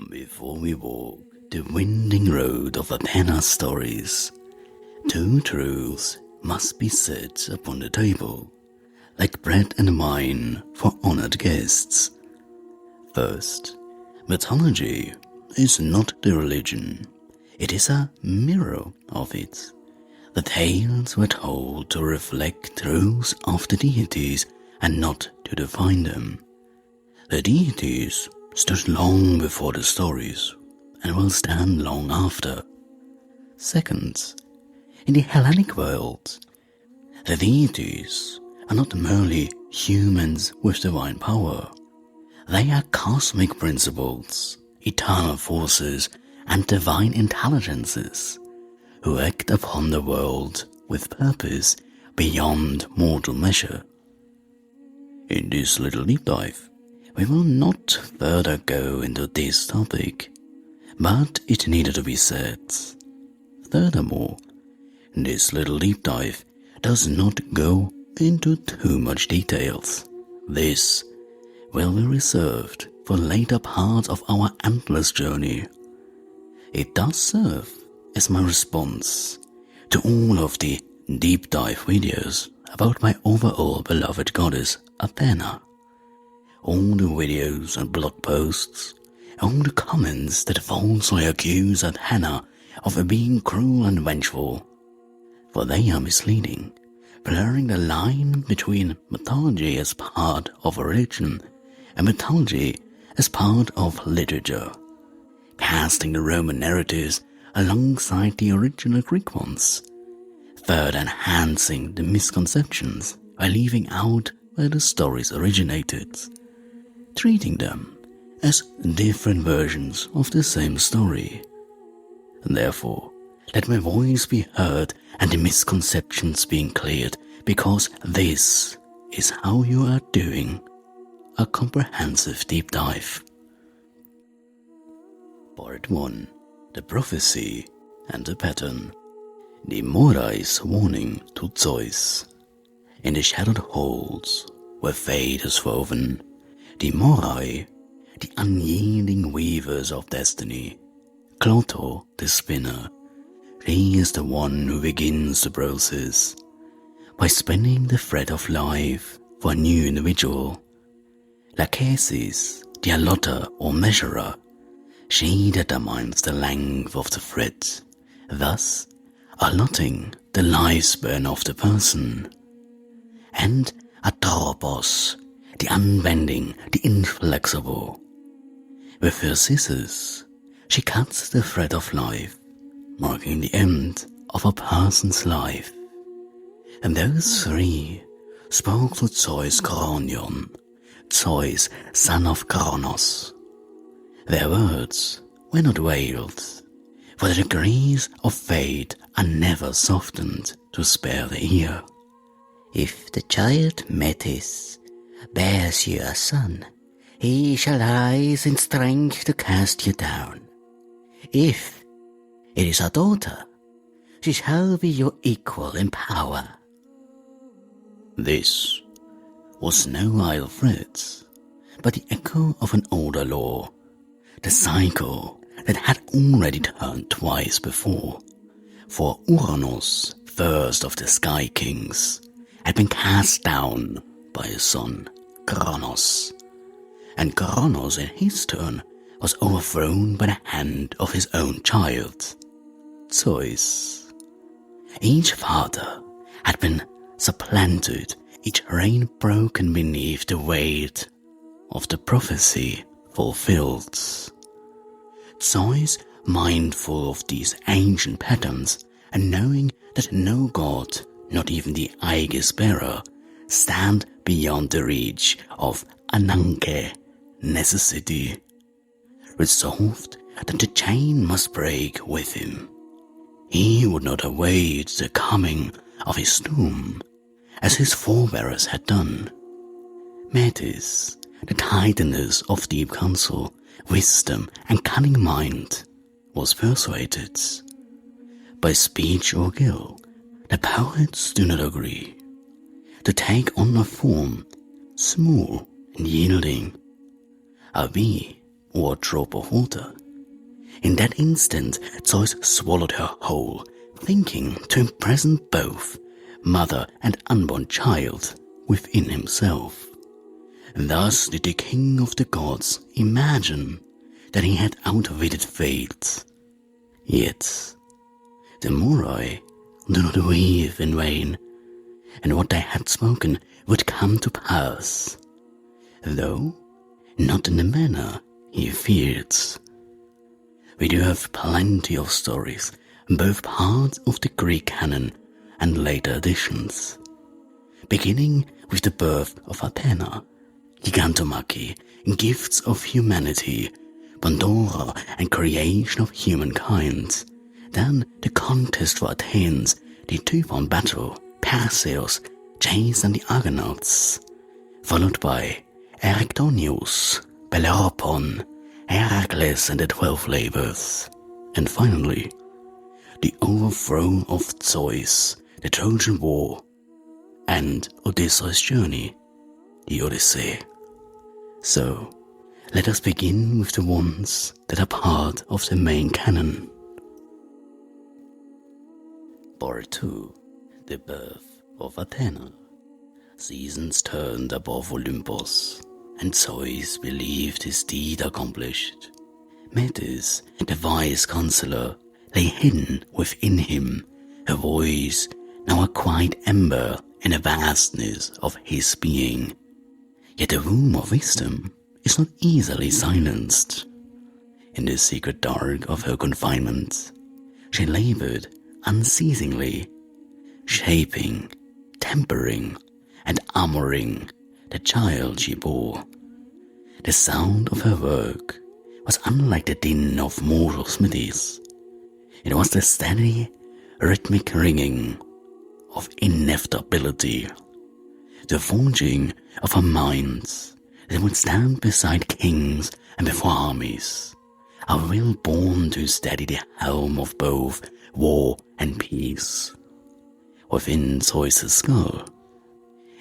Before we walk the winding road of Athena stories, two truths must be set upon the table, like bread and wine for honored guests. First, mythology is not the religion, it is a mirror of it. The tales were told to reflect truths of the deities and not to define them. The deities stood long before the stories and will stand long after. Second, in the Hellenic world, the deities are not merely humans with divine power. They are cosmic principles, eternal forces, and divine intelligences who act upon the world with purpose beyond mortal measure. In this little deep dive, we will not further go into this topic, but it needed to be said. Furthermore, this little deep dive does not go into too much details. This will be reserved for later parts of our endless journey. It does serve as my response to all of the deep dive videos about my overall beloved goddess Athena. All the videos and blog posts, all the comments that falsely accuse Athena of being cruel and vengeful, for they are misleading, blurring the line between mythology as part of a religion and mythology as part of literature, casting the Roman narratives alongside the original Greek ones, further enhancing the misconceptions by leaving out where the stories originated, treating them as different versions of the same story. Therefore, let my voice be heard and the misconceptions being cleared, because this is how you are doing a comprehensive deep dive. Part 1. The Prophecy and the Pattern. The Morai's warning to Zeus. In the shadowed halls where fate is woven, the Morai, the unyielding weavers of destiny, Clotho, the spinner, she is the one who begins the process by spinning the thread of life for a new individual. Lachesis, the allotter or measurer, she determines the length of the thread, thus allotting the lifespan of the person. And Atropos, the unbending, the inflexible. With her scissors, she cuts the thread of life, marking the end of a person's life. And those three spoke to Zeus Kronion, Zeus, son of Kronos. Their words were not veiled, for the degrees of fate are never softened to spare the ear. If the child Metis bears you a son, he shall rise in strength to cast you down. If it is a daughter, she shall be your equal in power. This was no idle threat, but the echo of an older law, the cycle that had already turned twice before. For Uranus, first of the Sky Kings, had been cast down by his son Kronos, and Kronos in his turn was overthrown by the hand of his own child, Zeus. Each father had been supplanted, each reign broken beneath the weight of the prophecy fulfilled. Zeus, mindful of these ancient patterns and knowing that no god, not even the Aegis bearer, stand beyond the reach of Ananke, necessity, resolved that the chain must break with him. He would not await the coming of his doom, as his forebears had done. Metis, the titaness of deep counsel, wisdom, and cunning mind, was persuaded. By speech or guile, the poets do not agree, to take on a form small and yielding, a bee or a drop of water, In that instant, Zeus swallowed her whole, thinking to imprison both mother and unborn child within himself. Thus did the king of the gods imagine that he had outwitted fate. Yet the Moroi do not weave in vain, and what they had spoken would come to pass, though not in the manner he feared. We do have plenty of stories, both part of the Greek canon and later additions, beginning with the birth of Athéna, Gigantomachy, gifts of humanity, Pandora and creation of humankind, then the contest for Athens, the Typhon battle, Perseus, chase and the Argonauts, followed by Erichthonios, Bellerophon, Herakles and the 12 labors, and finally, the overthrow of Zeus, the Trojan War, and Odysseus' journey, the Odyssey. So, let us begin with the ones that are part of the main canon. Part 2. The Birth of Athéna. Seasons turned above Olympus, and Zeus believed his deed accomplished. Medusa, the wise counselor, lay hidden within him, her voice now a quiet ember in the vastness of his being. Yet the womb of wisdom is not easily silenced. In the secret dark of her confinement, she labored unceasingly, shaping, tempering, and armoring the child she bore. The sound of her work was unlike the din of mortal smithies. It was the steady, rhythmic ringing of inevitability, the forging of a mind that would stand beside kings and before armies, a will born to steady the helm of both war and peace. Within Zeus's skull,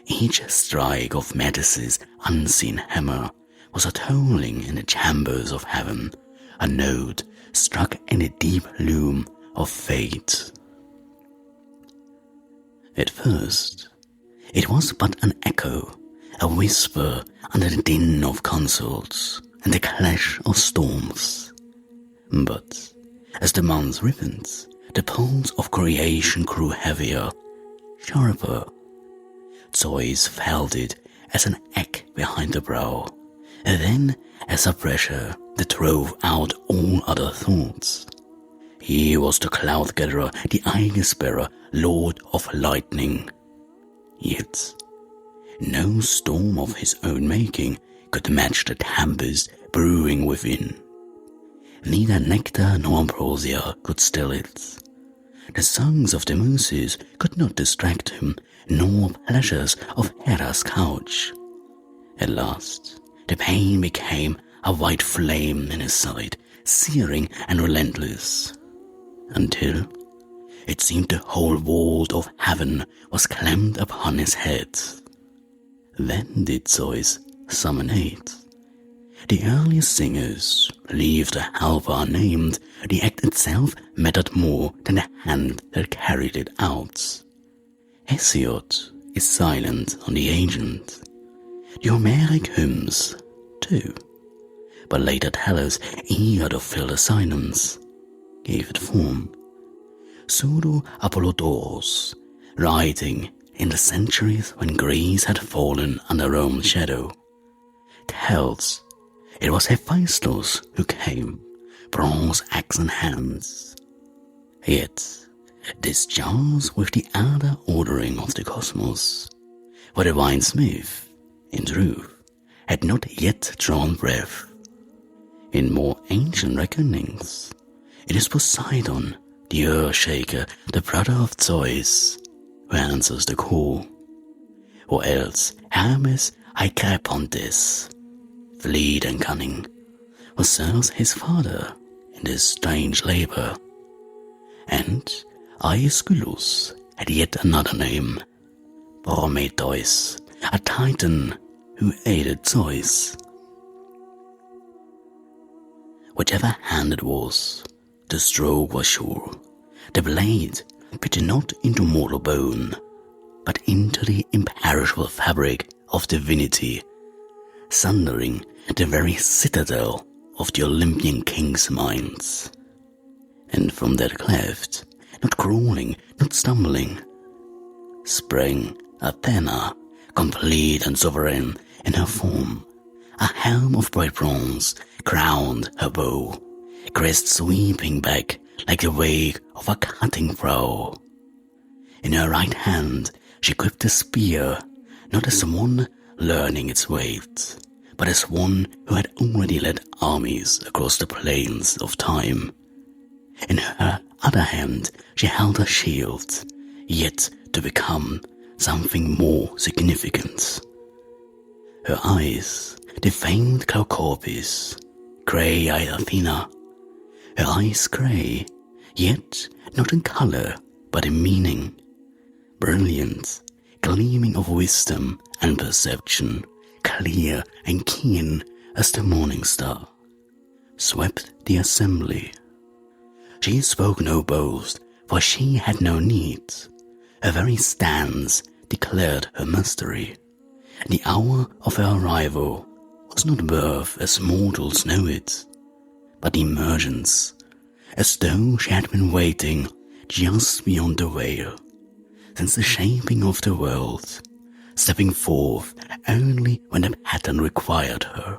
each strike of Medusa's unseen hammer was a tolling in the chambers of heaven, a note struck in the deep loom of fate. At first, it was but an echo, a whisper under the din of consults and the clash of storms. But as the months ripened, the pulse of creation grew heavier, sharper. Zeus felt it as an ache behind the brow, and then as a pressure that drove out all other thoughts. He was the cloud-gatherer, the aegis-bearer, lord of lightning. Yet no storm of his own making could match the tempest brewing within. Neither nectar nor ambrosia could still it. The songs of the Muses could not distract him, nor pleasures of Hera's couch. At last, the pain became a white flame in his side, searing and relentless, until it seemed the whole vault of heaven was clamped upon his head. Then did Zeus summon aid. The earliest singers leave the helper unnamed. The act itself mattered more than the hand that carried it out. Hesiod is silent on the ancient. The Homeric hymns, too. But later tellers, eager to fill the silence, gave it form. Pseudo Apollodorus, writing in the centuries when Greece had fallen under Rome's shadow, tells it was Hephaestus who came, bronze axe in hands. Yet this jars with the other ordering of the cosmos, for the winesmith, in truth, had not yet drawn breath. In more ancient reckonings, it is Poseidon, the earth-shaker, the brother of Zeus, who answers the call. Or else Hermes Hyperpontes, fleet and cunning, who serves his father in this strange labor. And Aeschylus had yet another name, Prometheus, a titan who aided Zeus. whichever hand it was, the stroke was sure. The blade bit not into mortal bone, but into the imperishable fabric of divinity, sundering the very citadel of the Olympian kings' minds. And from that cleft, not crawling, not stumbling, sprang Athena, complete and sovereign in her form. A helm of bright bronze crowned her bow, crest sweeping back like the wake of a cutting prow. In her right hand she gripped a spear, not as one learning its weight, but as one who had already led armies across the plains of time. In her other hand she held a shield, yet to become something more significant. Her eyes, the famed Glaucopis, grey-eyed Athena, her eyes grey, yet not in colour but in meaning, brilliant, gleaming of wisdom and perception, clear and keen as the morning star, swept the assembly. She spoke no boast, for she had no need. Her very stance declared her mastery. The hour of her arrival was not birth as mortals know it, but emergence, as though she had been waiting just beyond the veil, since the shaping of the world, stepping forth only when the pattern required her.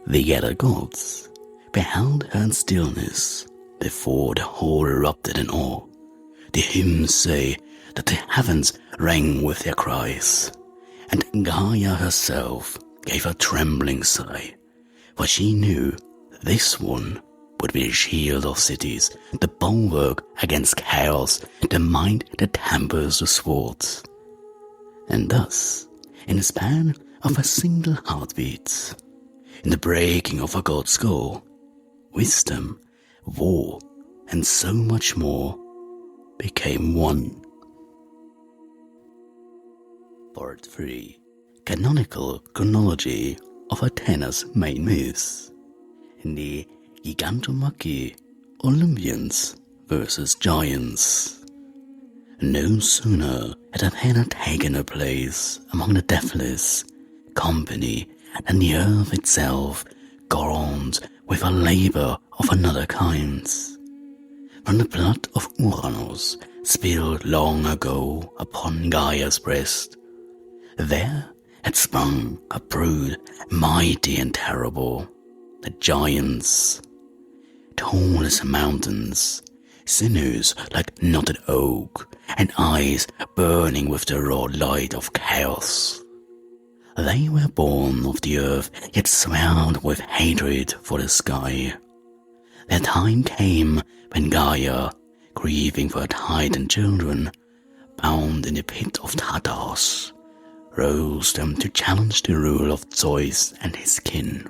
The other gods beheld her in stillness before the whole erupted in awe. The hymns say that the heavens rang with their cries, and Gaia herself gave a trembling sigh, for she knew this one would be the shield of cities, the bulwark against chaos, the mind that tempers the swords. And thus, in the span of a single heartbeat, in the breaking of a god's skull, wisdom, war, and so much more became one. Part 3. Canonical chronology of Athena's main Muse. In the Gigantomachy, Olympians versus Giants. No sooner had Athena taken her place among the deathless company than the earth itself groaned with a labour of another kind. From the blood of Uranus, spilled long ago upon Gaia's breast, there had sprung a brood mighty and terrible, the giants, tall as mountains, sinews like knotted oak, and eyes burning with the raw light of chaos. They were born of the earth, yet swelled with hatred for the sky. Their time came when Gaia, grieving for her Titan children, bound in the pit of Tartarus, rose them to challenge the rule of Zeus and his kin.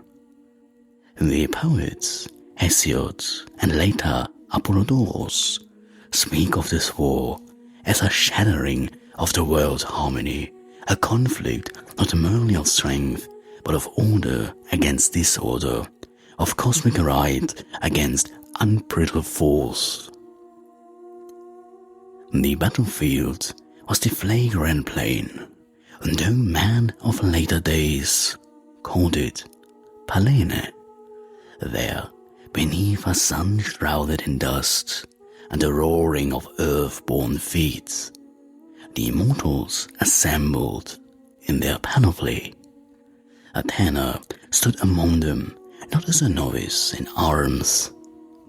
The poets, Hesiod and later Apollodorus, speak of this war as a shattering of the world's harmony, a conflict not merely of strength, but of order against disorder, of cosmic right against unbridled force. The battlefield was the flagrant plain, though man of later days called it Pallene. There, beneath a sun shrouded in dust and the roaring of earth-born feet, the immortals assembled in their panoply. Athena stood among them, not as a novice in arms,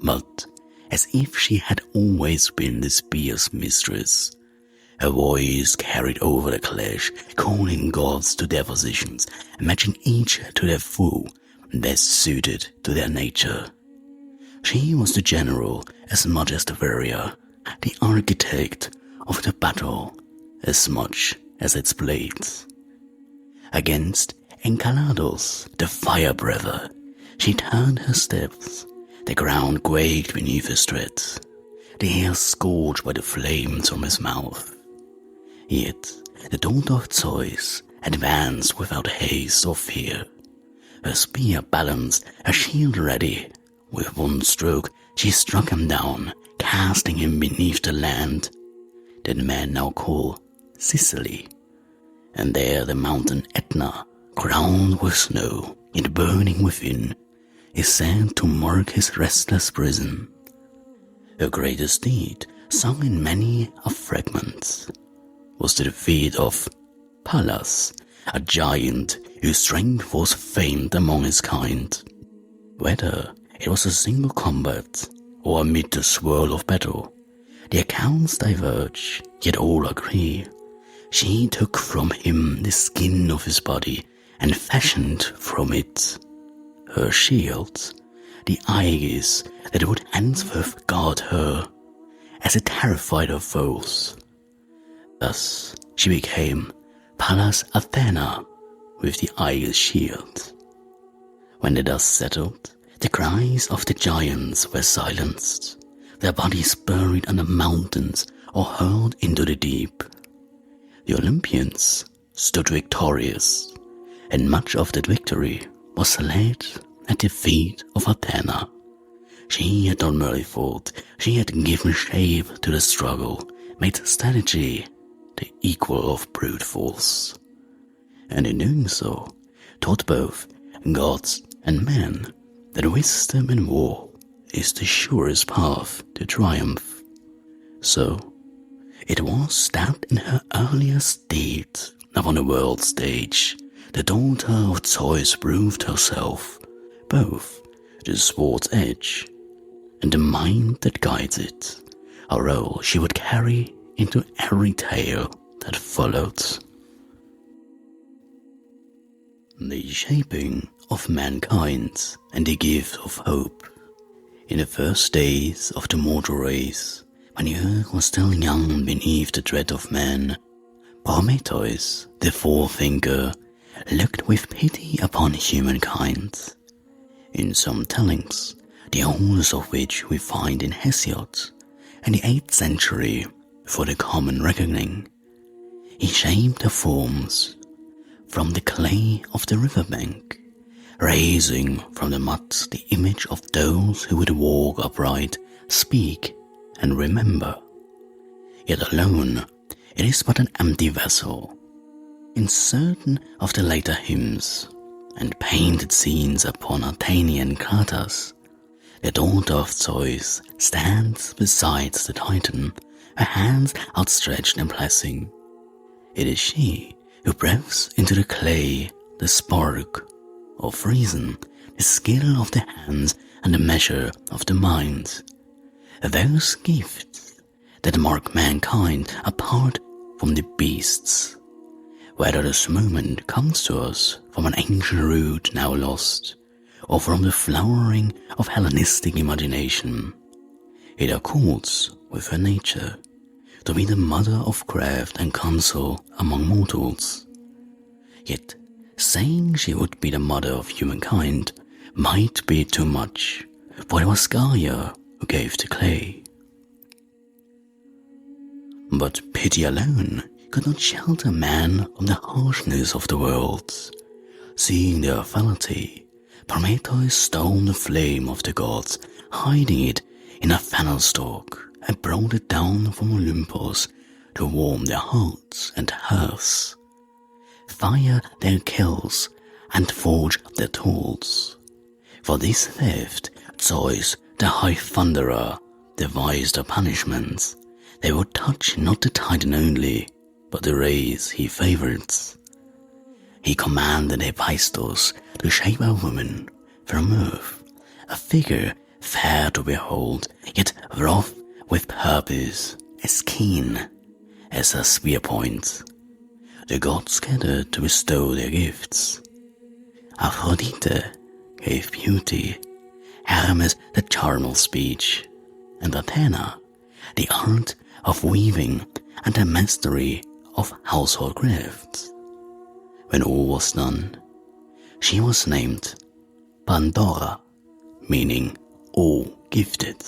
but as if she had always been the spear's mistress. Her voice carried over the clash, calling gods to their positions, matching each to their foe, best suited to their nature. She was the general as much as the warrior, the architect of the battle as much as its blades. Against Enceladus, the fire-breather, she turned her steps. The ground quaked beneath his tread, the air scorched by the flames from his mouth. Yet the daughter of Zeus advanced without haste or fear, her spear balanced, her shield ready. With one stroke she struck him down, casting him beneath the land that men now call Sicily. And there the mountain Aetna, crowned with snow, yet burning within, is said to mark his restless prison. Her greatest deed, sung in many of fragments, was the defeat of Pallas, a giant whose strength was famed among his kind. Whether it was a single combat or amid the swirl of battle, the accounts diverge, yet all agree. She took from him the skin of his body and fashioned from it her shield, the aegis that would henceforth guard her, as it terrified her foes. Thus she became Pallas Athena with the aegis shield. When the dust settled, the cries of the giants were silenced, their bodies buried under mountains or hurled into the deep. The Olympians stood victorious, and much of that victory was laid at the feet of Athena. She had not merely fought, she had given shape to the struggle, made strategy the equal of brute force, and in doing so, taught both gods and men that wisdom in war is the surest path to triumph. So, it was that in her earliest deeds upon the world stage, the daughter of Zeus proved herself both the sword's edge and the mind that guides it, a role she would carry into every tale that followed. The shaping of mankind and the gift of hope. In the first days of the mortal race, when the earth was still young beneath the tread of man, Prometheus, the forethinker, looked with pity upon humankind. In some tellings, the oldest of which we find in Hesiod, in the 8th century, for the common reckoning, he shaped the forms from the clay of the riverbank, raising from the mud the image of those who would walk upright, speak, and remember. Yet alone, it is but an empty vessel. In certain of the later hymns and painted scenes upon Athenian cratas, the daughter of Zeus stands beside the Titan, her hands outstretched in blessing. It is she who breathes into the clay the spark of reason, the skill of the hands, and the measure of the mind. Those gifts that mark mankind apart from the beasts. Whether this moment comes to us from an ancient root now lost, or from the flowering of Hellenistic imagination, it accords with her nature to be the mother of craft and counsel among mortals. Yet, saying she would be the mother of humankind might be too much, for it was Gaia who gave the clay. But pity alone could not shelter man from the harshness of the world. Seeing their fality, Prometheus stole the flame of the gods, hiding it in a fennel stalk, and brought it down from Olympus to warm their hearts and hearths, fire their kills, and forge their tools. For this theft, Zeus, the high thunderer, devised a punishment. They would touch not the Titan only, but the race he favored. He commanded Hephaestus to shape a woman from earth, a figure fair to behold, yet wroth with purpose, as keen as a spear point. The gods gathered to bestow their gifts. Aphrodite gave beauty, Hermes the charm of speech, and Athena the art of weaving and the mastery of household crafts. When all was done, she was named Pandora, meaning all-gifted.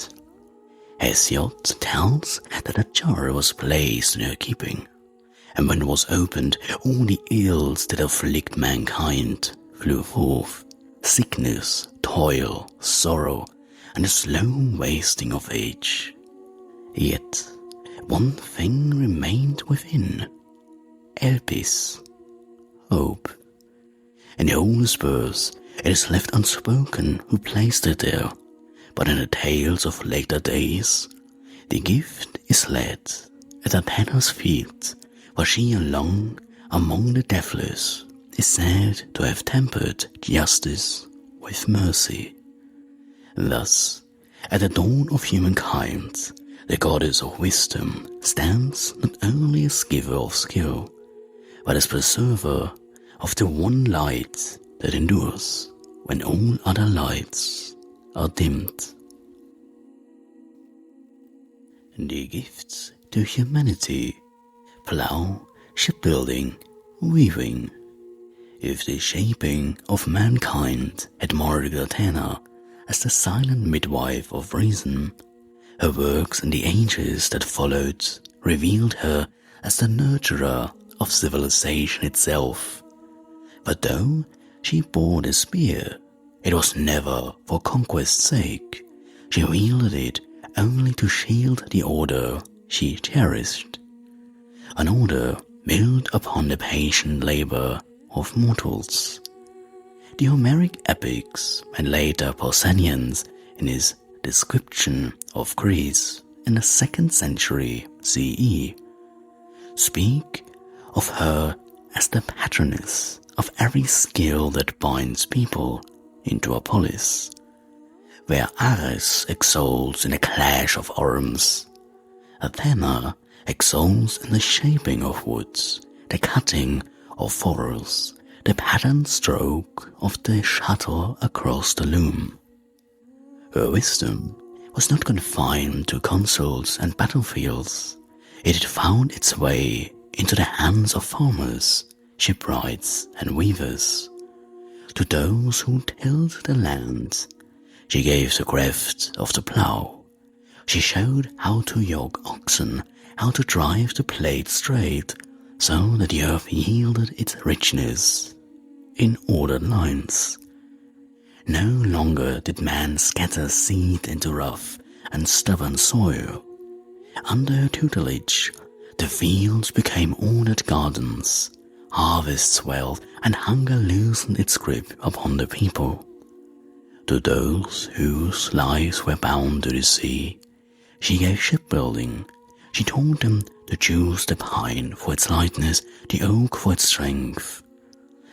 Hesiod tells that a jar was placed in her keeping, and when it was opened, all the ills that afflict mankind flew forth, sickness, toil, sorrow, and the slow wasting of age. Yet one thing remained within: Elpis, hope. In the oldest verse, it is left unspoken who placed it there, but in the tales of later days, the gift is laid at Athena's feet, for she alone among the deathless is said to have tempered justice with mercy. Thus, at the dawn of humankind, the goddess of wisdom stands not only as giver of skill, but as preserver of the one light that endures when all other lights are dimmed. The gifts to humanity: plough, shipbuilding, weaving. If the shaping of mankind had marked Athena as the silent midwife of reason, her works in the ages that followed revealed her as the nurturer of civilization itself. But though she bore the spear, it was never for conquest's sake. She wielded it only to shield the order she cherished, an order built upon the patient labor of mortals. The Homeric epics and later Poseidon's in his description of Greece in the 2nd century CE speak of her as the patroness of every skill that binds people into a polis, where Ares exalts in a clash of arms, Athena exalts in the shaping of woods, the cutting of furrows, the patterned stroke of the shuttle across the loom. Her wisdom was not confined to consuls and battlefields. It had found its way into the hands of farmers, shipwrights, and weavers. To those who tilled the land, she gave the craft of the plough. She showed how to yoke oxen, how to drive the plate straight, so that the earth yielded its richness in ordered lines. No longer did man scatter seed into rough and stubborn soil. Under her tutelage, the fields became ordered gardens, harvests swelled, and hunger loosened its grip upon the people. To those whose lives were bound to the sea, she gave shipbuilding. She taught them to choose the pine for its lightness, the oak for its strength,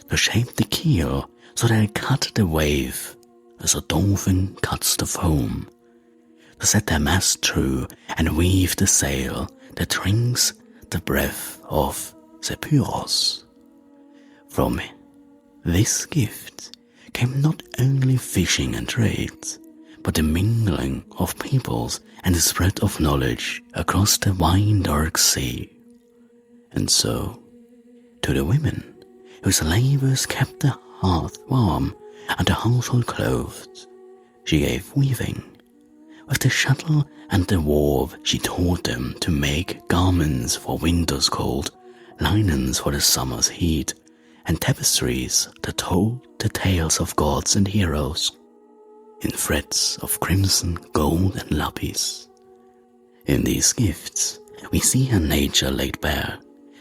to shape the keel so that it cut the wave as a dolphin cuts the foam, to set their mast true and weave the sail that drinks the breath of Zephyros. From this gift came not only fishing and trade, but the mingling of peoples and the spread of knowledge across the wide dark sea. And so, to the women whose labors kept the hearth warm and the household clothed, she gave weaving. With the shuttle and the warp she taught them to make garments for winter's cold, linens for the summer's heat, and tapestries that told the tales of gods and heroes, in threads of crimson, gold, and lapis. In these gifts, we see her nature laid bare,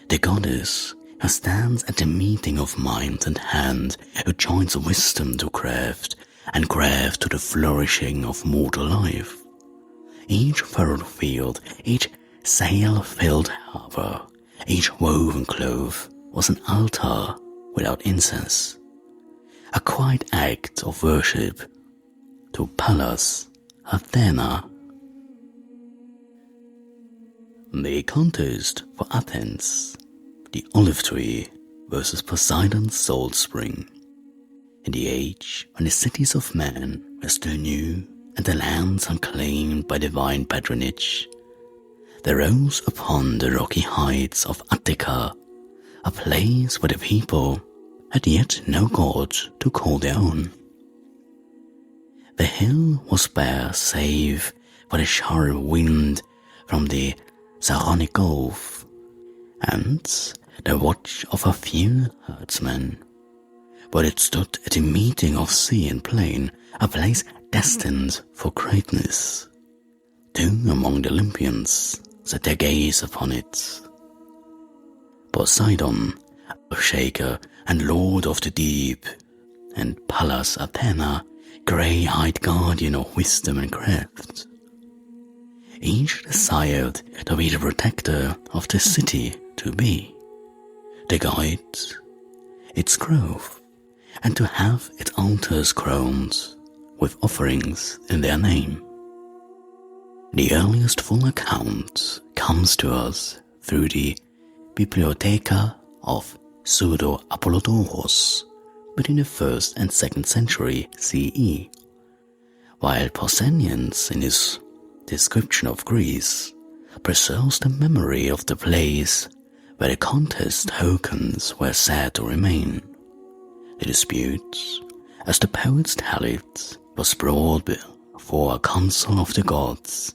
the goddess who stands at the meeting of mind and hand, who joins wisdom to craft, and craft to the flourishing of mortal life. Each furrowed field, each sail-filled harbor, each woven cloth was an altar without incense, a quiet act of worship to Pallas Athena. The contest for Athens, the olive tree versus Poseidon's salt spring. In the age when the cities of man were still new and the lands unclaimed by divine patronage, there rose upon the rocky heights of Attica a place where the people had yet no god to call their own. The hill was bare save for the sharp wind from the Saronic Gulf, and the watch of a few herdsmen, but it stood at the meeting of sea and plain, a place destined for greatness. Two among the Olympians set their gaze upon it. Poseidon, Earth-shaker and lord of the deep, and Pallas Athena, grey-eyed guardian of wisdom and craft. Each desired to be the protector of the city to be, to guide its growth, and to have its altars crowned with offerings in their name. The earliest full account comes to us through the Bibliotheca of Pseudo-Apollodorus between the 1st and 2nd century CE, while Pausanias in his description of Greece preserves the memory of the place where the contest tokens were said to remain. The dispute, as the poets tell it, was brought before a council of the gods,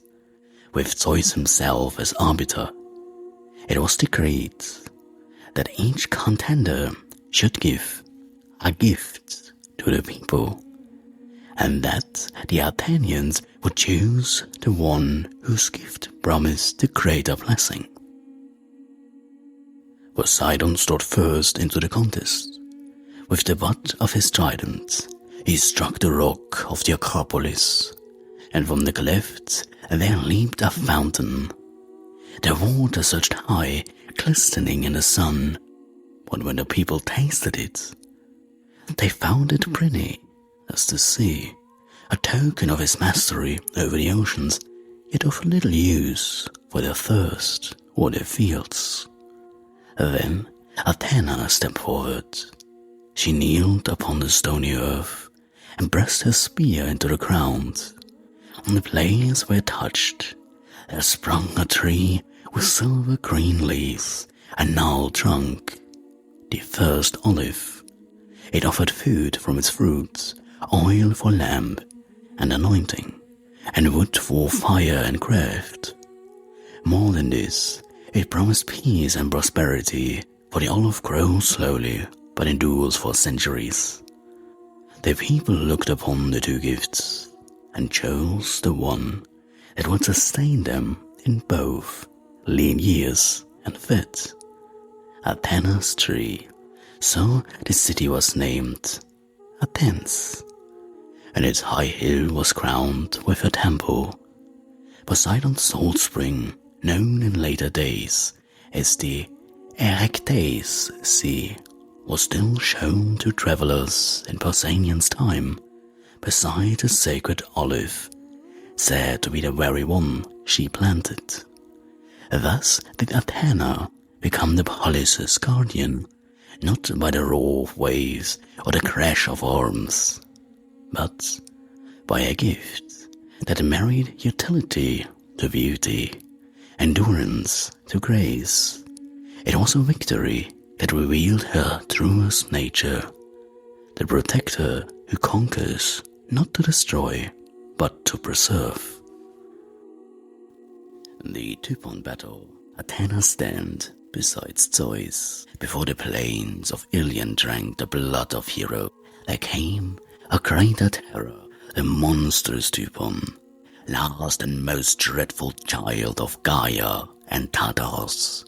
with Zeus himself as arbiter. It was decreed that each contender should give a gift to the people, and that the Athenians would choose the one whose gift promised the greater blessing. Poseidon stood first into the contest. With the butt of his trident, he struck the rock of the Acropolis, and from the cleft there leaped a fountain. The water surged high, glistening in the sun, but when the people tasted it, they found it pretty as the sea, a token of his mastery over the oceans, yet of little use for their thirst or their fields. Then Athena stepped forward. She kneeled upon the stony earth and pressed her spear into the ground. On the place where it touched, there sprung a tree with silver green leaves and gnarled trunk, the first olive. It offered food from its fruits, oil for lamp and anointing, and wood for fire and craft. More than this, it promised peace and prosperity, for the olive grows slowly but endures for centuries. The people looked upon the two gifts and chose the one that would sustain them in both lean years and fit. Athena's tree, so the city was named Athens, and its high hill was crowned with a temple. Poseidon's salt spring, known in later days as the Erichthonios Sea, was still shown to travelers in Pausanias' time beside the sacred olive, said to be the very one she planted. Thus did Athena become the polis's guardian, not by the roar of waves or the crash of arms, but by a gift that married utility to beauty, endurance to grace. It was a victory that revealed her truest nature, the protector who conquers not to destroy, but to preserve. In the Typhon battle, Athena stand beside Zeus. Before the plains of Iliad drank the blood of heroes, there came a greater terror, the monstrous Typhon, last and most dreadful child of Gaia and Tartarus,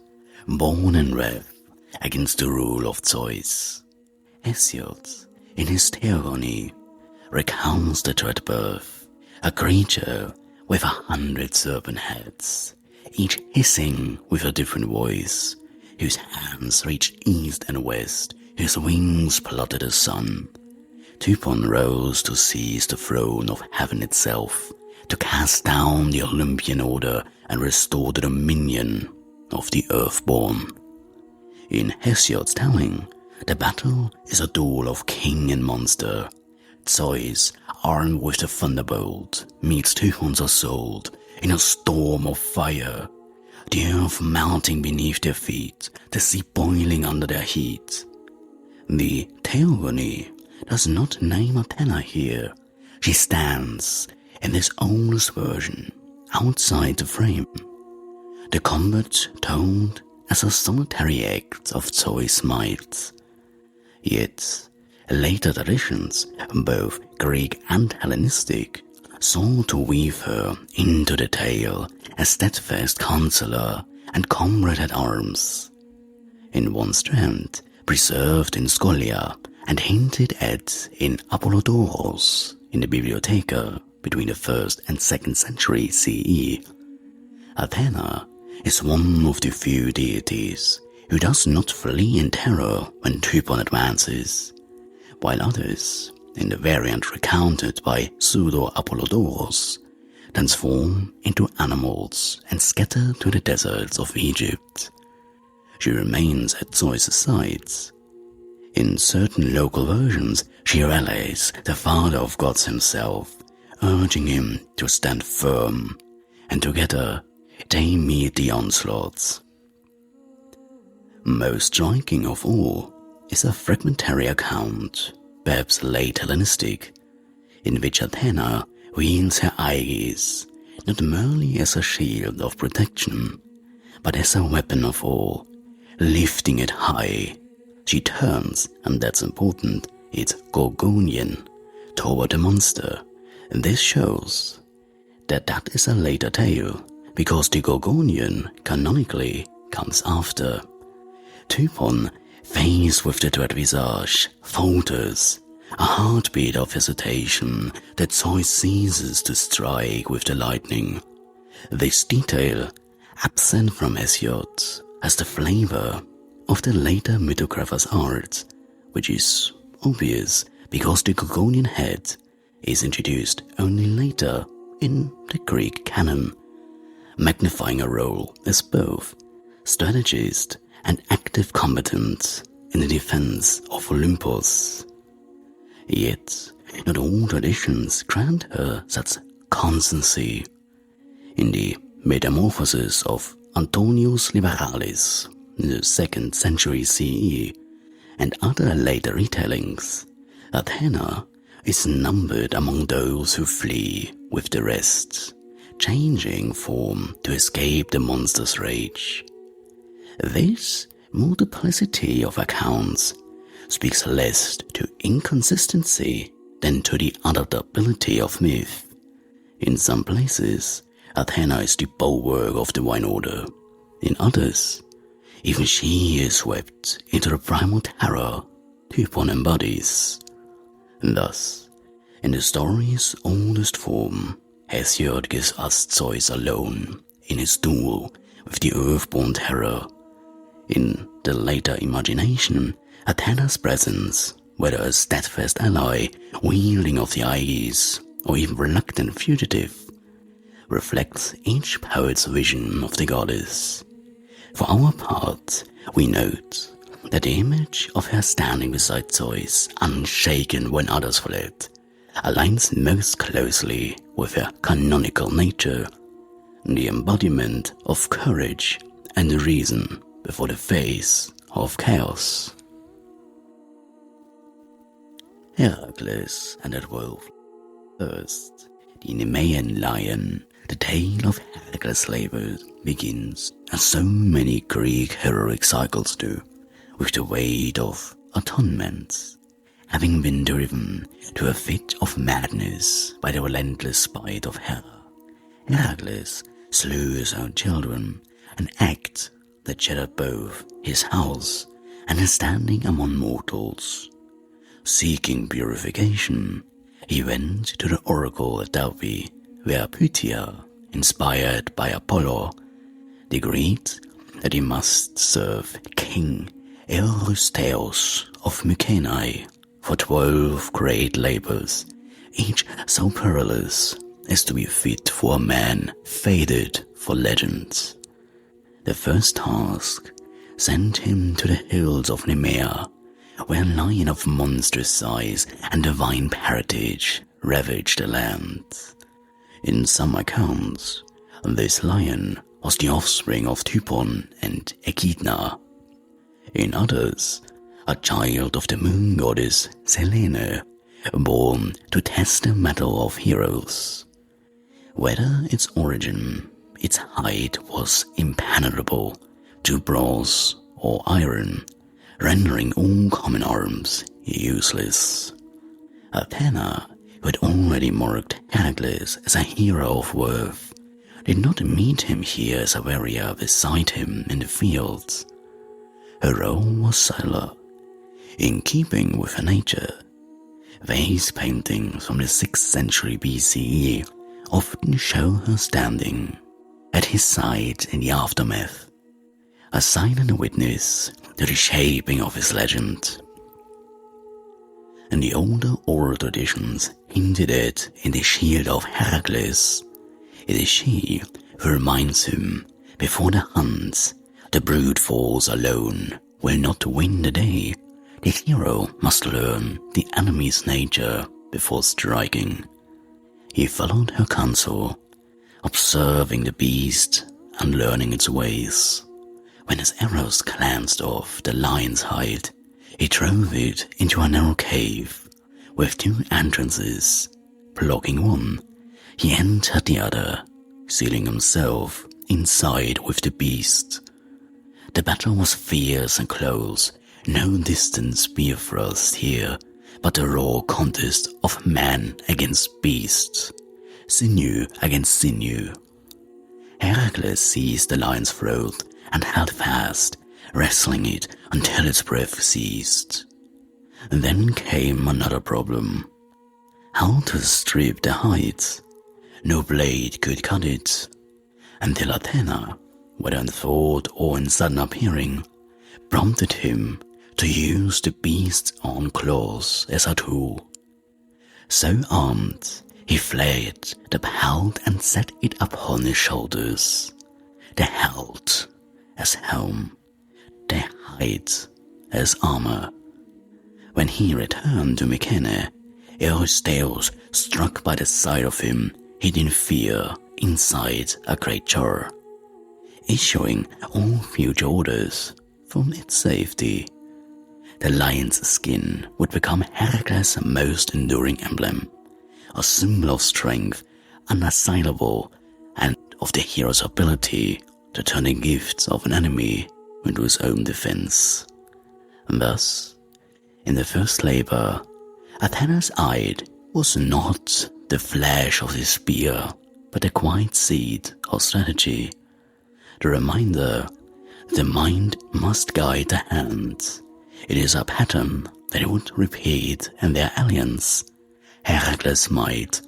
born in wrath against the rule of Zeus. Hesiod, in his Theogony, recounts the dread birth, a creature with 100 serpent heads, each hissing with a different voice, whose hands reached east and west, whose wings plotted the sun. Typhon rose to seize the throne of heaven itself, to cast down the Olympian order and restore the dominion of the earthborn. In Hesiod's telling, the battle is a duel of king and monster. Zeus, armed with the thunderbolt, meets Typhon's assault in a storm of fire, the earth melting beneath their feet, the sea boiling under their heat. The Theogony does not name Athena here. She stands, in this oldest version, outside the frame. The combat told as a solitary act of Zeus' might. Yet, later traditions, both Greek and Hellenistic, sought to weave her into the tale as steadfast counselor and comrade at arms. In one strand, preserved in Scholia and hinted at in Apollodoros in the Bibliotheca between the 1st and 2nd century CE, Athena is one of the few deities who does not flee in terror when Typhon advances, while others, in the variant recounted by Pseudo-Apollodoros, transform into animals and scatter to the deserts of Egypt. She remains at Zeus' sides. In certain local versions, she rallies the father of gods himself, urging him to stand firm, and together they meet the onslaughts. Most striking of all is a fragmentary account, perhaps late Hellenistic, in which Athena wields her aegis not merely as a shield of protection, but as a weapon of war. Lifting it high, she turns, and that's important, its Gorgonian toward the monster. And this shows that that is a later tale, because the Gorgonian canonically comes after. Typhon, faced with the dread visage, falters, a heartbeat of hesitation that Zeus ceases to strike with the lightning. This detail, absent from Hesiod, has the flavor of the later mythographer's art, which is obvious because the Gorgonian head is introduced only later in the Greek canon, magnifying a role as both strategist and active combatant in the defense of Olympus. Yet, not all traditions grant her such constancy. In the Metamorphosis of Antonius Liberalis, in the 2nd century CE, and other later retellings, Athena is numbered among those who flee with the rest, changing form to escape the monster's rage. This multiplicity of accounts speaks less to inconsistency than to the adaptability of myth. In some places, Athena is the bulwark of the divine order. In others, even she is swept into the primal terror Typhon embodies. Thus, in the story's oldest form, Hesiod gives us Zeus alone in his duel with the earthborn terror. In the later imagination, Athena's presence, whether a steadfast ally, wielding of the aegis, or even reluctant fugitive, reflects each poet's vision of the goddess. For our part, we note that the image of her standing beside Zeus, unshaken when others fled, aligns most closely with her canonical nature, the embodiment of courage and reason before the face of chaos. Herakles and the 12. First, the Nemean lion. The tale of Herakles' labor begins, as so many Greek heroic cycles do, with the weight of atonement, having been driven to a fit of madness by the relentless spite of Hera. Herakles slew his own children, an act that shattered both his house and his standing among mortals. Seeking purification, he went to the oracle at Delphi, where Pythia, inspired by Apollo, decreed that he must serve King Eurystheus of Mycenae for 12 great labors, each so perilous as to be fit for a man fated for legends. The first task sent him to the hills of Nemea, where a lion of monstrous size and divine parentage ravaged the land. In some accounts, this lion was the offspring of Typhon and Echidna. In others, a child of the moon goddess Selene, born to test the metal of heroes. Whether its origin, its height was impenetrable to bronze or iron, rendering all common arms useless. Athena, who had already marked Herakles as a hero of worth, did not meet him here as a warrior beside him in the fields. Her role was subtler, in keeping with her nature. Vase paintings from the 6th century BCE often show her standing at his side in the aftermath, a silent witness to the shaping of his legend. And the older oral traditions hinted at in the shield of Herakles. It is she who reminds him, before the hunt, the brute force alone will not win the day. The hero must learn the enemy's nature before striking. He followed her counsel, observing the beast and learning its ways. When his arrows glanced off the lion's hide, he drove it into a narrow cave with 2 entrances. Blocking one, he entered the other, sealing himself inside with the beast. The battle was fierce and close, no distant spear thrust here, but a raw contest of man against beast, sinew against sinew. Herakles seized the lion's throat and held fast, wrestling it until its breath ceased. Then came another problem. How to strip the hide? No blade could cut it, until Athena, whether in thought or in sudden appearing, prompted him to use the beast's own claws as a tool. So armed, he flayed the pelt and set it upon his shoulders, the hilt as helm, the hide as armor. When he returned to Mycenae, Eurystheus, struck by the sight of him, hid in fear inside a great jar, issuing all future orders for its safety. The lion's skin would become Herakles' most enduring emblem, a symbol of strength unassailable and of the hero's ability to turn the gifts of an enemy into his own defense. And thus, in the first labor, Athena's hide was not the flash of the spear, but the quiet seed of strategy, the reminder the mind must guide the hand. It is a pattern that it would repeat in their alliance. Herakles might,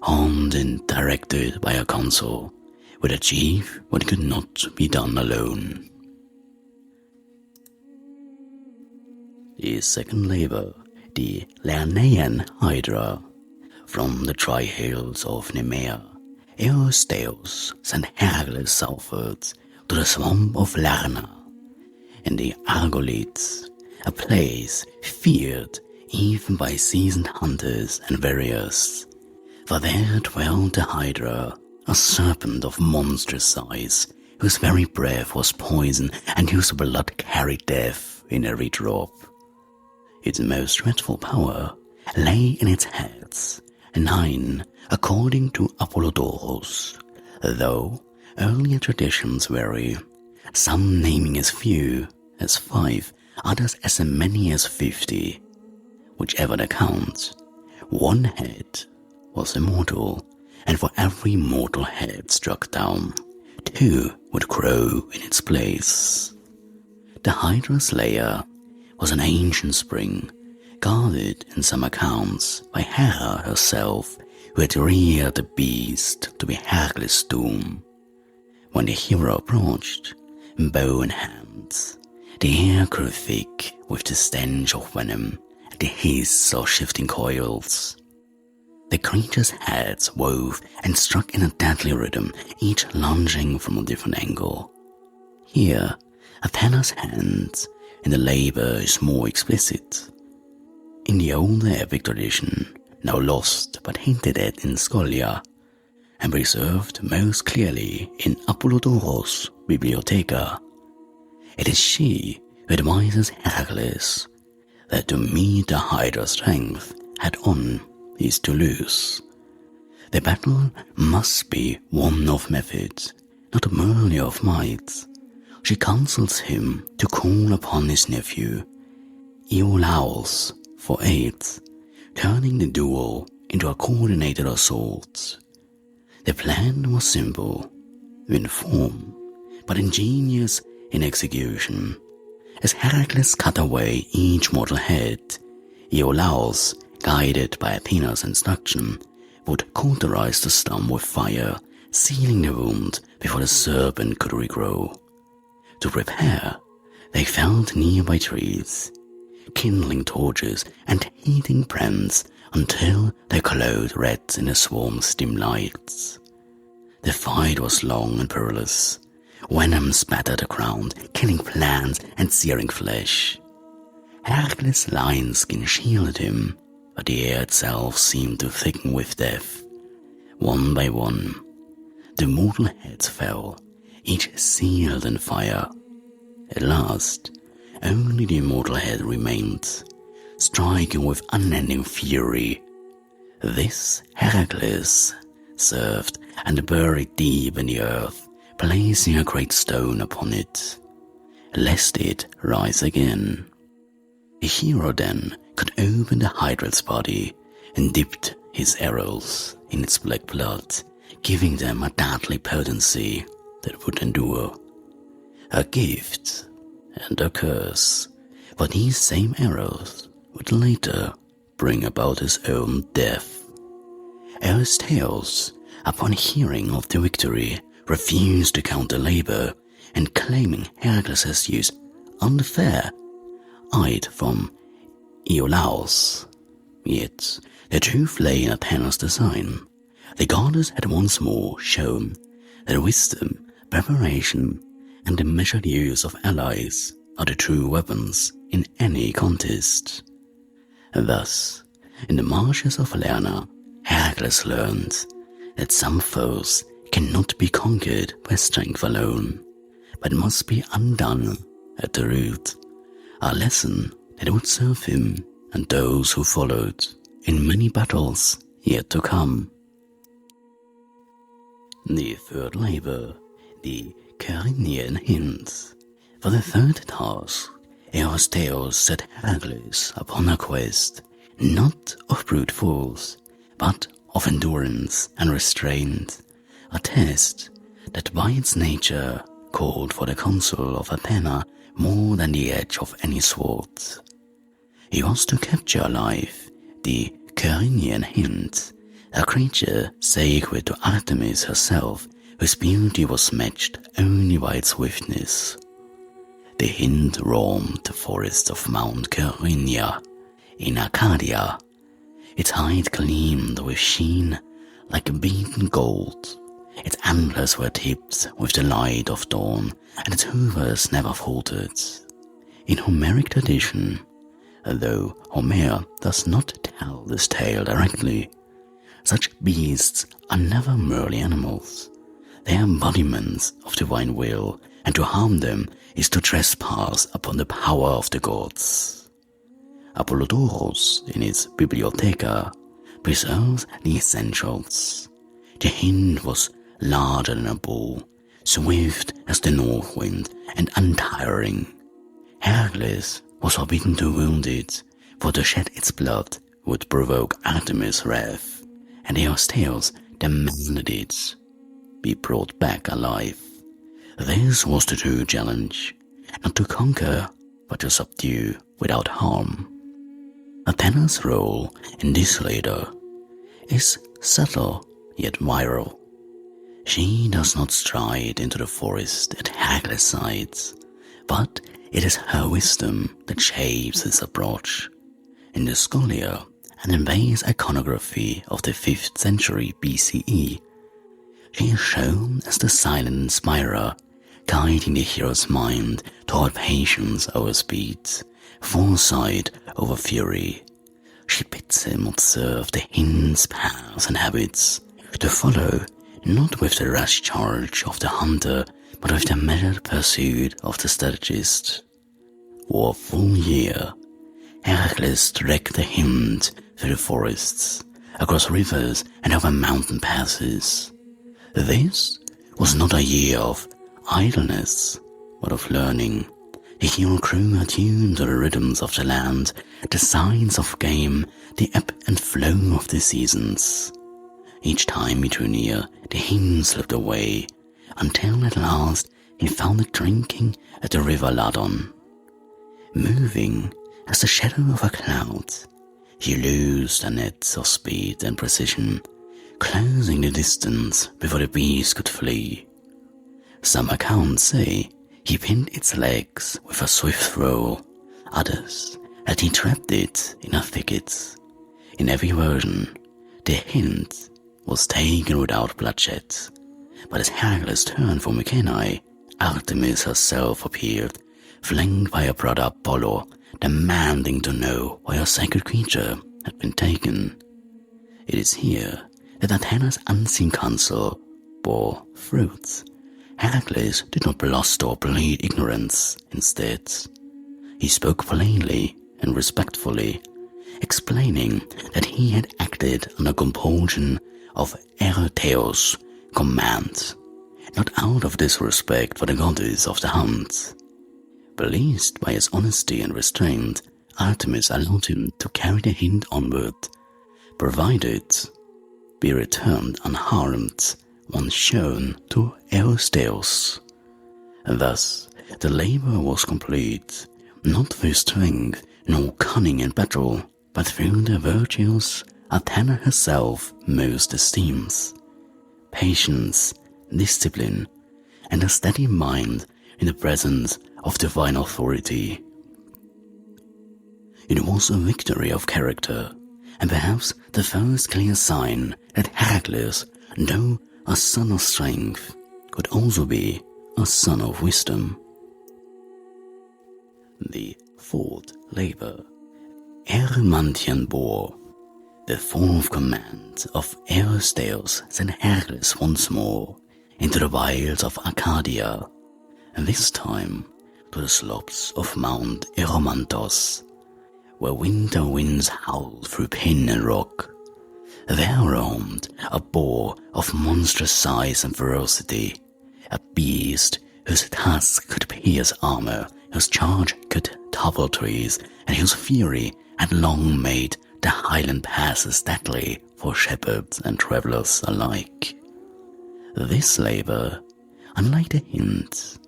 armed and directed by a council, would achieve what could not be done alone. The second labor, the Lernaean Hydra. From the dry hills of Nemea, Eurystheus sent Herakles southward to the swamp of Lerna, in the Argolids, a place feared even by seasoned hunters and warriors. For there dwelled the Hydra, a serpent of monstrous size, whose very breath was poison and whose blood carried death in every drop. Its most dreadful power lay in its heads, 9 according to Apollodorus, though earlier traditions vary, some naming as few as 5, others as many as 50. Whichever the count, one head was immortal, and for every mortal head struck down, 2 would grow in its place. The Hydra's lair was an ancient spring, guarded in some accounts by Hera herself, who had reared the beast to be Herakles' doom. When the hero approached, bow in hand, the air grew thick with the stench of venom and the hiss of shifting coils. The creature's heads wove and struck in a deadly rhythm, each lunging from a different angle. Here, Athena's hand in the labor is more explicit. In the older epic tradition, now lost but hinted at in Scholia, and preserved most clearly in Apollodorus' Bibliotheca, it is she who advises Herakles that to meet the Hydra's strength head-on is to lose. The battle must be one of method, not merely of might. She counsels him to call upon his nephew, Iolaus, for aid, turning the duel into a coordinated assault. The plan was simple in form, but ingenious in execution. As Herakles cut away each mortal head, Iolaus, guided by Athena's instruction, would cauterize the stump with fire, sealing the wound before the serpent could regrow. To prepare, they felled nearby trees, kindling torches and heating brands until they glowed red in the swarm's dim lights. The fight was long and perilous. Venom spattered the ground, killing plants and searing flesh. Herakles' lion skin shielded him, but the air itself seemed to thicken with death. One by one, the mortal heads fell, each sealed in fire. At last, only the immortal head remained, striking with unending fury. This Herakles served and buried deep in the earth, placing a great stone upon it, lest it rise again. The hero then could open the Hydra's body and dipped his arrows in its black blood, giving them a deadly potency that would endure. A gift and a curse, for these same arrows would later bring about his own death. Erichthonios, upon hearing of the victory, refused to count the labor, and claiming Herakles' use unfair, eyed from Iolaus. Yet the truth lay in Athena's design. The goddess had once more shown that wisdom, preparation, and the measured use of allies are the true weapons in any contest. Thus, in the marshes of Lerna, Herakles learned that some foes cannot be conquered by strength alone, but must be undone at the root, a lesson that would serve him and those who followed in many battles yet to come. The third labor, the Cairnian hints. For the third task, Erichthonios set Herakles upon a quest, not of brute force, but of endurance and restraint, a test that by its nature called for the counsel of Athena more than the edge of any sword. He was to capture alive the Cairnian hint, a creature sacred to Artemis herself, whose beauty was matched only by its swiftness. The hind roamed the forests of Mount Cairnia in Arcadia. Its hide gleamed with sheen like beaten gold. Its antlers were tipped with the light of dawn, and its hoofers never faltered. In Homeric tradition, though Homer does not tell this tale directly, such beasts are never merely animals. They are embodiments of divine will, and to harm them is to trespass upon the power of the gods. Apollodorus, in his Bibliotheca, preserves the essentials. The hind was larger than a bull, swift as the north wind, and untiring. Herakles was forbidden to wound it, for to shed its blood would provoke Artemis' wrath, and Erichthonios demanded it be brought back alive. This was the true challenge, not to conquer, but to subdue without harm. Athena's role in this later is subtle yet viral. She does not stride into the forest at Herakles' sides, but it is her wisdom that shapes his approach. In the Scholia, an invasive iconography of the 5th century BCE, she is shown as the silent inspirer, guiding the hero's mind toward patience over speed, foresight over fury. She bids him observe the hind's paths and habits, to follow not with the rash charge of the hunter, but with the measured pursuit of the strategist. For a full year, Herakles dragged the hind through the forests, across rivers and over mountain passes. This was not a year of idleness, but of learning, The hero crew attuned to the rhythms of the land, the signs of game, the ebb and flow of the seasons. Each time he drew near, the hymn slipped away, until at last he found it drinking at the river Ladon. Moving as the shadow of a cloud, he loosed a net of speed and precision, closing the distance before the beast could flee. Some accounts say he pinned its legs with a swift throw, others that he trapped it in a thicket. In every version, the hint was taken without bloodshed, but as Herakles turned for Mycenae, Artemis herself appeared, flanked by her brother Apollo, demanding to know why her sacred creature had been taken. It is here that Athena's unseen counsel bore fruit. Herakles did not bluster or plead ignorance. Instead, he spoke plainly and respectfully, explaining that he had acted under compulsion of Erichthonios' command, not out of disrespect for the goddess of the hunt. Pleased by his honesty and restraint, Artemis allowed him to carry the hint onward, provided be returned unharmed once shown to Eurystheus. And thus the labor was complete, not through strength nor cunning in battle, but through the virtues Athena herself most esteems: patience, discipline, and a steady mind in the presence of divine authority. It was a victory of character, and perhaps the first clear sign that Herakles, though a son of strength, could also be a son of wisdom. The fourth labor, Erymantian bore. The fourth command of Eurystheus sent Herakles once more into the wilds of Arcadia, and this time to the slopes of Mount Erymanthos, where winter winds howled through pin and rock. There roamed a boar of monstrous size and ferocity, a beast whose tusk could pierce armor, whose charge could topple trees, and whose fury had long made the highland passes deadly for shepherds and travelers alike. This labor, unlike the hint,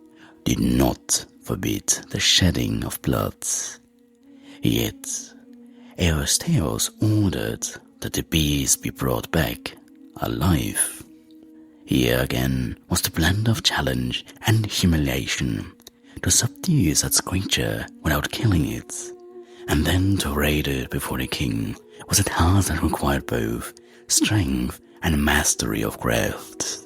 did not forbid the shedding of blood. Yet Eurystheus ordered that the beast be brought back alive. Here again was the blend of challenge and humiliation, to subdue such creature without killing it, and then to raid it before the king, was a task that required both strength and mastery of craft.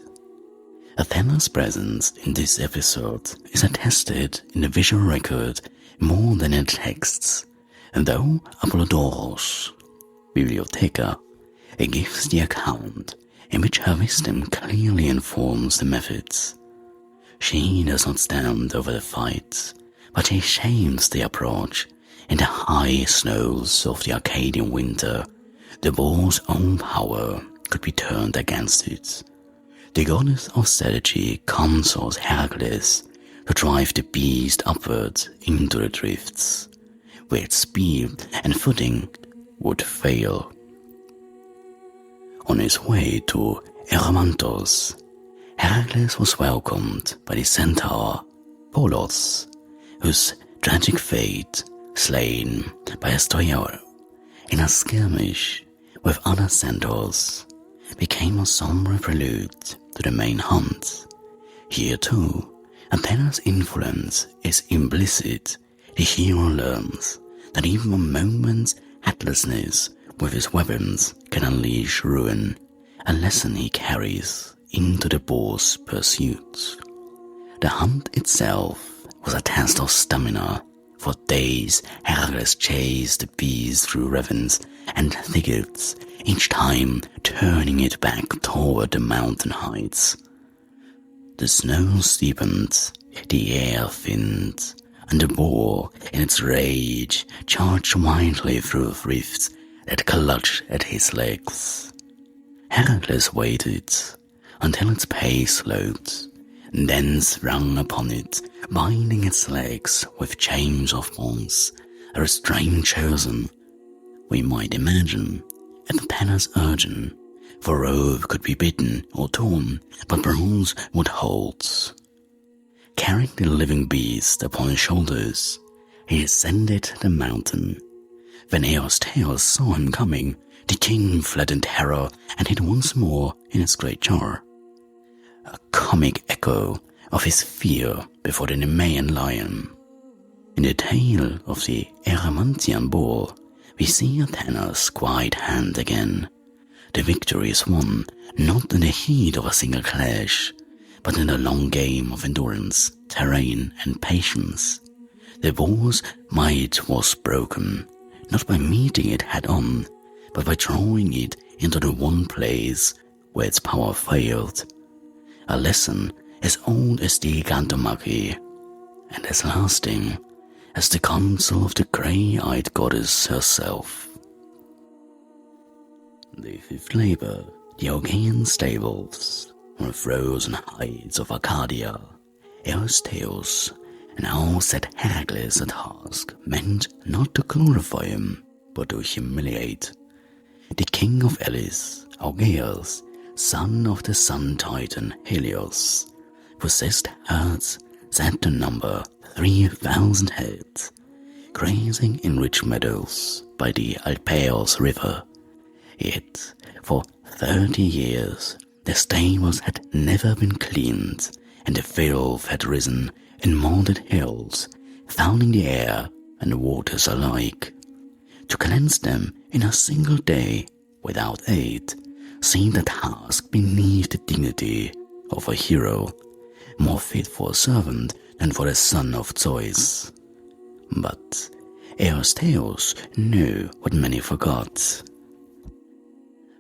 Athena's presence in this episode is attested in the visual record more than in the texts, and though Apollodorus' Bibliotheca gives the account in which her wisdom clearly informs the methods, she does not stand over the fight, but she shames the approach. In the high snows of the Arcadian winter, the boar's own power could be turned against it. The goddess of strategy counsels Herakles to drive the beast upward into the drifts, where its speed and footing would fail. On his way to Erymanthos, Herakles was welcomed by the centaur Polos, whose tragic fate, slain by a Stoior in a skirmish with other centaurs, became a somber prelude to the main hunt. Here too, Athena's influence is implicit. The hero learns that even a moment's helplessness with his weapons can unleash ruin, a lesson he carries into the boar's pursuit. The hunt itself was a test of stamina. For days, Herakles chased the beast through ravines and thickets, each time turning it back toward the mountain heights. The snow steepened, the air thinned, and the boar, in its rage, charged wildly through rifts that clutched at his legs. Herakles waited until its pace slowed, then sprung upon it, binding its legs with chains of bronze, a restraint chosen, we might imagine, at Athena's urging, for robe could be bitten or torn, but bronze would hold. Carrying the living beast upon his shoulders, he ascended the mountain. When Eurystheus saw him coming, the king fled in terror and hid once more in his great jar. A comic echo of his fear before the Nemean lion. In the tale of the Erymantian bull, we see Athena's quiet hand again. The victory is won not in the heat of a single clash, but in a long game of endurance, terrain, and patience. The war's might was broken, not by meeting it head-on, but by drawing it into the one place where its power failed. A lesson as old as the Gigantomachy, and as lasting as the counsel of the grey-eyed goddess herself. The fifth labor, the Argean stables, on the frozen heights of Arcadia, Eurystheus now set Herakles a task meant not to glorify him, but to humiliate. The king of Elis, Augeas, son of the sun titan Helios, possessed herds said to number 3,000 heads, grazing in rich meadows by the Alpeos river. Yet, for 30 years, the stables had never been cleaned, and the filth had risen in molded hills, fouling the air and the waters alike. To cleanse them in a single day, without aid, seemed a task beneath the dignity of a hero, more fit for a servant than for the son of Zeus. But Eurystheus knew what many forgot,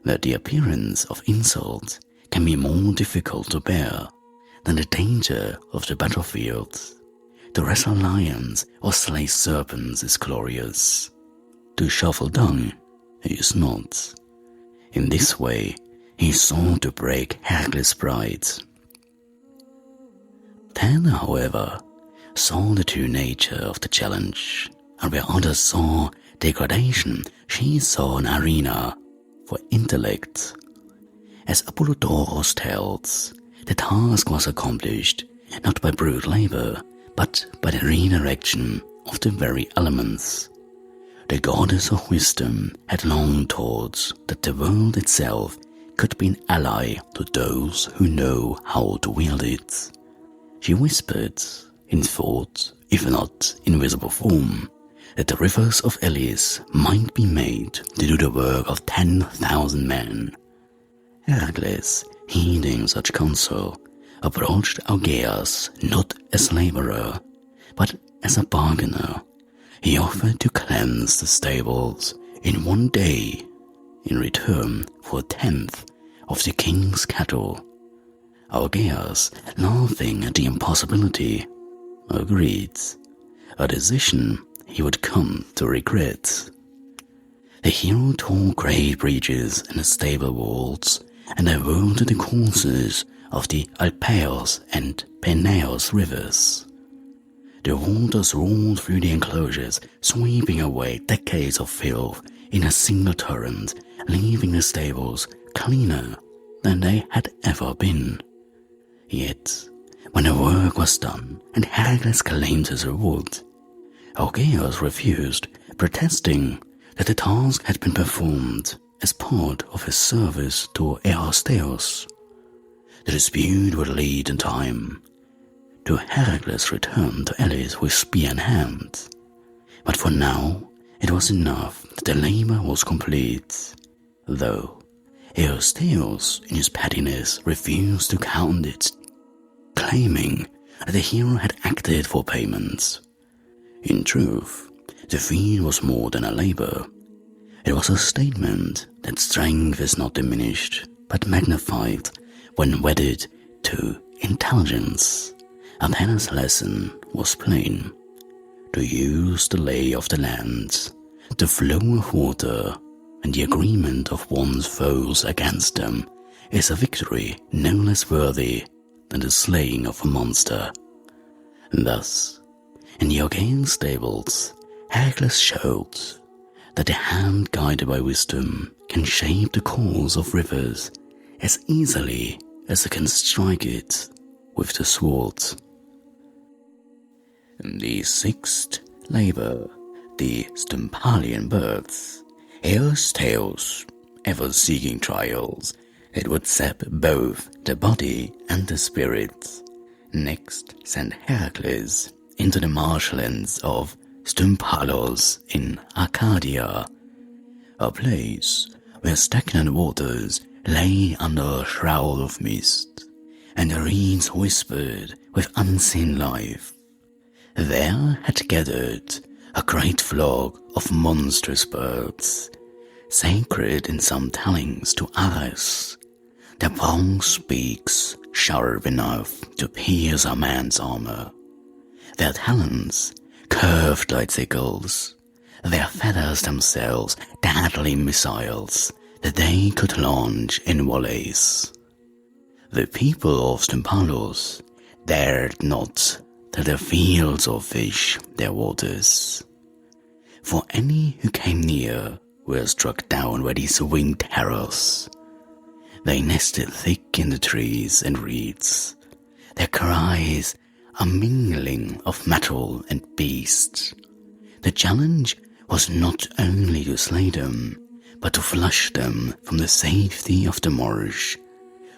that the appearance of insult can be more difficult to bear than the danger of the battlefield. To wrestle lions or slay serpents is glorious. To shovel dung is not. In this way, he sought to break Herakles' pride. Athena, however, saw the true nature of the challenge, and where others saw degradation, she saw an arena for intellect. As Apollodorus tells, the task was accomplished not by brute labor, but by the redirection of the very elements. The goddess of wisdom had long taught that the world itself could be an ally to those who know how to wield it. She whispered, in thought, if not in visible form, that the rivers of Elis might be made to do the work of 10,000 men. Herakles, heeding such counsel, approached Augeas not as laborer, but as a bargainer. He offered to cleanse the stables in one day in return for 1/10 of the king's cattle. Augeas, laughing at the impossibility, agreed, a decision he would come to regret. The hero tore great breaches in the stable walls and diverted the courses of the Alpeos and Peneus rivers. The waters rolled through the enclosures, sweeping away decades of filth in a single torrent, leaving the stables cleaner than they had ever been. Yet, when the work was done and Herakles claimed his reward, Augeas refused, protesting that the task had been performed as part of his service to Eurystheus. The dispute would lead in time to Herakles' return to Elis with spear in hand. But for now, it was enough that the labor was complete, though Eurystheus, in his pettiness, refused to count it, claiming that the hero had acted for payment. In truth, the feat was more than a labor. It was a statement that strength is not diminished, but magnified when wedded to intelligence. Athena's lesson was plain. To use the lay of the land, the flow of water, and the agreement of one's foes against them is a victory no less worthy than the slaying of a monster. Thus, in the Archean stables, Herakles showed that a hand guided by wisdom can shape the course of rivers as easily as it can strike it with the sword. The sixth labor, the Stympalian births, here's tales, ever seeking trials that would sap both the body and the spirit. Next sent Herakles into the marshlands of Stympalos in Arcadia, a place where stagnant waters lay under a shroud of mist, and the reeds whispered with unseen life. There had gathered a great flock of monstrous birds, sacred in some tellings to Ares, their bronze beaks sharp enough to pierce a man's armor, their talons curved like sickles, their feathers themselves deadly missiles that they could launch in volleys. The people of Stympalos dared not till the fields of fish their waters, for any who came near were struck down by these winged terrors. They nested thick in the trees and reeds, their cries a mingling of metal and beast. The challenge was not only to slay them, but to flush them from the safety of the marsh,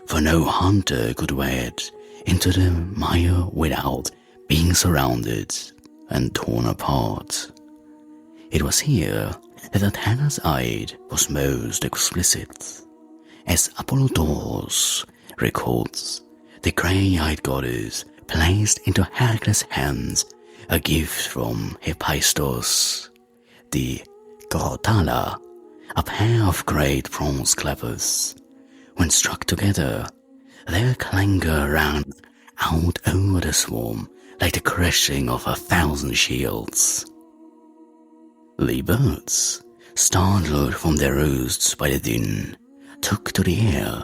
for no hunter could wade into the mire without being surrounded and torn apart. It was here that Athena's aid was most explicit, as Apollodorus records. The grey-eyed goddess placed into Herakles' hands a gift from Hephaestus, the Gortala, a pair of great bronze clappers. When struck together, their clangor ran out over the swarm like the crashing of 1,000 shields. The birds, startled from their roosts by the din, took to the air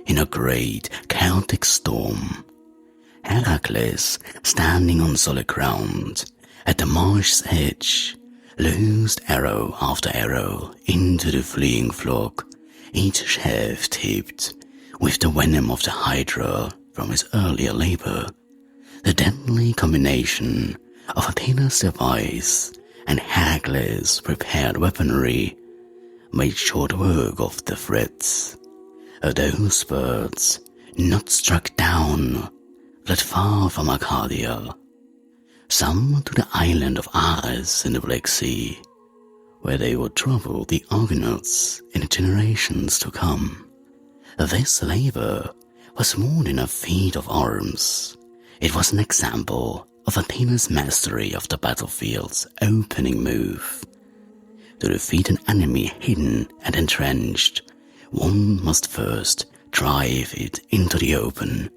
in a great Celtic storm. Herakles, standing on solid ground at the marsh's edge, loosed arrow after arrow into the fleeing flock, each shaft tipped with the venom of the Hydra from his earlier labor. The deadly combination of Athena's device and Herakles' prepared weaponry made short work of the threats. Those birds, not struck down, fled far from Arcadia, some to the island of Ares in the Black Sea, where they would trouble the Argonauts in the generations to come. This labor was more than a feat of arms. It was an example of Athena's mastery of the battlefield's opening move. To defeat an enemy hidden and entrenched, one must first drive it into the open,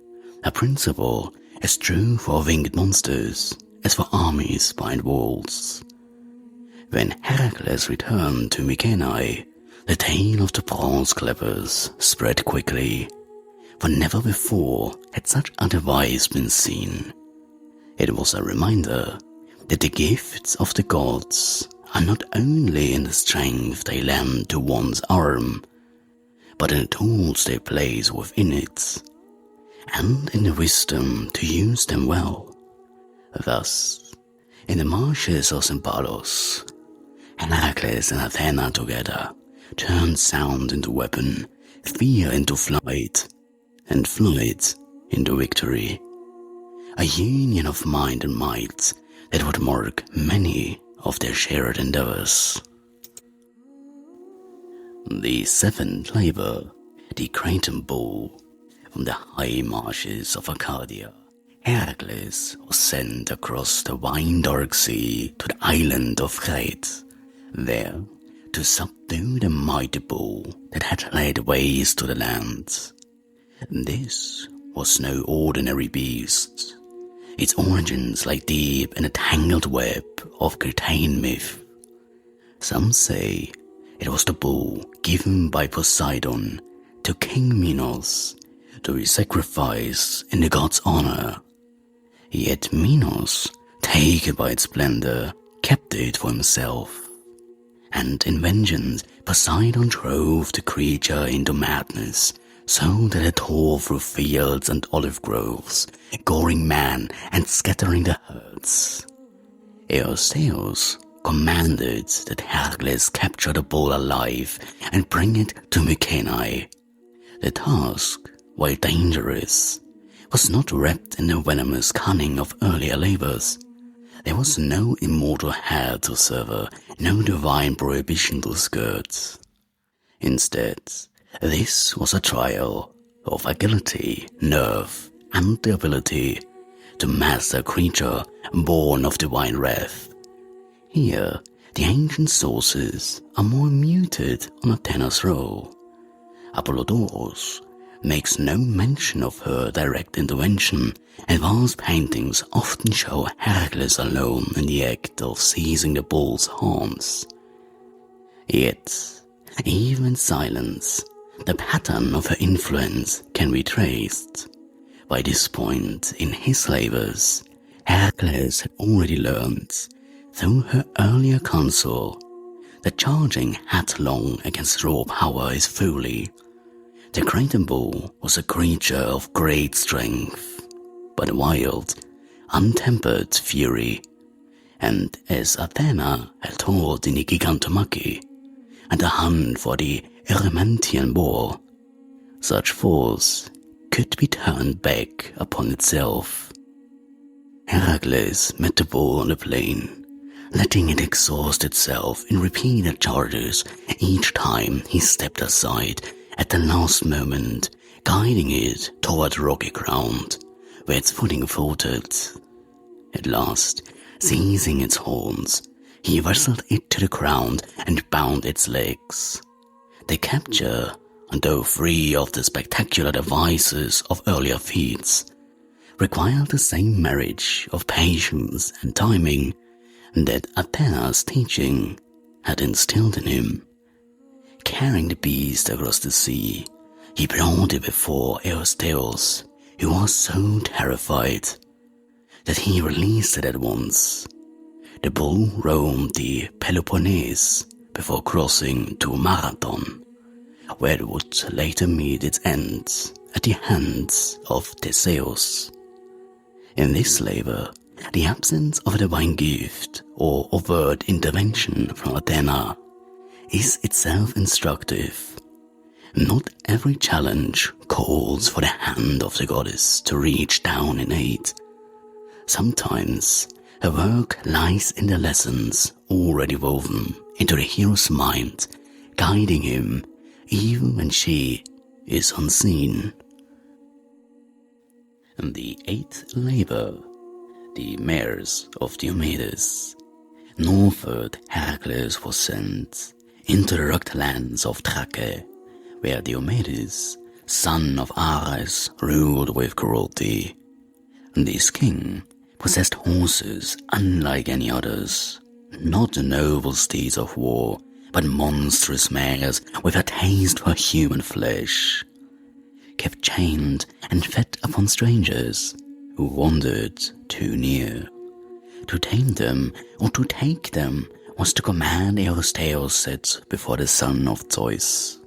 a principle as true for winged monsters as for armies behind walls. When Herakles returned to Mycenae, the tale of the bronze clappers spread quickly, for never before had such a device been seen. It was a reminder that the gifts of the gods are not only in the strength they lend to one's arm, but in the tools they place within it, and in the wisdom to use them well. Thus, in the marshes of Stympalos, Herakles and Athena together turned sound into weapon, fear into flight, and flight into victory. A union of mind and might that would mark many of their shared endeavors. The seventh labor, the Cretan bull, from the high marshes of Arcadia, Herakles was sent across the wine-dark sea to the island of Crete, there to subdue the mighty bull that had laid waste to the land. This was no ordinary beast. Its origins lay deep in a tangled web of Cretan myth. Some say it was the bull given by Poseidon to King Minos, to be sacrificed in the god's honor. Yet Minos, taken by its splendor, kept it for himself. And in vengeance, Poseidon drove the creature into madness, so that it tore through fields and olive groves, goring men and scattering the herds. Eurystheus commanded that Herakles capture the bull alive and bring it to Mycenae. The task, while dangerous, was not wrapped in the venomous cunning of earlier labors. There was no immortal head to sever, no divine prohibition to skirt. Instead, this was a trial of agility, nerve, and the ability to master a creature born of divine wrath. Here, the ancient sources are more muted on Athena's role. Apollodorus makes no mention of her direct intervention, and vast paintings often show Herakles alone in the act of seizing the bull's horns. Yet, even in silence, the pattern of her influence can be traced. By this point in his labors, Herakles had already learned, through her earlier counsel, that charging headlong against raw power is folly. The great bull was a creature of great strength, but wild, untempered fury, and as Athena had taught in the Gigantomachy, and the hunt for the Erymantian boar, such force could be turned back upon itself. Herakles met the bull on the plain, letting it exhaust itself in repeated charges each time he stepped aside at the last moment, guiding it toward rocky ground, where its footing faltered. At last, seizing its horns, he wrestled it to the ground and bound its legs. The capture, though free of the spectacular devices of earlier feats, required the same marriage of patience and timing that Athena's teaching had instilled in him. Carrying the beast across the sea, he brought it before Eurystheus, who was so terrified that he released it at once. The bull roamed the Peloponnese before crossing to Marathon, where it would later meet its end at the hands of Theseus. In this labor, the absence of a divine gift or overt intervention from Athena is itself instructive. Not every challenge calls for the hand of the goddess to reach down in aid. Sometimes her work lies in the lessons already woven into the hero's mind, guiding him even when she is unseen. In the eighth labor, the mares of Diomedes, northward Herakles was sent into the rugged lands of Thrace, where Diomedes, son of Ares, ruled with cruelty. This king possessed horses unlike any others, not the noble steeds of war, but monstrous mares with a taste for human flesh, kept chained and fed upon strangers who wandered too near. To tame them or to take them was to command Eurystheus set before the son of Zeus.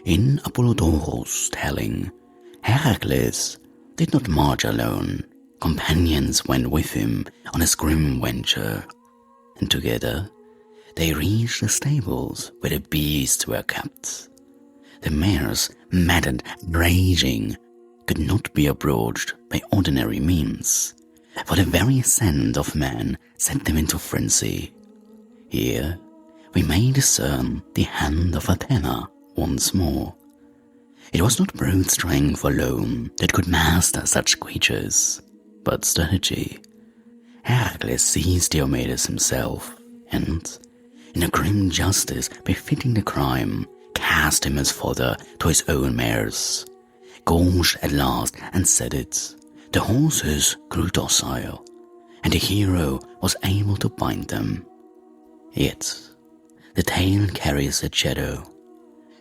In Apollodorus' telling, Herakles did not march alone. Companions went with him on his grim venture, and together they reached the stables where the beasts were kept. The mares, maddened, raging, could not be approached by ordinary means, for the very scent of man set them into frenzy. Here we may discern the hand of Athena once more. It was not brute strength alone that could master such creatures, but strategy. Herakles seized Diomedes himself, and, in a grim justice befitting the crime, cast him as fodder to his own mares. Gorged at last and saddled, the horses grew docile, and the hero was able to bind them. Yet, the tale carries a shadow.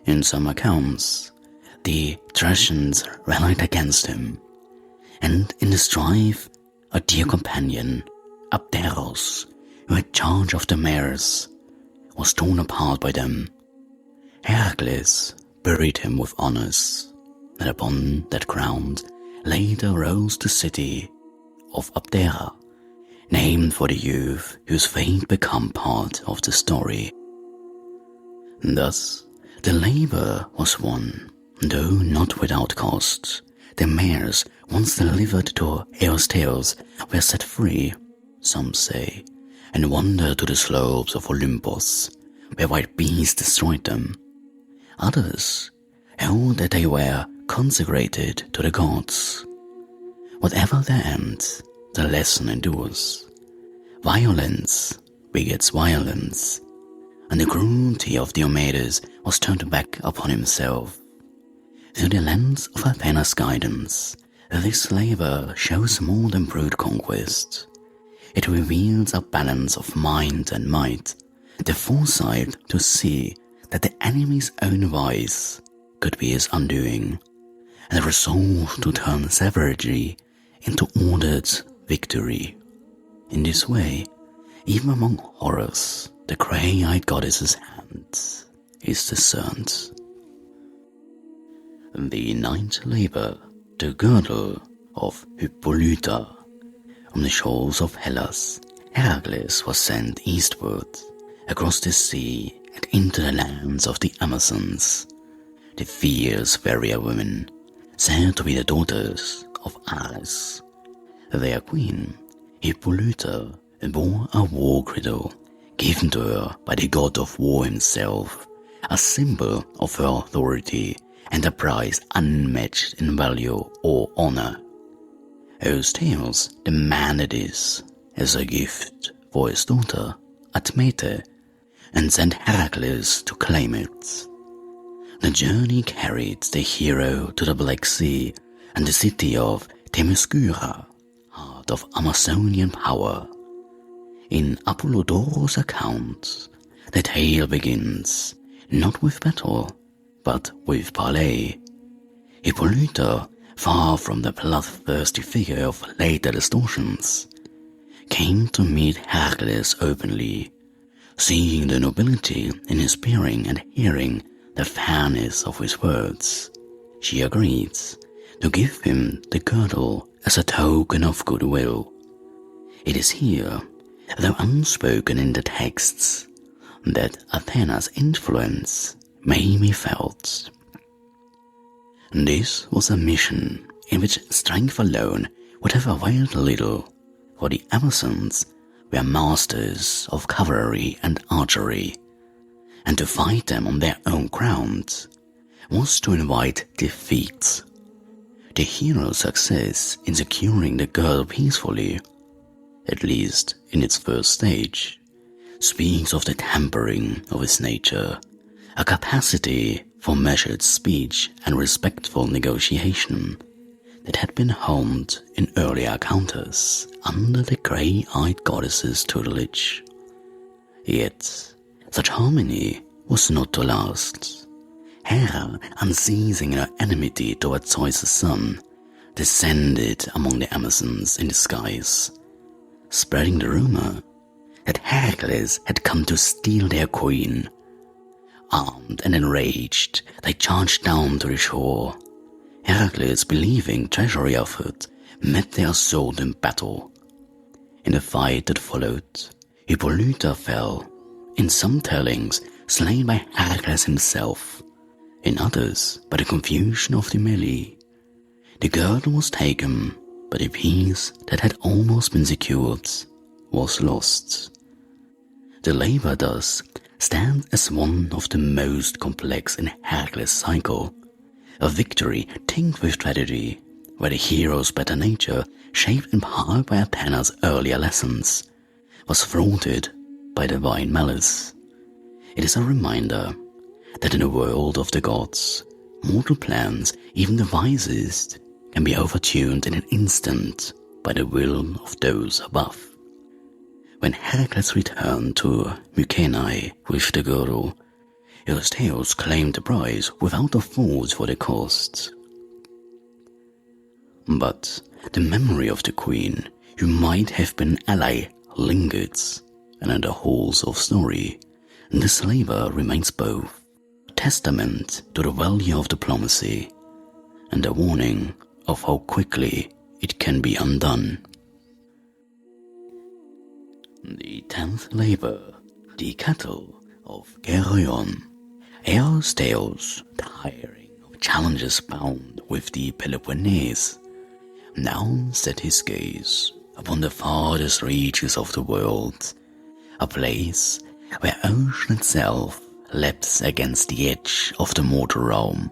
In some accounts, the Trojans rallied against him, and in the strife, a dear companion, Abderos, who had charge of the mares, was torn apart by them. Herakles buried him with honors, and upon that ground later rose the city of Abdera, named for the youth whose fate became part of the story. Thus, the labor was won, though not without cost. The mares, once delivered to Eurystheus, were set free, some say, and wandered to the slopes of Olympus, where wild beasts destroyed them. Others held that they were consecrated to the gods. Whatever their end, the lesson endures. Violence begets violence, and the cruelty of Diomedes was turned back upon himself. Through the lens of Athena's guidance, this labor shows more than brute conquest. It reveals a balance of mind and might, the foresight to see that the enemy's own vice could be his undoing, and the resolve to turn savagery into ordered victory. In this way, even among horrors, the grey-eyed goddess's hand is discerned. The ninth labor, the girdle of Hippolyta. On the shores of Hellas, Herakles was sent eastward, across the sea and into the lands of the Amazons, the fierce warrior women, said to be the daughters of Ares. Their queen, Hippolyta, bore a war cradle, given to her by the god of war himself, a symbol of her authority and a prize unmatched in value or honor. Odysseus demanded this as a gift for his daughter, Admete, and sent Herakles to claim it. The journey carried the hero to the Black Sea and the city of Themyscira, heart of Amazonian power. In Apollodorus' account, the tale begins not with battle, but with parley. Hippolyta, far from the bloodthirsty figure of later distortions, came to meet Herakles openly, seeing the nobility in his bearing and hearing the fairness of his words. She agreed to give him the girdle as a token of goodwill. It is here, though unspoken in the texts, that Athena's influence may be felt. This was a mission in which strength alone would have availed little, for the Amazons were masters of cavalry and archery, and to fight them on their own ground was to invite defeat. The hero's success in securing the girdle peacefully, at least in its first stage, speaks of the tempering of his nature, a capacity for measured speech and respectful negotiation that had been honed in earlier encounters under the grey-eyed goddess's tutelage. Yet, such harmony was not to last. Hera, unceasing in her enmity toward Zeus' son, descended among the Amazons in disguise, spreading the rumor that Herakles had come to steal their queen. Armed and enraged, they charged down to the shore. Herakles, believing treachery offered, met their assault in battle. In the fight that followed, Hippolyta fell, in some tellings slain by Herakles himself, in others by the confusion of the melee. The girdle was taken, but the piece that had almost been secured was lost. The labor thus stands as one of the most complex in Herakles' cycle, a victory tinged with tragedy, where the hero's better nature, shaped in part by Athena's earlier lessons, was thwarted by divine malice. It is a reminder that in the world of the gods, mortal plans, even the wisest, can be overtuned in an instant by the will of those above. When Herakles returned to Mycenae with the girdle, Eurystheus claimed the prize without a thought for the cost. But the memory of the queen, who might have been ally, lingered, and in the halls of story, the slaver remains both a testament to the value of diplomacy and a warning of how quickly it can be undone. The 10th labor, the cattle of Geryon. Eurystheus, tiring of challenges bound with the Peloponnese, now set his gaze upon the farthest reaches of the world, a place where ocean itself laps against the edge of the mortal realm.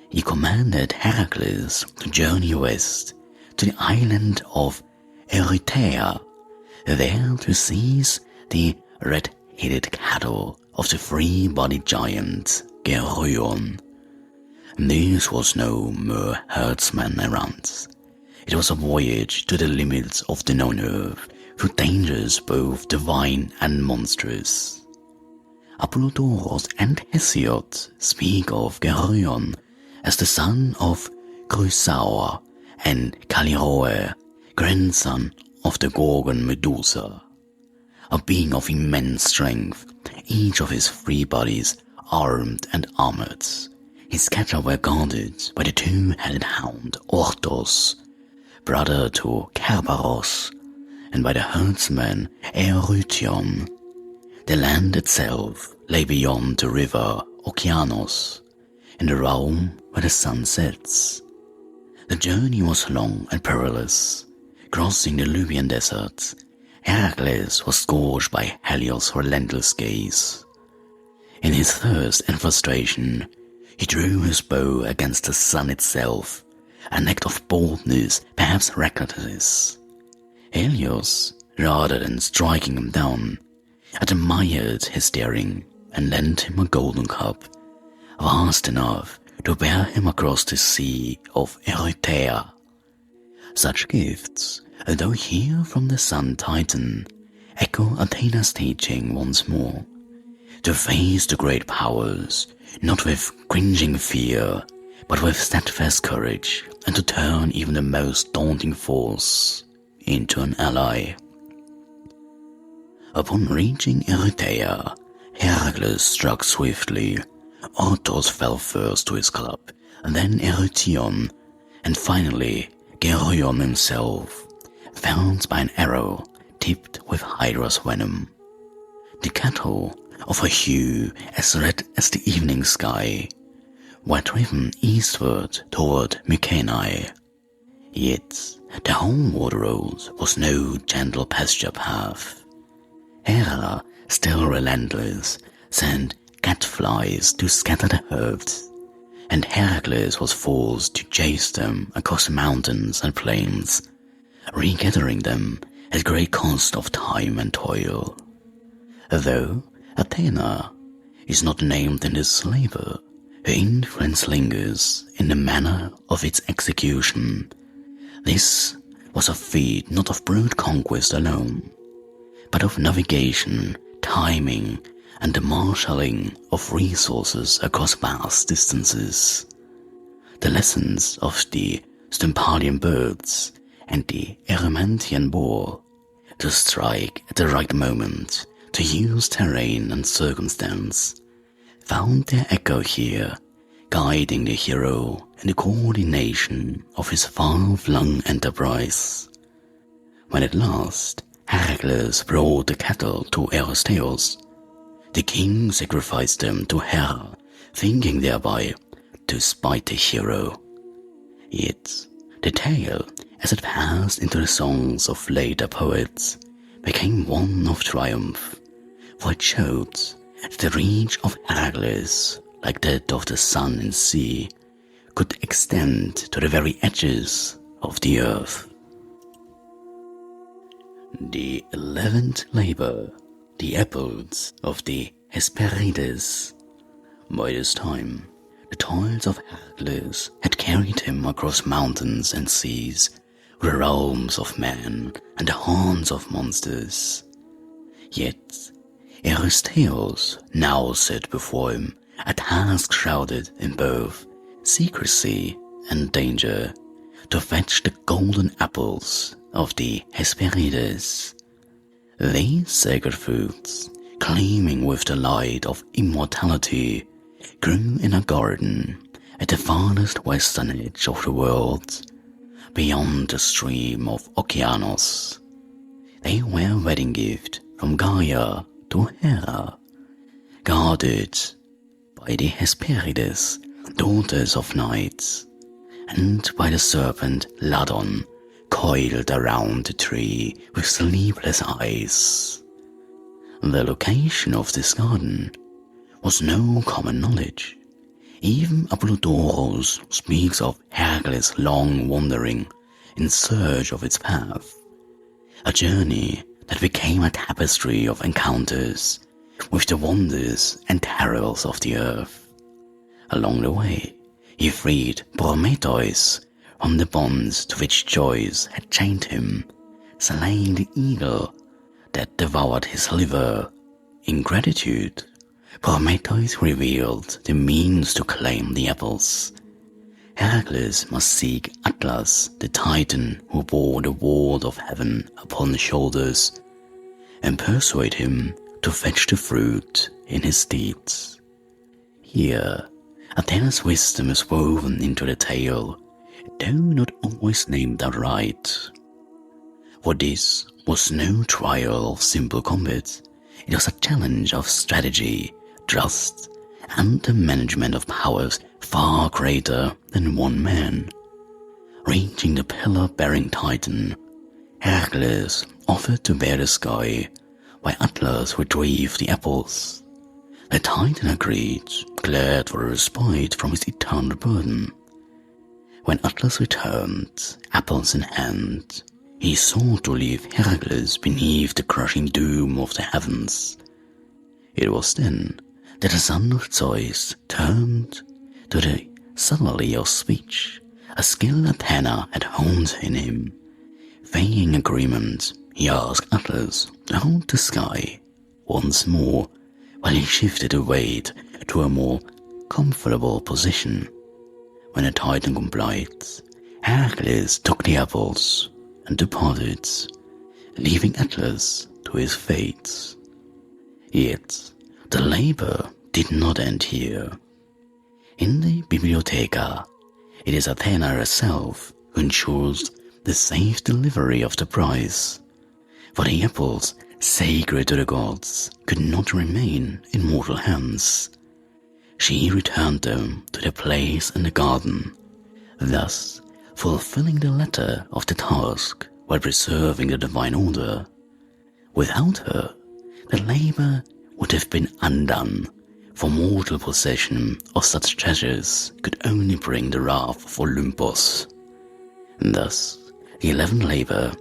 He commanded Herakles to journey west to the island of Erythea, there to seize the red-headed cattle of the three-bodied giant Geryon. This was no mere herdsman errant. It was a voyage to the limits of the known earth, through dangers both divine and monstrous. Apollodorus and Hesiod speak of Geryon as the son of Chrysaor and Callirhoe, grandson of the Gorgon Medusa. A being of immense strength, each of his three bodies armed and armored. His cattle were guarded by the two-headed hound Orthos, brother to Kerberos, and by the herdsman Erechthonios. The land itself lay beyond the river Okeanos, in the realm where the sun sets. The journey was long and perilous. Crossing the Libyan desert, Herakles was scourged by Helios' relentless gaze. In his thirst and frustration, he drew his bow against the sun itself, an act of boldness, perhaps recklessness. Helios, rather than striking him down, admired his daring and lent him a golden cup, vast enough to bear him across the sea of Erythea. Such gifts, though here from the sun Titan, echo Athena's teaching once more, to face the great powers, not with cringing fear, but with steadfast courage, and to turn even the most daunting force into an ally. Upon reaching Erythea, Herakles struck swiftly. Orthos fell first to his club, then Erechthonios, and finally Geryon himself, felled by an arrow tipped with Hydra's venom. The cattle, of a hue as red as the evening sky, were driven eastward toward Mycenae. Yet the homeward road was no gentle pasture path. Hera, still relentless, sent catflies to scatter the herds, and Herakles was forced to chase them across mountains and plains, regathering them at great cost of time and toil. Though Athena is not named in this slaver, her influence lingers in the manner of its execution. This was a feat not of brute conquest alone, but of navigation, timing, and the marshalling of resources across vast distances. The lessons of the Stympalian birds and the Erymantian boar, to strike at the right moment, to use terrain and circumstance, found their echo here, guiding the hero in the coordination of his far-flung enterprise. When at last Herakles brought the cattle to Eurystheus, the king sacrificed them to Hera, thinking thereby to spite the hero. Yet the tale, as it passed into the songs of later poets, became one of triumph, for it showed that the reach of Herakles, like that of the sun and sea, could extend to the very edges of the earth. The 11th labor, the apples of the Hesperides. By this time, the toils of Herakles had carried him across mountains and seas, the realms of men and the haunts of monsters. Yet, Erichthonios now set before him a task shrouded in both secrecy and danger, to fetch the golden apples of the Hesperides. These sacred fruits, gleaming with the light of immortality, grew in a garden at the farthest western edge of the world, beyond the stream of Okeanos. They were a wedding gift from Gaia to Hera, guarded by the Hesperides, daughters of night, and by the serpent Ladon, coiled around the tree with sleepless eyes. The location of this garden was no common knowledge. Even Apollodorus speaks of Herakles' long wandering in search of its path, a journey that became a tapestry of encounters with the wonders and terrors of the earth. Along the way, he freed Prometheus from the bonds to which Zeus had chained him, slaying the eagle that devoured his liver. In gratitude, Prometheus revealed the means to claim the apples. Herakles must seek Atlas, the Titan who bore the ward of heaven upon his shoulders, and persuade him to fetch the fruit in his steeds. Here, Athena's wisdom is woven into the tale, though not always named outright. For this was no trial of simple combat. It was a challenge of strategy, trust, and the management of powers far greater than one man. Reaching the pillar-bearing Titan, Herakles offered to bear the sky, while Atlas retrieved the apples. The Titan agreed, glad for a respite from his eternal burden. When Atlas returned, apples in hand, he sought to leave Herakles beneath the crushing doom of the heavens. It was then that the son of Zeus turned to the subtlety of speech, a skill Athena had honed in him. Feigning agreement, he asked Atlas to hold the sky once more, while he shifted the weight to a more comfortable position. When the Titan complied, Herakles took the apples and departed, leaving Atlas to his fate. Yet the labor did not end here. In the Bibliotheca, it is Athena herself who ensures the safe delivery of the prize, for the apples sacred to the gods could not remain in mortal hands. She returned them to their place in the garden, thus fulfilling the letter of the task while preserving the divine order. Without her, the labor would have been undone, for mortal possession of such treasures could only bring the wrath of Olympus. Thus, the 11th labor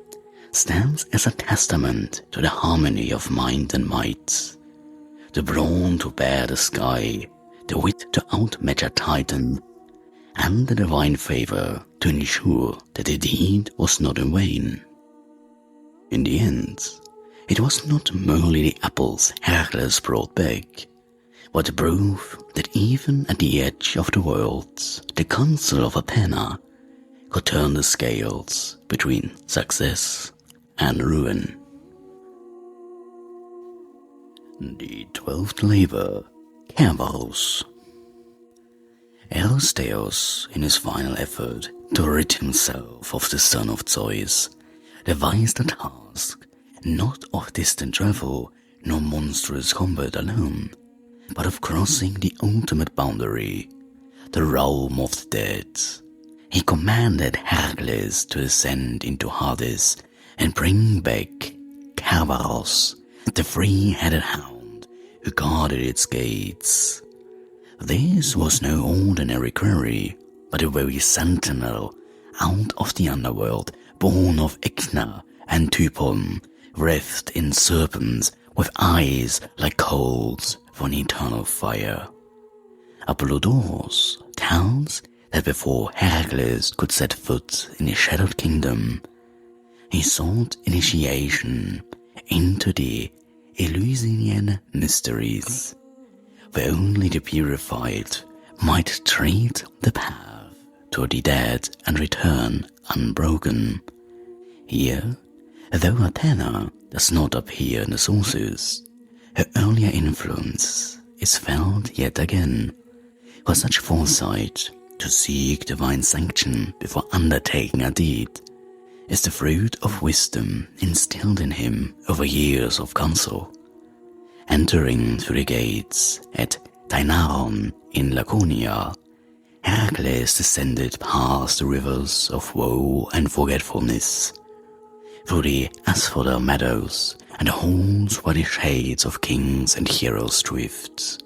stands as a testament to the harmony of mind and might, the brawn to bear the sky, the wit to outmatch a Titan, and the divine favor to ensure that the deed was not in vain. In the end, it was not merely the apples Herakles brought back, but the proof that even at the edge of the world, the council of Athena could turn the scales between success and ruin. The 12th labor, Kerberos. Eurystheus, in his final effort to rid himself of the son of Zeus, devised a task not of distant travel nor monstrous combat alone, but of crossing the ultimate boundary, the realm of the dead. He commanded Herakles to ascend into Hades and bring back Kerberos, the three-headed hound who guarded its gates. This was no ordinary quarry, but a very sentinel out of the underworld, born of Athena and Typhon, wreathed in serpents with eyes like coals for an eternal fire. Apollodorus tells that before Herakles could set foot in the Shadowed Kingdom, he sought initiation into the Eleusinian mysteries, where only the purified might tread the path toward the dead and return unbroken. Here, though Athena does not appear in the sources, her earlier influence is felt yet again, for such foresight to seek divine sanction before undertaking a deed is the fruit of wisdom instilled in him over years of counsel. Entering through the gates at Tainaron in Laconia, Herakles descended past the rivers of woe and forgetfulness, through the asphodel meadows and the halls where the shades of kings and heroes drift.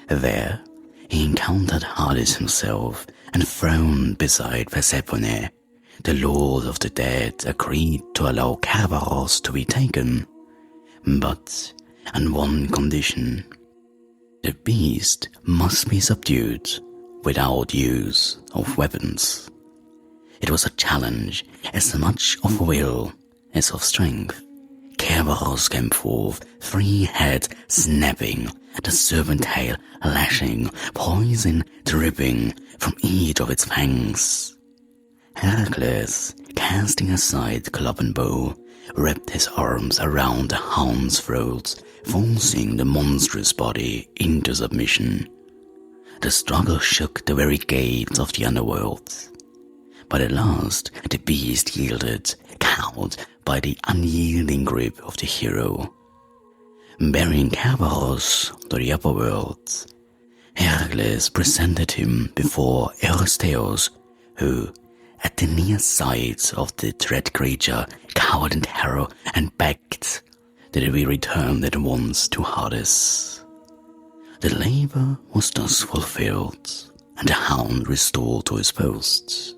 There he encountered Hades himself, and thrown beside Persephone, the lord of the dead agreed to allow Kerberos to be taken, but on one condition: the beast must be subdued without use of weapons. It was a challenge as much of will as of strength. Kerberos came forth, three heads snapping, the serpent tail lashing, poison dripping from each of its fangs. Herakles, casting aside club and bow, wrapped his arms around the hound's throat, forcing the monstrous body into submission. The struggle shook the very gates of the underworld. But at last the beast yielded, cowed by the unyielding grip of the hero. Bearing Kerberos to the upper world, Herakles presented him before Eurystheus, who, at the near sight of the dread creature, cowered in terror and begged that it be returned at once to Hades. The labor was thus fulfilled, and the hound restored to his post.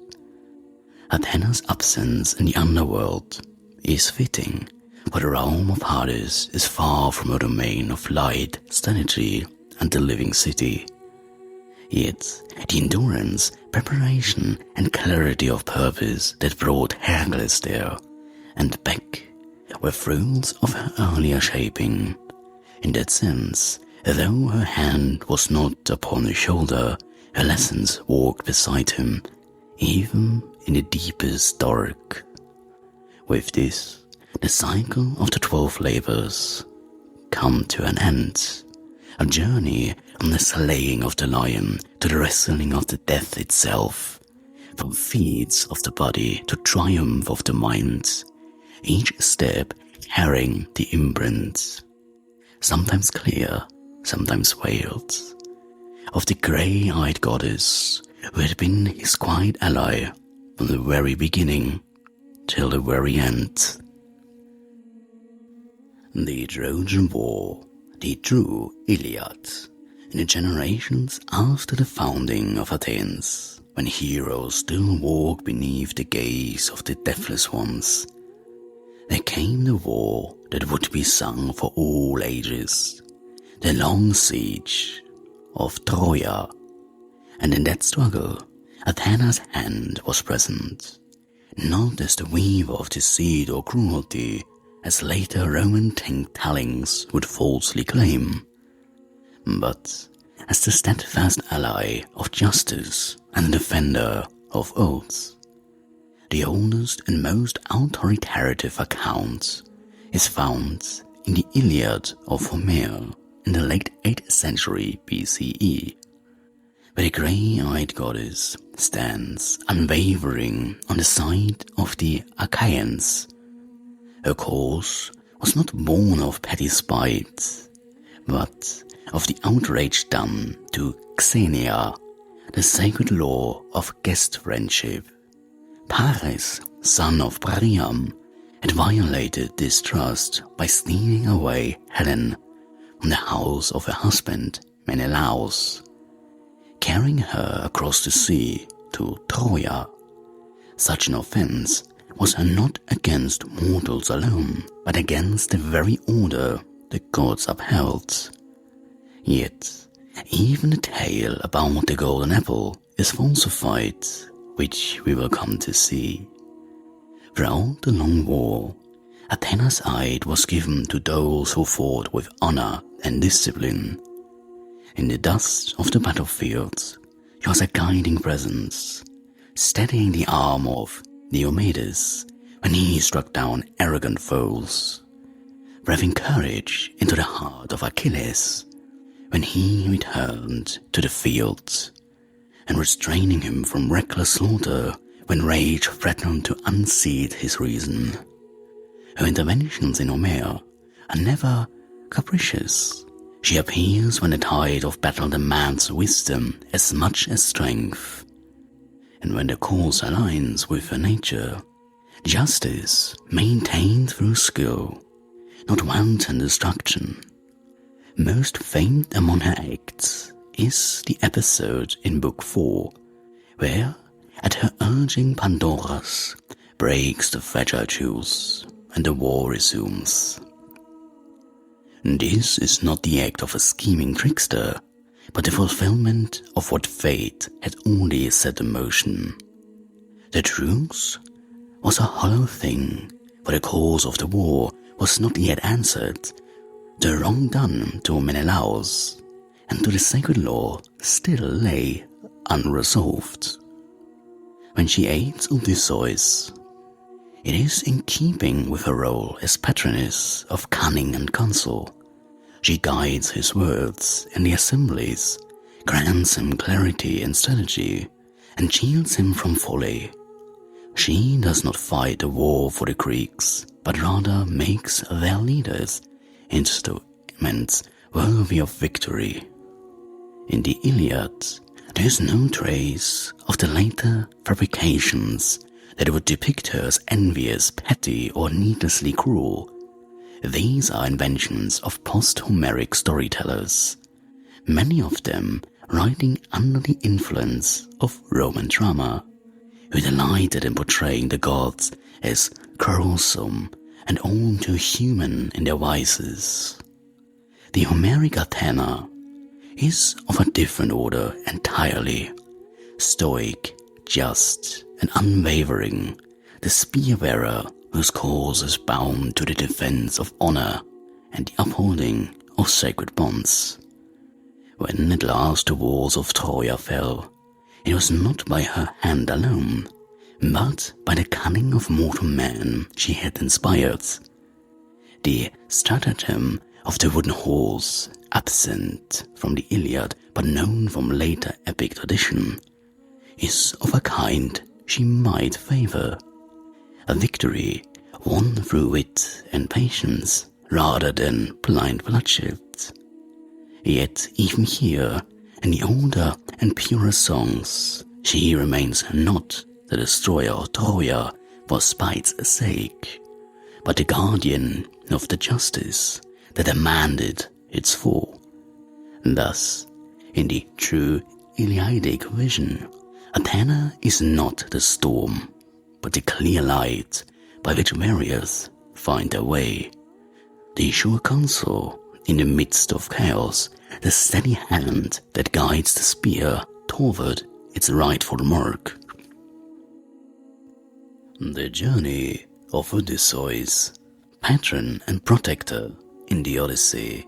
Athena's absence in the underworld is fitting, for the realm of Hades is far from a domain of light, sanity, and the living city. Yet the endurance, preparation, and clarity of purpose that brought Herakles there and back were fruits of her earlier shaping. In that sense, though her hand was not upon his shoulder, her lessons walked beside him, even in the deepest dark. With this, the cycle of the 12 labors come to an end, a journey from the slaying of the lion to the wrestling of the death itself, from feats of the body to triumph of the mind, each step carrying the imprint, sometimes clear, sometimes veiled, of the grey-eyed goddess who had been his quiet ally from the very beginning till the very end. The Trojan War, the true Iliad, in the generations after the founding of Athens, when heroes still walked beneath the gaze of the deathless ones, there came the war that would be sung for all ages, the long siege of Troia, and in that struggle Athena's hand was present, not as the weaver of deceit or cruelty, as later Roman tellings would falsely claim, but as the steadfast ally of justice and the defender of oaths. The oldest and most authoritative account is found in the Iliad of Homer in the late 8th century BCE, where the grey-eyed goddess stands unwavering on the side of the Achaeans. Her cause was not born of petty spite, but of the outrage done to Xenia, the sacred law of guest friendship. Paris, son of Priam, had violated this trust by stealing away Helen from the house of her husband Menelaus, carrying her across the sea to Troia. Such an offense was not against mortals alone, but against the very order the gods upheld. Yet, even the tale about the golden apple is falsified, which we will come to see. Throughout the long war, Athena's aid was given to those who fought with honor and discipline. In the dust of the battlefield, she was a guiding presence, steadying the arm of Diomedes when he struck down arrogant foes, breathing courage into the heart of Achilles when he returned to the field, and restraining him from reckless slaughter when rage threatened to unseat his reason. Her interventions in Homer are never capricious. She appears when the tide of battle demands wisdom as much as strength, and when the course aligns with her nature, justice maintained through skill, not wanton destruction. Most famed among her acts is the episode in Book 4, where, at her urging, Pandoras breaks the fragile truce, and the war resumes. This is not the act of a scheming trickster, but the fulfillment of what fate had already set in motion. The truce was a hollow thing, for the cause of the war was not yet answered. The wrong done to Menelaus and to the sacred law still lay unresolved. When she aids Odysseus, it is in keeping with her role as patroness of cunning and counsel. She guides his words in the assemblies, grants him clarity and strategy, and shields him from folly. She does not fight the war for the Greeks, but rather makes their leaders instruments worthy of victory. In the Iliad, there is no trace of the later fabrications that would depict her as envious, petty, or needlessly cruel. These are inventions of post-Homeric storytellers, many of them writing under the influence of Roman drama, who delighted in portraying the gods as quarrelsome and all too human in their vices. The Homeric Athena is of a different order entirely, stoic, just, and unwavering, the spear-bearer whose cause is bound to the defense of honor and the upholding of sacred bonds. When at last the walls of Troy fell, it was not by her hand alone, but by the cunning of mortal man she had inspired. The stratagem of the wooden horse, absent from the Iliad but known from later epic tradition, is of a kind she might favor. A victory won through wit and patience rather than blind bloodshed. Yet even here, in the older and purer songs, she remains not the destroyer of Troia for spite's sake, but the guardian of the justice that demanded its fall. Thus, in the true Iliadic vision, Athena is not the storm, but the clear light by which warriors find their way, the sure counsel in the midst of chaos, the steady hand that guides the spear toward its rightful mark. The journey of Odysseus, patron and protector in the Odyssey,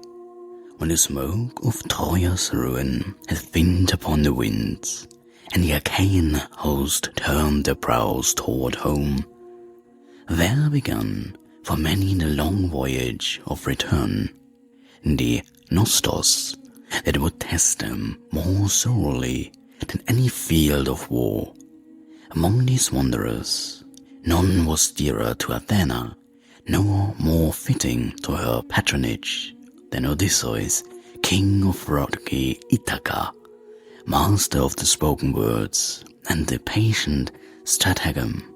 when the smoke of Troy's ruin had thinned upon the winds, and the Achaean host turned their brows toward home, there began for many the long voyage of return, the nostos that would test them more sorely than any field of war. Among these wanderers, none was dearer to Athena, nor more fitting to her patronage than Odysseus, king of rocky Ithaca, master of the spoken words and the patient stratagem.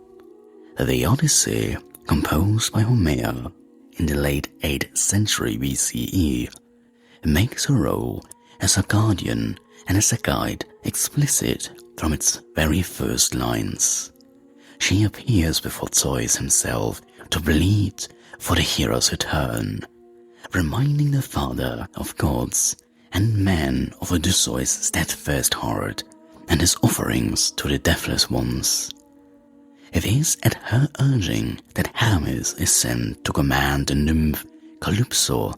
The Odyssey, composed by Homer in the late 8th century BCE, makes her role as a guardian and as a guide explicit from its very first lines. She appears before Zeus himself to plead for the hero's return, reminding the father of gods and men of Odysseus' steadfast heart and his offerings to the deathless ones. It is at her urging that Hermes is sent to command the nymph Calypso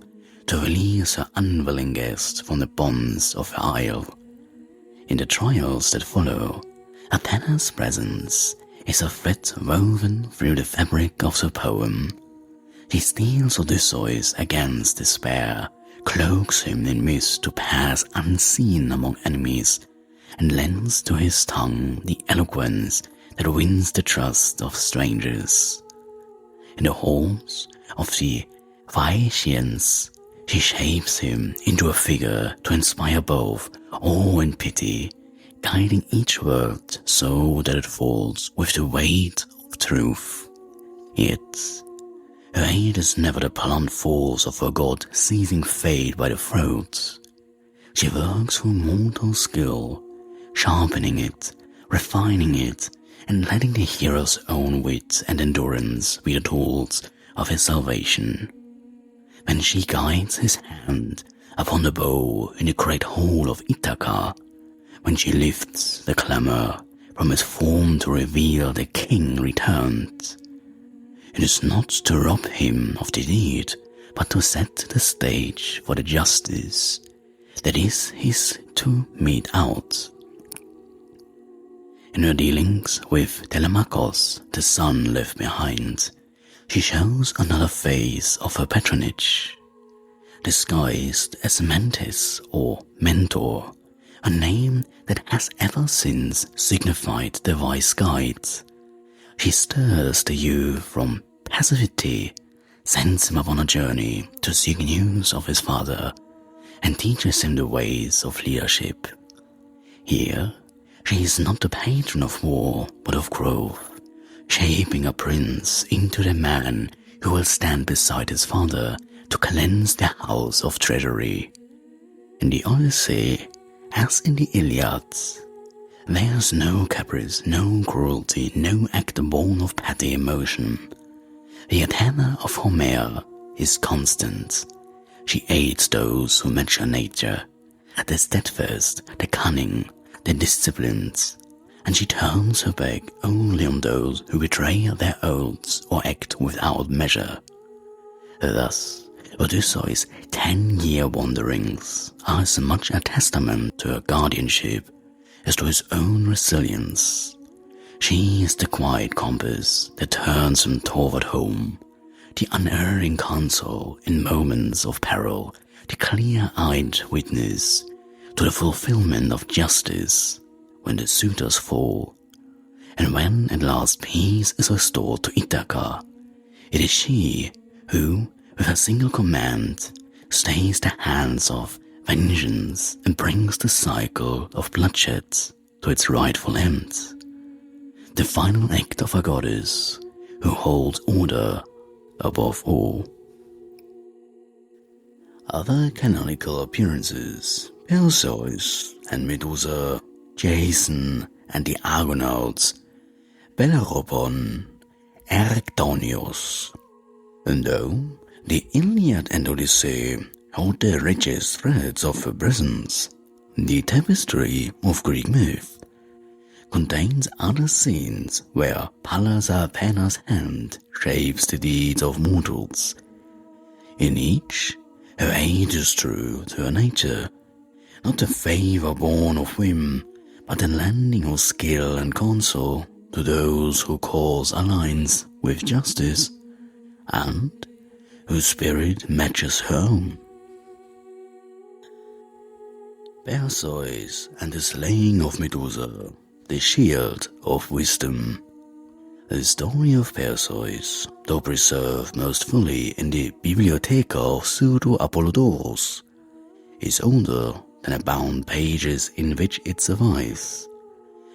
to release her unwilling guest from the bonds of her isle. In the trials that follow, Athena's presence is a thread woven through the fabric of the poem. She steels Odysseus against despair, cloaks him in mist to pass unseen among enemies, and lends to his tongue the eloquence that wins the trust of strangers. In the halls of the Phaeacians, she shapes him into a figure to inspire both awe and pity, guiding each word so that it falls with the weight of truth. Yet, her aid is never the blunt force of a god seizing fate by the throat. She works with mortal skill, sharpening it, refining it, and letting the hero's own wit and endurance be the tools of his salvation. When she guides his hand upon the bow in the great hall of Ithaca, when she lifts the clamor from his form to reveal the king returned, it is not to rob him of the deed, but to set the stage for the justice that is his to mete out. In her dealings with Telemachus, the son left behind, she shows another phase of her patronage. Disguised as Mentis or Mentor, a name that has ever since signified the wise guide, she stirs the youth from passivity, sends him upon a journey to seek news of his father, and teaches him the ways of leadership. Here, she is not the patron of war, but of growth, shaping a prince into the man who will stand beside his father to cleanse the house of treachery. In the Odyssey, as in the Iliad, there's no caprice, no cruelty, no act born of petty emotion. The Athena of Homer is constant. She aids those who match her nature, the steadfast, the cunning, the disciplined, and she turns her back only on those who betray their oaths or act without measure. Thus, Odysseus' 10-year wanderings are as much a testament to her guardianship as to his own resilience. She is the quiet compass that turns him toward home, the unerring counsel in moments of peril, the clear-eyed witness to the fulfillment of justice when the suitors fall. And when at last peace is restored to Ithaca, it is she who, with a single command, stays the hands of vengeance and brings the cycle of bloodshed to its rightful end. The final act of a goddess who holds order above all. Other canonical appearances: Perseus and Medusa, Jason and the Argonauts, Bellerophon, Erichthonios. And though the Iliad and Odyssey hold the richest threads of her presence, the tapestry of Greek myth contains other scenes where Pallas Athena's hand shapes the deeds of mortals. In each, her aid is true to her nature, not a favor born of whim, but a lending of skill and counsel to those who cause alliance with justice, and whose spirit matches her own. Perseus and the slaying of Medusa, the shield of wisdom. The story of Perseus, though preserved most fully in the Bibliotheca of Pseudo-Apollodorus, is older than the bound pages in which it survives.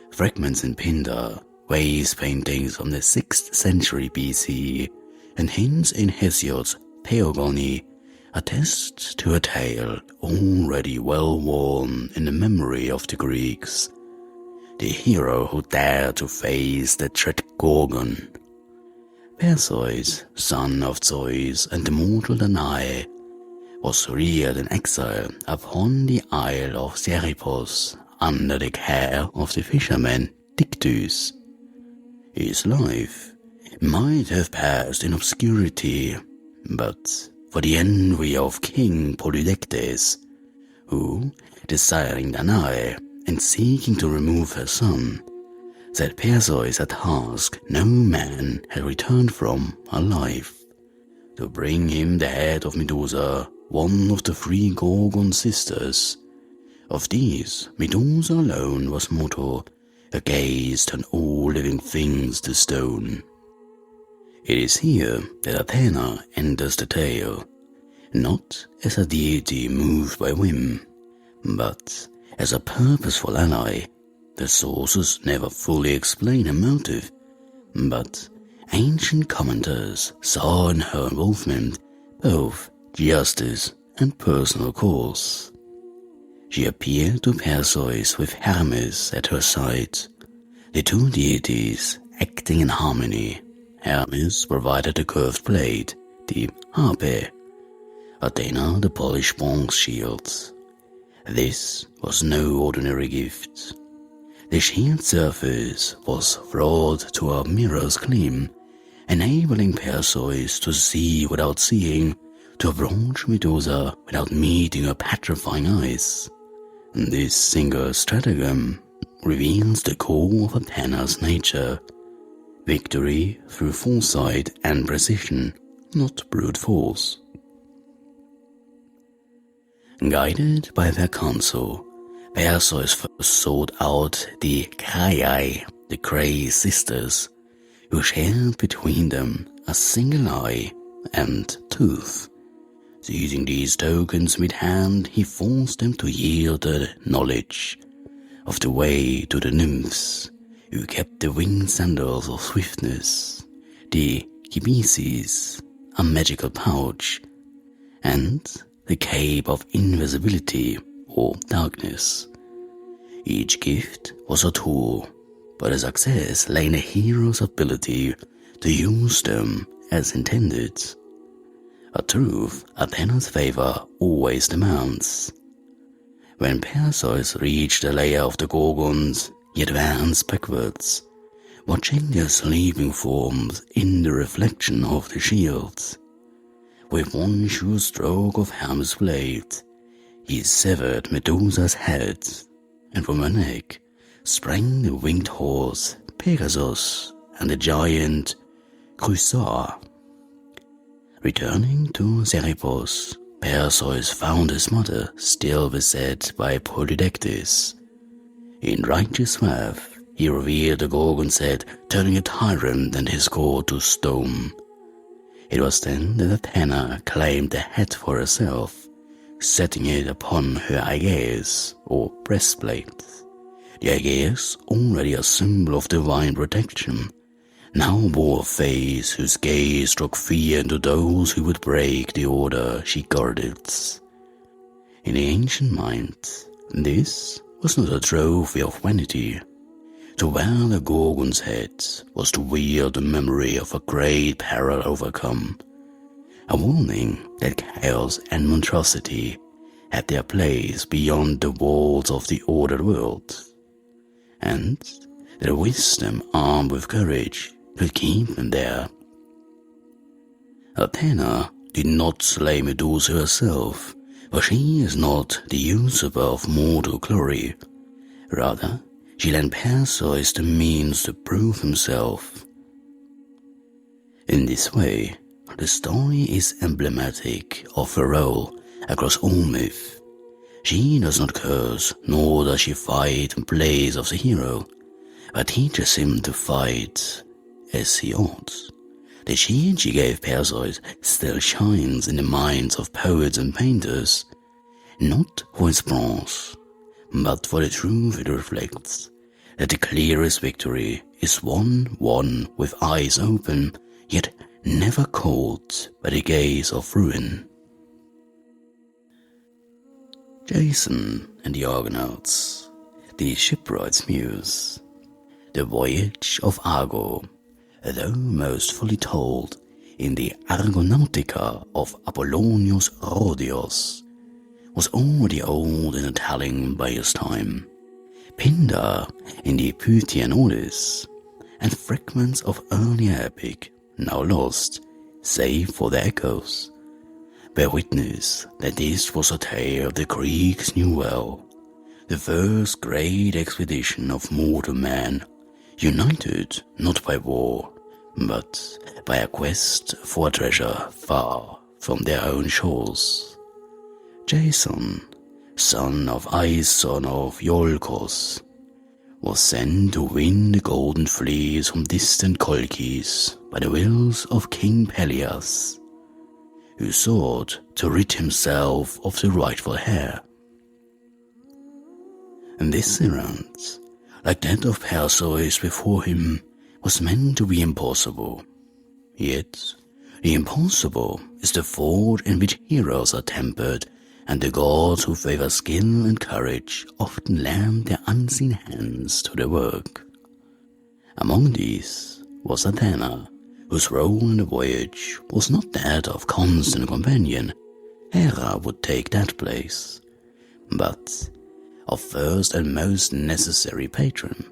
Fragments in Pindar, vase paintings from the 6th century BC, and hints in Hesiod's Theogony attest to a tale already well worn in the memory of the Greeks. The hero who dared to face the dread Gorgon. Perseus, son of Zeus and the mortal Danae, was reared in exile upon the isle of Seripos under the care of the fisherman Dictys. His life might have passed in obscurity, but for the envy of King Polydectes, who, desiring Danae and seeking to remove her son, set Perseus a task no man had returned from alive, to bring him the head of Medusa, one of the 3 Gorgon sisters. Of these, Medusa alone was mortal, her gaze turned all living things to stone. It is here that Athena enters the tale, not as a deity moved by whim, but as a purposeful ally. The sources never fully explain her motive, but ancient commenters saw in her involvement both justice and personal cause. She appeared to Perseus with Hermes at her side, the 2 deities acting in harmony. Hermes provided the curved blade, the harpe, Athena the polished bronze shield. This was no ordinary gift. The shield surface was wrought to a mirror's gleam, enabling Perseus to see without seeing, to approach Medusa without meeting her petrifying eyes. This single stratagem reveals the core of Athena's nature: victory through foresight and precision, not brute force. Guided by their counsel, Perseus first sought out the Graiai, the Grey sisters, who shared between them a single eye and tooth. Seizing these tokens mid-hand, he forced them to yield the knowledge of the way to the nymphs, who kept the winged sandals of swiftness, the Kibises, a magical pouch, and the cape of invisibility or darkness. Each gift was a tool, but the success lay in the hero's ability to use them as intended. A truth Athena's favor always demands. When Perseus reached the lair of the Gorgons, he advanced backwards, watching their sleeping forms in the reflection of the shields. With one sure stroke of Hermes' blade, he severed Medusa's head, and from her neck sprang the winged horse Pegasus and the giant Chrysaor. Returning to Serepos, Perseus found his mother still beset by Polydectes. In righteous wrath, he revealed the Gorgon's head, turning a tyrant and his court to stone. It was then that Athena claimed the head for herself, setting it upon her aegis, or breastplate. The aegis, already a symbol of divine protection, now bore a face whose gaze struck fear into those who would break the order she guarded. In the ancient mind, this was not a trophy of vanity. To wear the Gorgon's head was to wield the memory of a great peril overcome, a warning that chaos and monstrosity had their place beyond the walls of the ordered world, and that wisdom armed with courage could keep them there. Athena did not slay Medusa herself, for she is not the usurper of mortal glory. Rather, she lent Perseus the means to prove himself. In this way, the story is emblematic of her role across all myth. She does not curse, nor does she fight in place of the hero, but teaches him to fight as he ought. The shield she gave Perseus still shines in the minds of poets and painters, not for its bronze, but for the truth it reflects, that the clearest victory is one won with eyes open, yet never caught by the gaze of ruin. Jason and the Argonauts, the Shipwright's Muse. The voyage of Argo, though most fully told in the Argonautica of Apollonius Rhodius, was already old in the telling by his time. Pindar in the Pythian Odyssey, and fragments of earlier epic, now lost, save for the echoes, bear witness that this was a tale the Greeks knew well, the first great expedition of mortal man, united not by war, but by a quest for a treasure far from their own shores. Jason, son of Aeson of Iolcos, was sent to win the golden fleece from distant Colchis by the wills of King Pelias, who sought to rid himself of the rightful heir. And this errand, like that of Perseus before him, was meant to be impossible. Yet, the impossible is the fort in which heroes are tempered, and the gods who favor skill and courage often lend their unseen hands to the work. Among these was Athena, whose role in the voyage was not that of constant companion. Hera would take that place, but of first and most necessary patron.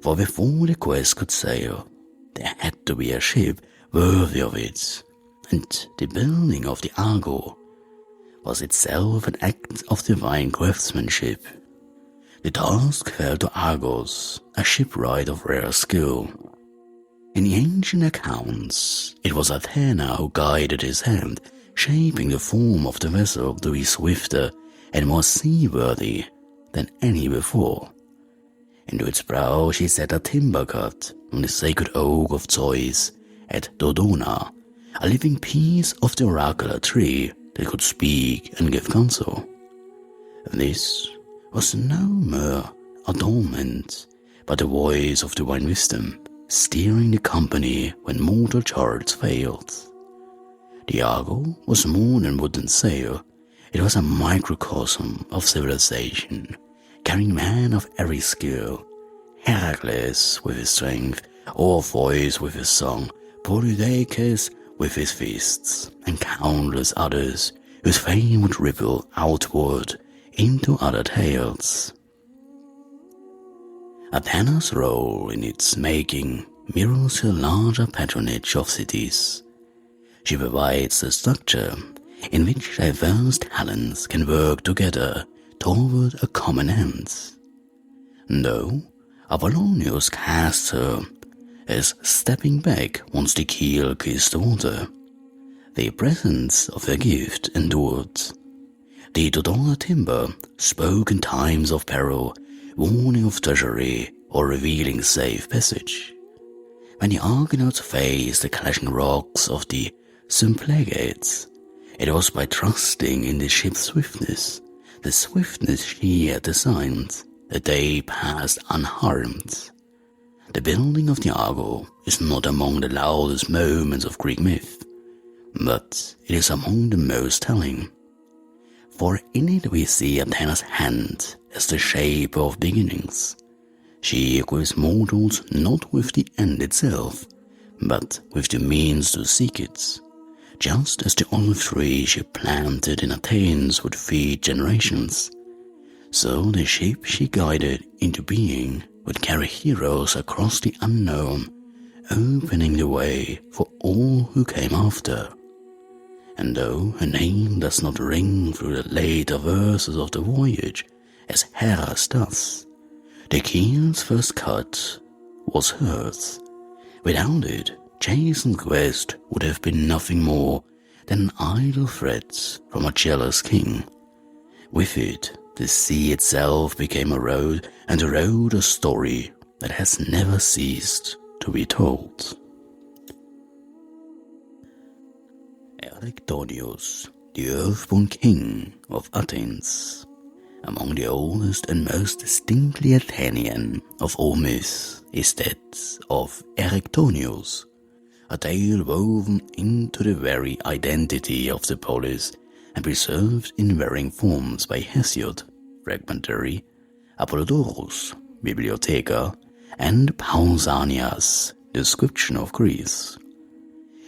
For before the quest could sail, there had to be a ship worthy of it, and the building of the Argo was itself an act of divine craftsmanship. The task fell to Argos, a shipwright of rare skill. In the ancient accounts, it was Athena who guided his hand, shaping the form of the vessel to be swifter and more seaworthy than any before. Into its brow she set a timber cut from the sacred oak of Zeus at Dodona, a living piece of the oracular tree that could speak and give counsel. This was no mere adornment, but the voice of divine wisdom, steering the company when mortal charts failed. The Argo was more than wooden sail. It was a microcosm of civilization, carrying men of every skill. Herakles with his strength, Orpheus with his song, Polydaicus with his feasts, and countless others whose fame would ripple outward into other tales. Athena's role in its making mirrors her larger patronage of cities. She provides the structure in which diverse talents can work together toward a common end. Though Apollonius casts her as stepping back once the keel kissed the water, the presence of her gift endured. The Dodona timber spoke in times of peril, warning of treachery or revealing safe passage. When the Argonauts faced the clashing rocks of the Symplegades, it was by trusting in the ship's swiftness, the swiftness she had designed, that they passed unharmed. The building of the Argo is not among the loudest moments of Greek myth, but it is among the most telling. For in it we see Athena's hand as the shaper of beginnings. She equips mortals not with the end itself, but with the means to seek it, just as the olive tree she planted in Athens would feed generations. So the ship she guided into being would carry heroes across the unknown, opening the way for all who came after. And though her name does not ring through the later verses of the voyage as Hera's does, the keel's first cut was hers. Without it, Jason's quest would have been nothing more than an idle threat from a jealous king. With it, the sea itself became a road, and the road a story that has never ceased to be told. Erichthonios, the earthborn king of Athens, among the oldest and most distinctly Athenian of all myths, is that of Erichthonios, a tale woven into the very identity of the polis and preserved in varying forms by Hesiod, fragmentary, Apollodorus, Bibliotheca, and Pausanias, Description of Greece.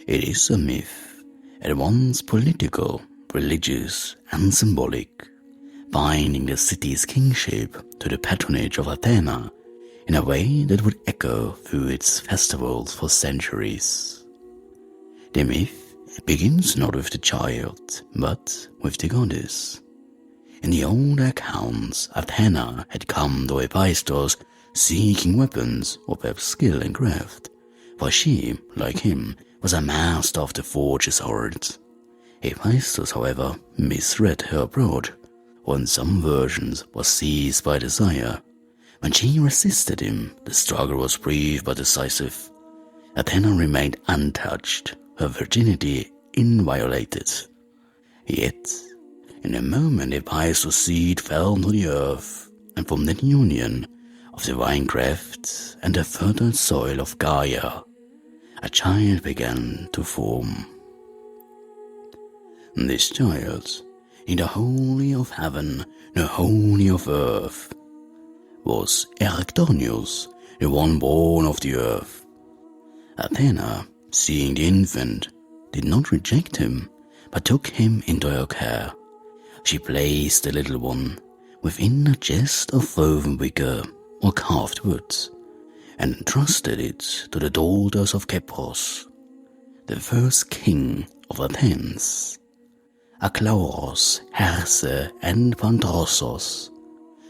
It is a myth at once political, religious, and symbolic, binding the city's kingship to the patronage of Athena in a way that would echo through its festivals for centuries. The myth begins not with the child, but with the goddess. In the older accounts, Athena had come to Hephaestus seeking weapons or perhaps skill and craft, for she, like him, was a master of the forge's art. Hephaestus, however, misread her approach, or in some versions was seized by desire. When she resisted him, the struggle was brief but decisive. Athena remained untouched, her virginity inviolated. Yet, in a moment Hephaestus' seed fell to the earth, and from that union of divine craft and the fertile soil of Gaia, a child began to form. This child, neither holy of heaven nor holy of earth, was Erichthonios, the one born of the earth. Athena, seeing the infant, did not reject him, but took him into her care. She placed the little one within a chest of woven wicker or carved wood, and entrusted it to the daughters of Kepros, the first king of Athens, Aklauros, Herse, and Pandrosos.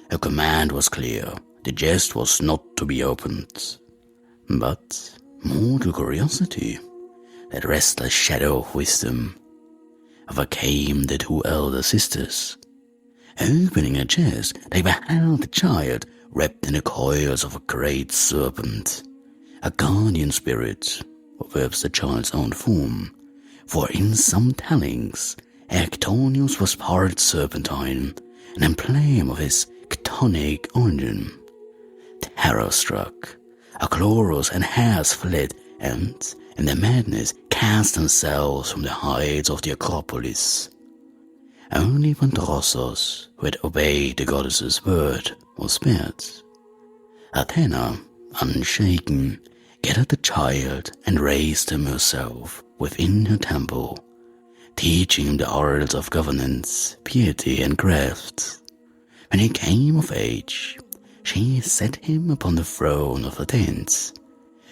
Her command was clear: the chest was not to be opened. But, more to curiosity, that restless shadow of wisdom overcame the two elder sisters. Opening a chest, they beheld the child wrapped in the coils of a great serpent, a guardian spirit, or perhaps the child's own form, for in some tellings, Erichthonios was part serpentine, an emblem of his chthonic origin. Terror-struck, Aklauros and Herse fled and, in their madness, cast themselves from the heights of the Acropolis. Only Pandrosos, who had obeyed the goddess's word, was spared. Athena, unshaken, gathered the child and raised him herself within her temple, teaching him the arts of governance, piety, and craft. When he came of age, she set him upon the throne of Athens.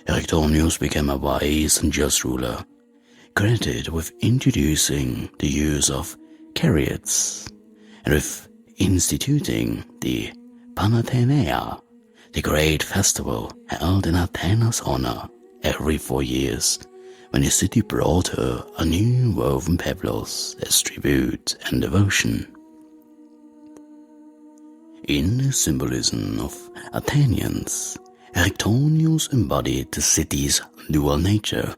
Erichthonios became a wise and just ruler, credited with introducing the use of chariots, and with instituting the Panathenaea, the great festival held in Athena's honor every 4 years, when the city brought her a new woven peblos as tribute and devotion. In the symbolism of Athenians, Erichthonios embodied the city's dual nature,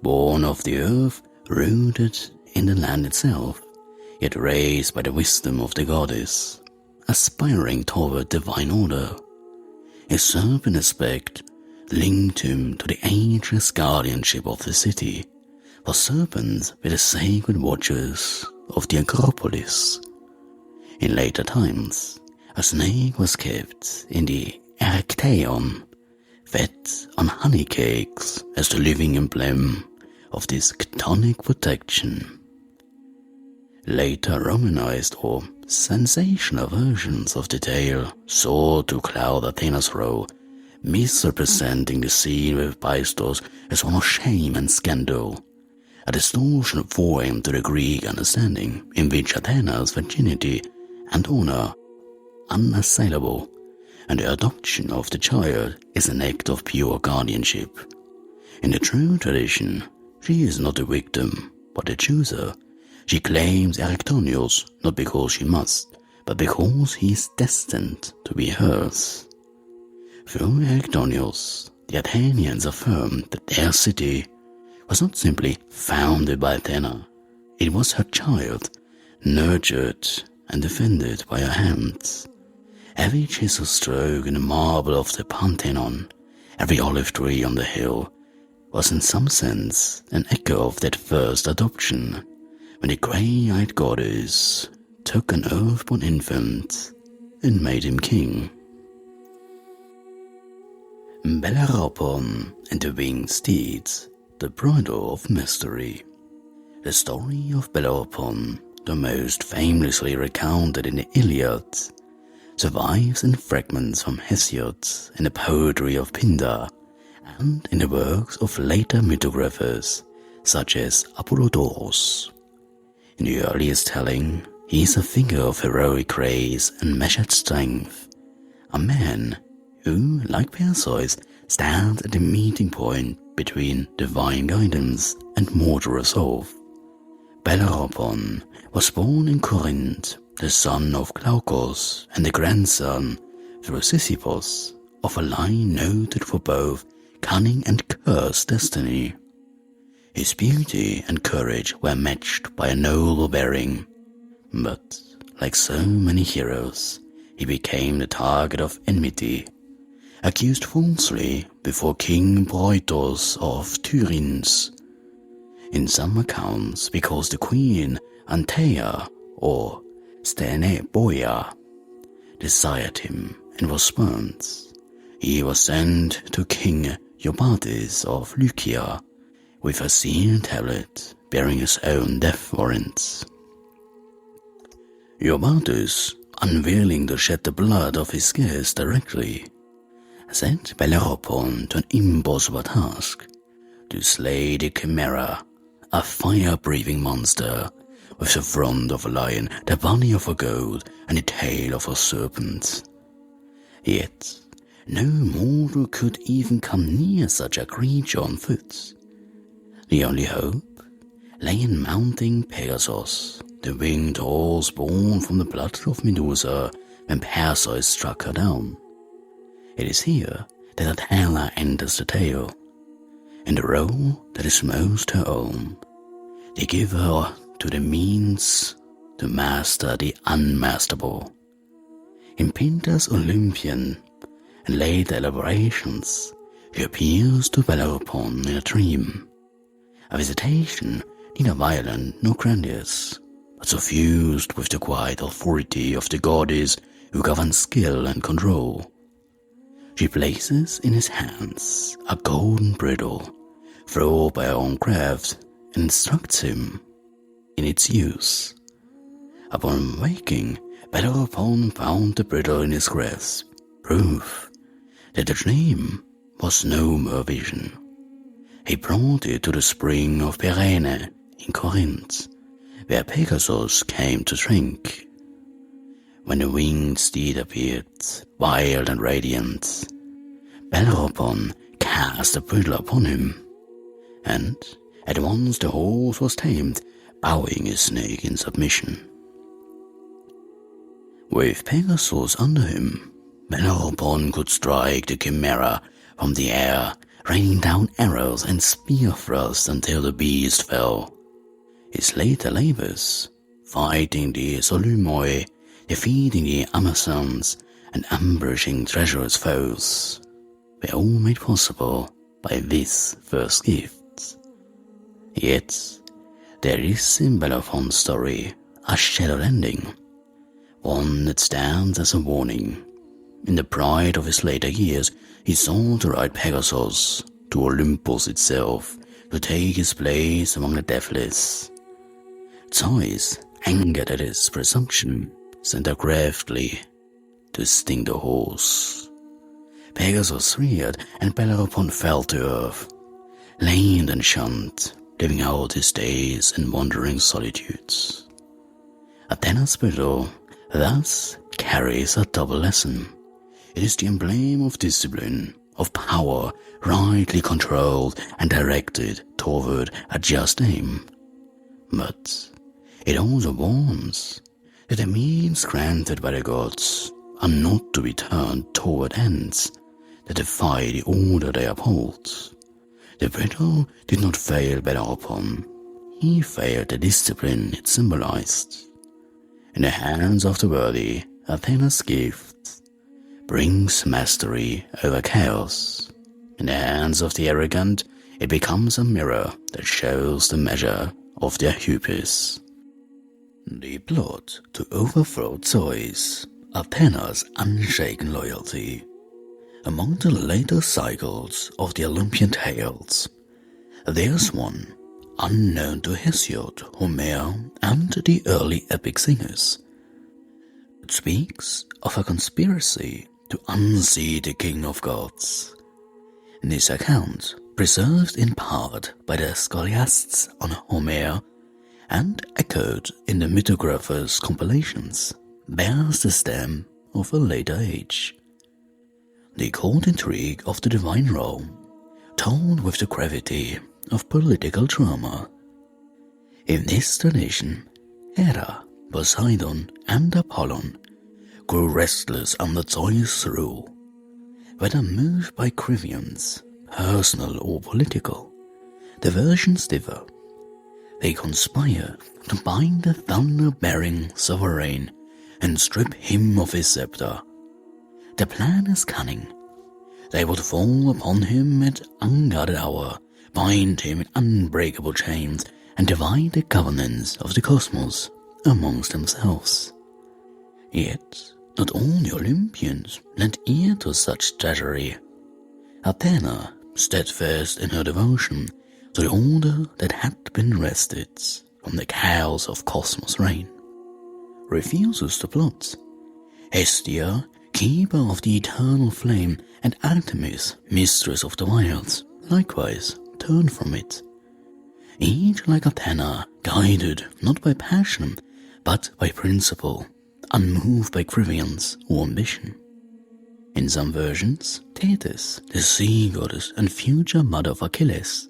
born of the earth, rooted in the land itself, yet raised by the wisdom of the goddess, aspiring toward divine order. His serpent aspect linked him to the ageless guardianship of the city, for serpents were the sacred watchers of the Acropolis. In later times, a snake was kept in the Erechtheion, fed on honey cakes as the living emblem of this chthonic protection. Later Romanized or sensational versions of the tale sought to cloud Athena's role, misrepresenting the scene with Hephaestus as one of shame and scandal, a distortion foreign to the Greek understanding in which Athena's virginity and honor unassailable, and the adoption of the child is an act of pure guardianship. In the true tradition, she is not the victim, but the chooser. She claims Erichthonios not because she must, but because he is destined to be hers. Through Erichthonios, the Athenians affirmed that their city was not simply founded by Athena, it was her child, nurtured and defended by her hands. Every chisel stroke in the marble of the Pantheon, every olive tree on the hill, was in some sense an echo of that first adoption, when the grey-eyed goddess took an earthborn infant and made him king. Bellerophon and the Winged Steeds, the bridal of mystery. The story of Bellerophon, the most famously recounted in the Iliad, survives in fragments from Hesiod, in the poetry of Pindar, and in the works of later mythographers such as Apollodorus. In the earliest telling, he is a figure of heroic grace and measured strength, a man who, like Perseus, stands at the meeting point between divine guidance and mortal resolve. Bellerophon was born in Corinth, the son of Glaucus and the grandson, through Sisyphus, of a line noted for both cunning and cursed destiny. His beauty and courage were matched by a noble bearing, but, like so many heroes, he became the target of enmity, accused falsely before King Broitos of Tyrins. In some accounts, because the queen Antea, or Steneboia, desired him and was spurned, he was sent to King Iobates of Lycia with a sealed tablet bearing his own death warrant. Iobates, unwilling to shed the blood of his guest directly, sent Bellerophon to an impossible task, to slay the Chimera, a fire-breathing monster with the front of a lion, the body of a goat, and the tail of a serpent. Yet no mortal could even come near such a creature on foot. The only hope lay in mounting Pegasus, the winged horse born from the blood of Medusa when Perseus struck her down. It is here that Athena enters the tale. In the role that is most her own, they give her to the means to master the unmasterable. In Pindar's Olympian and later elaborations, she appears to Bellerophon in a dream, a visitation neither violent nor grandiose, but suffused with the quiet authority of the goddess who governs skill and control. She places in his hands a golden bridle, thrown by her own craft, and instructs him in its use. Upon waking, Bellerophon found the bridle in his grasp, proof that the dream was no mere vision. He brought it to the spring of Pyrene in Corinth, where Pegasus came to drink. When the winged steed appeared, wild and radiant, Bellerophon cast the bridle upon him, and at once the horse was tamed, bowing his neck in submission. With Pegasus under him, Bellerophon could strike the Chimera from the air, raining down arrows and spear thrusts until the beast fell. His later labors, fighting the Solymoi, defeating the Amazons, and ambushing treacherous foes, were all made possible by this first gift. Yet, there is in Bellerophon's story a shadow ending, one that stands as a warning. In the pride of his later years, he sought to ride Pegasus to Olympus itself, to take his place among the deathless. Zeus, angered at his presumption, sent her craftily to sting the horse. Pegasus reared, and Bellerophon fell to earth, lamed and shunned, living out his days in wandering solitudes. Athena's bridle thus carries a double lesson. It is the emblem of discipline, of power rightly controlled and directed toward a just aim. But it also warns that the means granted by the gods are not to be turned toward ends that defy the order they uphold. The bridle did not fail Bellerophon, he failed the discipline it symbolized. In the hands of the worthy, Athena's gift brings mastery over chaos. In the hands of the arrogant, it becomes a mirror that shows the measure of their hubris. The plot to overthrow Zeus, Athena's unshaken loyalty. Among the later cycles of the Olympian tales, there's one unknown to Hesiod, Homer, and the early epic singers. It speaks of a conspiracy to unseat the king of gods. This account, preserved in part by the scholiasts on Homer and echoed in the mythographers' compilations, bears the stamp of a later age. The court intrigue of the divine Rome, told with the gravity of political drama. In this tradition, Hera, Poseidon, and Apollon grew restless under Zeus' rule, whether moved by grievance, personal or political. The versions differ. They conspire to bind the thunder-bearing sovereign and strip him of his scepter. The plan is cunning. They would fall upon him at unguarded hour, bind him in unbreakable chains, and divide the governance of the cosmos amongst themselves. Yet, not all the Olympians lent ear to such treachery. Athena, steadfast in her devotion to the order that had been wrested from the chaos of cosmos reign, refuses to plot. Hestia, keeper of the eternal flame, and Artemis, mistress of the wilds, likewise turn from it. Each, like Athena, guided not by passion, but by principle, unmoved by grievance or ambition. In some versions, Thetis, the sea goddess and future mother of Achilles,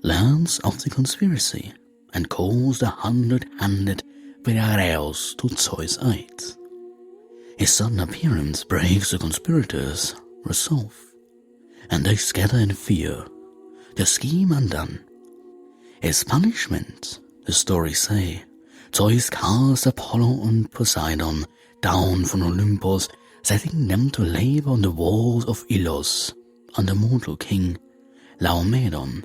learns of the conspiracy and calls the 100-handed Perseus to Zeus' aid. His sudden appearance breaks the conspirators' resolve, and they scatter in fear, their scheme undone. As punishment, the stories say, Zeus cast Apollo and Poseidon down from Olympus, setting them to labor on the walls of Ilos under mortal king Laomedon.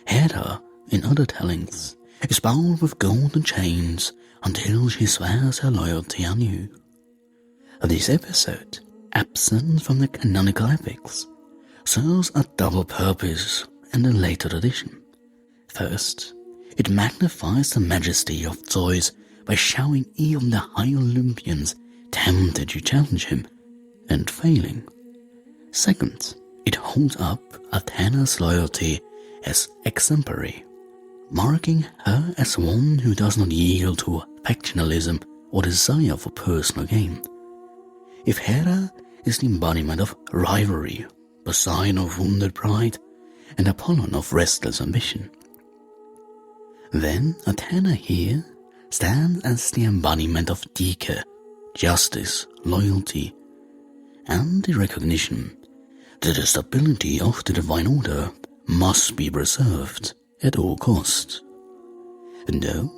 Hera, in other tellings, is bound with golden chains until she swears her loyalty anew. This episode, absent from the canonical epics, serves a double purpose in the later tradition. First, it magnifies the majesty of Zeus by showing even the high Olympians tempted to challenge him, and failing. Second, it holds up Athena's loyalty as exemplary, marking her as one who does not yield to factionalism or desire for personal gain. If Hera is the embodiment of rivalry, Poseidon of wounded pride, and Apollon of restless ambition, then Athena here stands as the embodiment of Dike, justice, loyalty, and the recognition that the stability of the divine order must be preserved at all cost. And though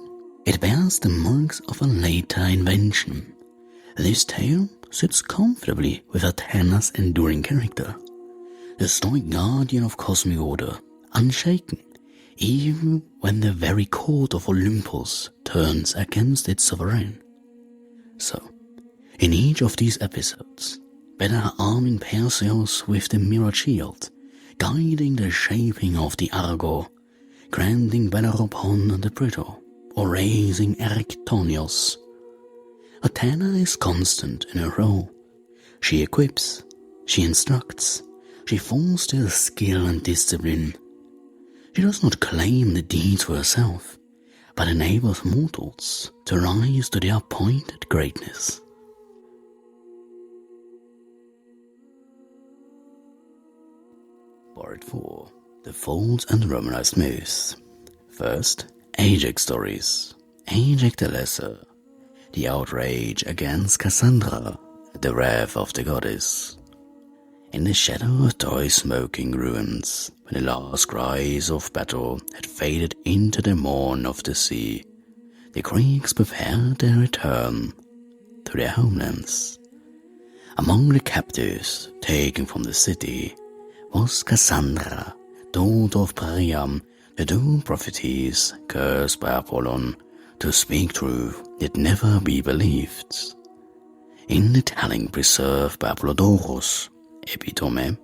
it bears the marks of a later invention, this tale sits comfortably with Athena's enduring character, the stoic guardian of cosmic order, unshaken even when the very court of Olympus turns against its sovereign. So, in each of these episodes, whether arming Perseus with the mirrored shield, guiding the shaping of the Argo, granting Bellerophon the brittle, or raising Erichthonios, Athena is constant in her role. She equips, she instructs, she fosters skill and discipline. She does not claim the deeds for herself, but enables mortals to rise to their appointed greatness. Part 4. The Faults and Romanized Myths. First, Ajax stories. Ajax the Lesser. The outrage against Cassandra at the wrath of the goddess. In the shadow of Troy's smoking ruins, when the last cries of battle had faded into the morn of the sea, the Greeks prepared their return to their homelands. Among the captives taken from the city was Cassandra, daughter of Priam, the doomed prophetess cursed by Apollon to speak truth yet never be believed. In the telling preserved by Apollodorus, Epitome,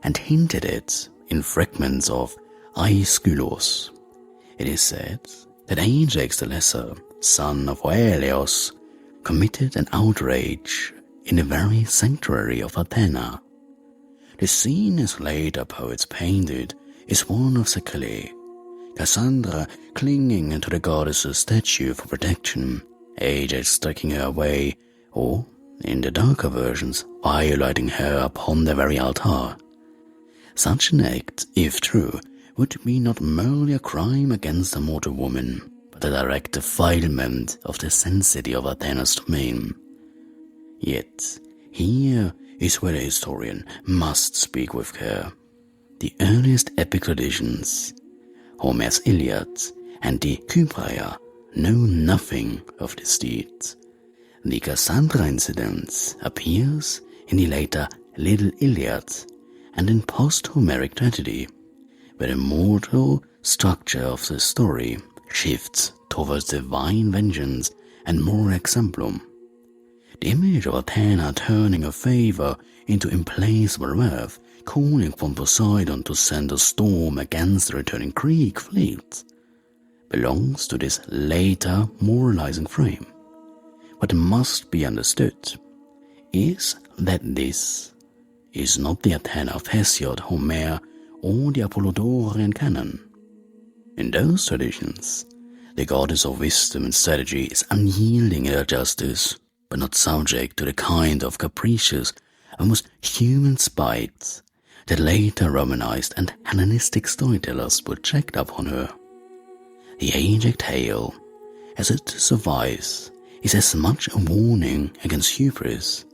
and hinted at in fragments of Aeschylus, it is said that Ajax the Lesser, son of Oileus, committed an outrage in the very sanctuary of Athena. The scene, as later poets painted, is one of Secile, Cassandra clinging to the goddess's statue for protection, Ajax taking her away, or, in the darker versions, violating her upon the very altar. Such an act, if true, would be not merely a crime against a mortal woman, but a direct defilement of the sanctity of Athena's domain. Yet, here is where the historian must speak with care. The earliest epic traditions, Homer's Iliad and the Kypraea, know nothing of this deed. The Cassandra incident appears in the later Little Iliad and in post-Homeric tragedy, where the mortal structure of the story shifts towards divine vengeance and more exemplum. The image of Athena turning her favor into implacable wrath, calling upon Poseidon to send a storm against the returning Greek fleet, belongs to this later moralizing frame. What must be understood is that this is not the Athena of Hesiod, Homer, or the Apollodorian Canon. In those traditions, the goddess of wisdom and strategy is unyielding in her justice, but not subject to the kind of capricious, almost human spite that later Romanized and Hellenistic storytellers project upon her. The Ajax tale, as it survives, is as much a warning against hubris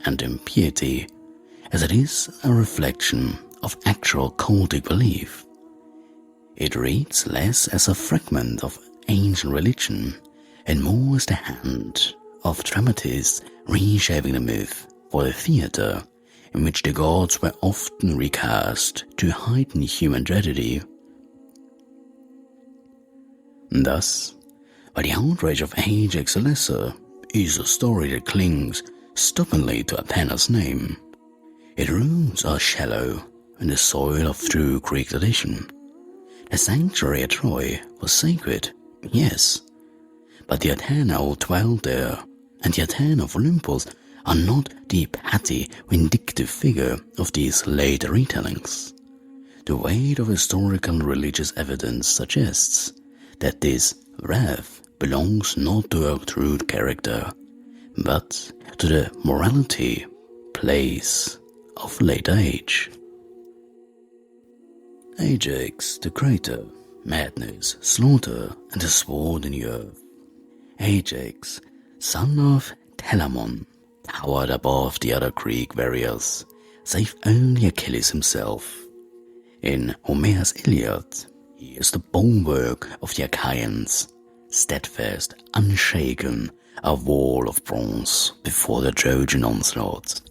and impiety as it is a reflection of actual cultic belief. It reads less as a fragment of ancient religion and more as the hand of dramatists reshaping the myth for the theatre, in which the gods were often recast to heighten human tragedy. Thus, while the outrage of Ajax the Lesser is a story that clings stubbornly to Athena's name, its roots are shallow in the soil of true Greek tradition. The sanctuary at Troy was sacred, yes, but the Athena who dwelt there and the Athena of Olympus are not the petty, vindictive figure of these later retellings. The weight of historical and religious evidence suggests that this wrath belongs not to her true character, but to the morality, place of later age. Ajax, the crater, madness, slaughter, and the sword in the earth. Ajax, son of Telamon, towered above the other Greek warriors, save only Achilles himself. In Homer's Iliad, he is the bulwark of the Achaeans, steadfast, unshaken, a wall of bronze before the Trojan onslaught.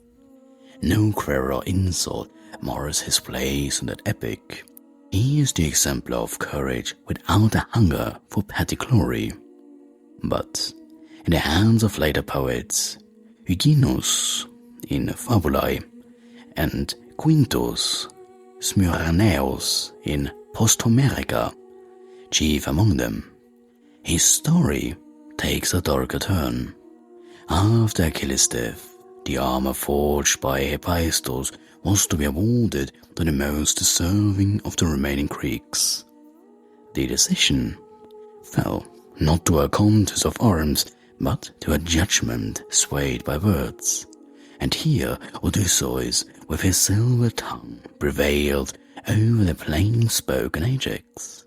No query or insult mars his place in that epic. He is the exemplar of courage without a hunger for petty glory. But in the hands of later poets, Hyginus in Fabulae and Quintus Smyrnaeus in Post-Homerica, chief among them, his story takes a darker turn. After Achilles' death, the armor forged by Hephaestus was to be awarded to the most deserving of the remaining Greeks. The decision fell not to a contest of arms, but to a judgment swayed by words. And here Odysseus, with his silver tongue, prevailed over the plain-spoken Ajax.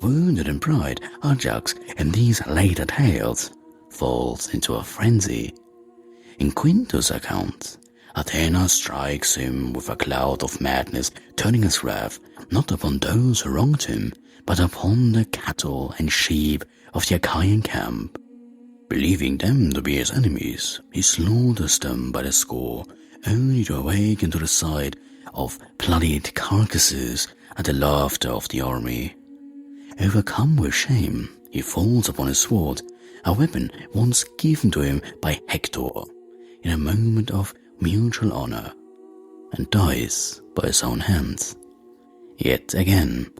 Wounded in pride, Ajax, in these later tales, falls into a frenzy. In Quintus' account, Athena strikes him with a cloud of madness, turning his wrath not upon those who wronged him, but upon the cattle and sheep of the Achaean camp. Believing them to be his enemies, he slaughters them by the score, only to awaken to the sight of bloodied carcasses and the laughter of the army. Overcome with shame, he falls upon his sword, a weapon once given to him by Hector, in a moment of mutual honor, and dies by his own hands. Yet again,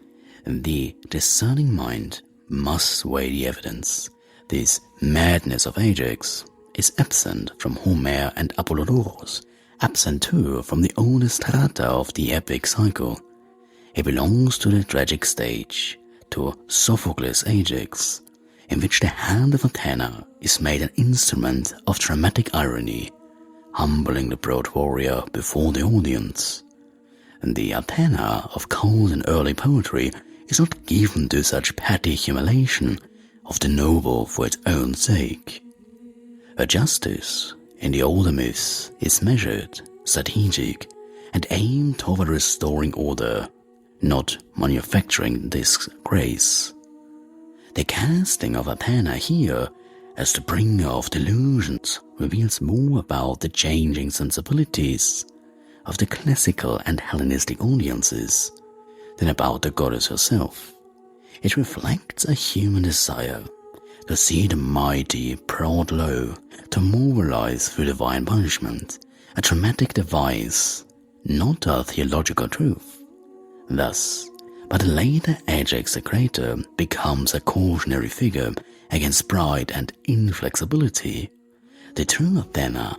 the discerning mind must weigh the evidence, This madness of Ajax is absent from Homer and Apollodorus, absent too from the oldest strata of the epic cycle. It belongs to the tragic stage, to Sophocles' Ajax, in which the hand of Athena is made an instrument of dramatic irony, humbling the proud warrior before the audience. And the Athena of cold and early poetry is not given to such petty humiliation of the noble for its own sake. Her justice in the older myths is measured, strategic, and aimed toward restoring order, not manufacturing disgrace. The casting of Athena here as the bringer of delusions reveals more about the changing sensibilities of the classical and Hellenistic audiences than about the goddess herself. It reflects a human desire to see the mighty brought low, to mobilize through divine punishment, a dramatic device, not a theological truth. Thus, but later Ajax the Greater becomes a cautionary figure against pride and inflexibility. The true Athena,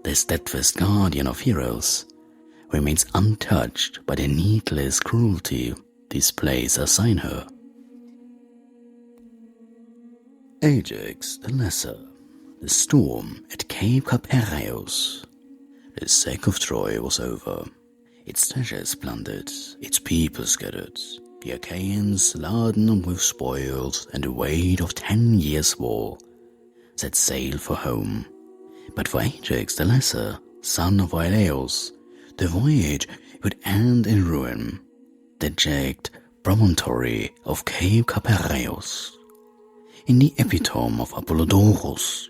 the steadfast guardian of heroes, remains untouched by the needless cruelty these plays assign her. Ajax the Lesser, the storm at Cape Capereus. The sack of Troy was over, its treasures plundered, its people scattered, the Achaeans, laden with spoils and the weight of 10 years' war, set sail for home. But for Ajax the Lesser, son of Iolaus, the voyage would end in ruin, the jagged promontory of Cape Capereus. In the epitome of Apollodorus,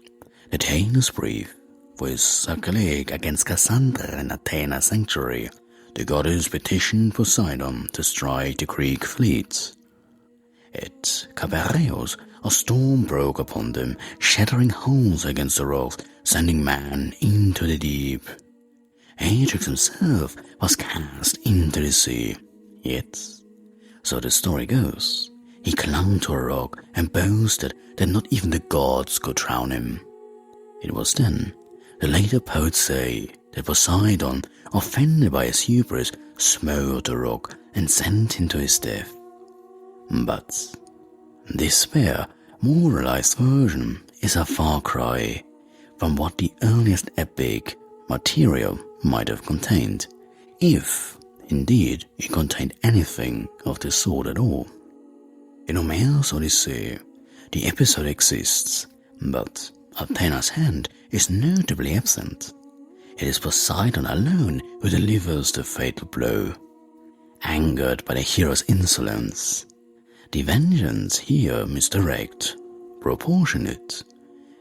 the tale is brief, for his sacrilege against Cassandra in Athena's sanctuary, the goddess petitioned Poseidon to strike the Greek fleets. At Capereus, a storm broke upon them, shattering holes against the rocks, sending men into the deep. Ajax himself was cast into the sea, yet, so the story goes, he clung to a rock and boasted that not even the gods could drown him. It was then, the later poets say, that Poseidon, offended by his hubris, smote the rock and sent him to his death. But this fair, moralized version is a far cry from what the earliest epic material might have contained, if, indeed, it contained anything of the sort at all. In Homer's Odyssey, the episode exists, but Athena's hand is notably absent. It is Poseidon alone who delivers the fatal blow. Angered by the hero's insolence, the vengeance here misdirect, proportionate.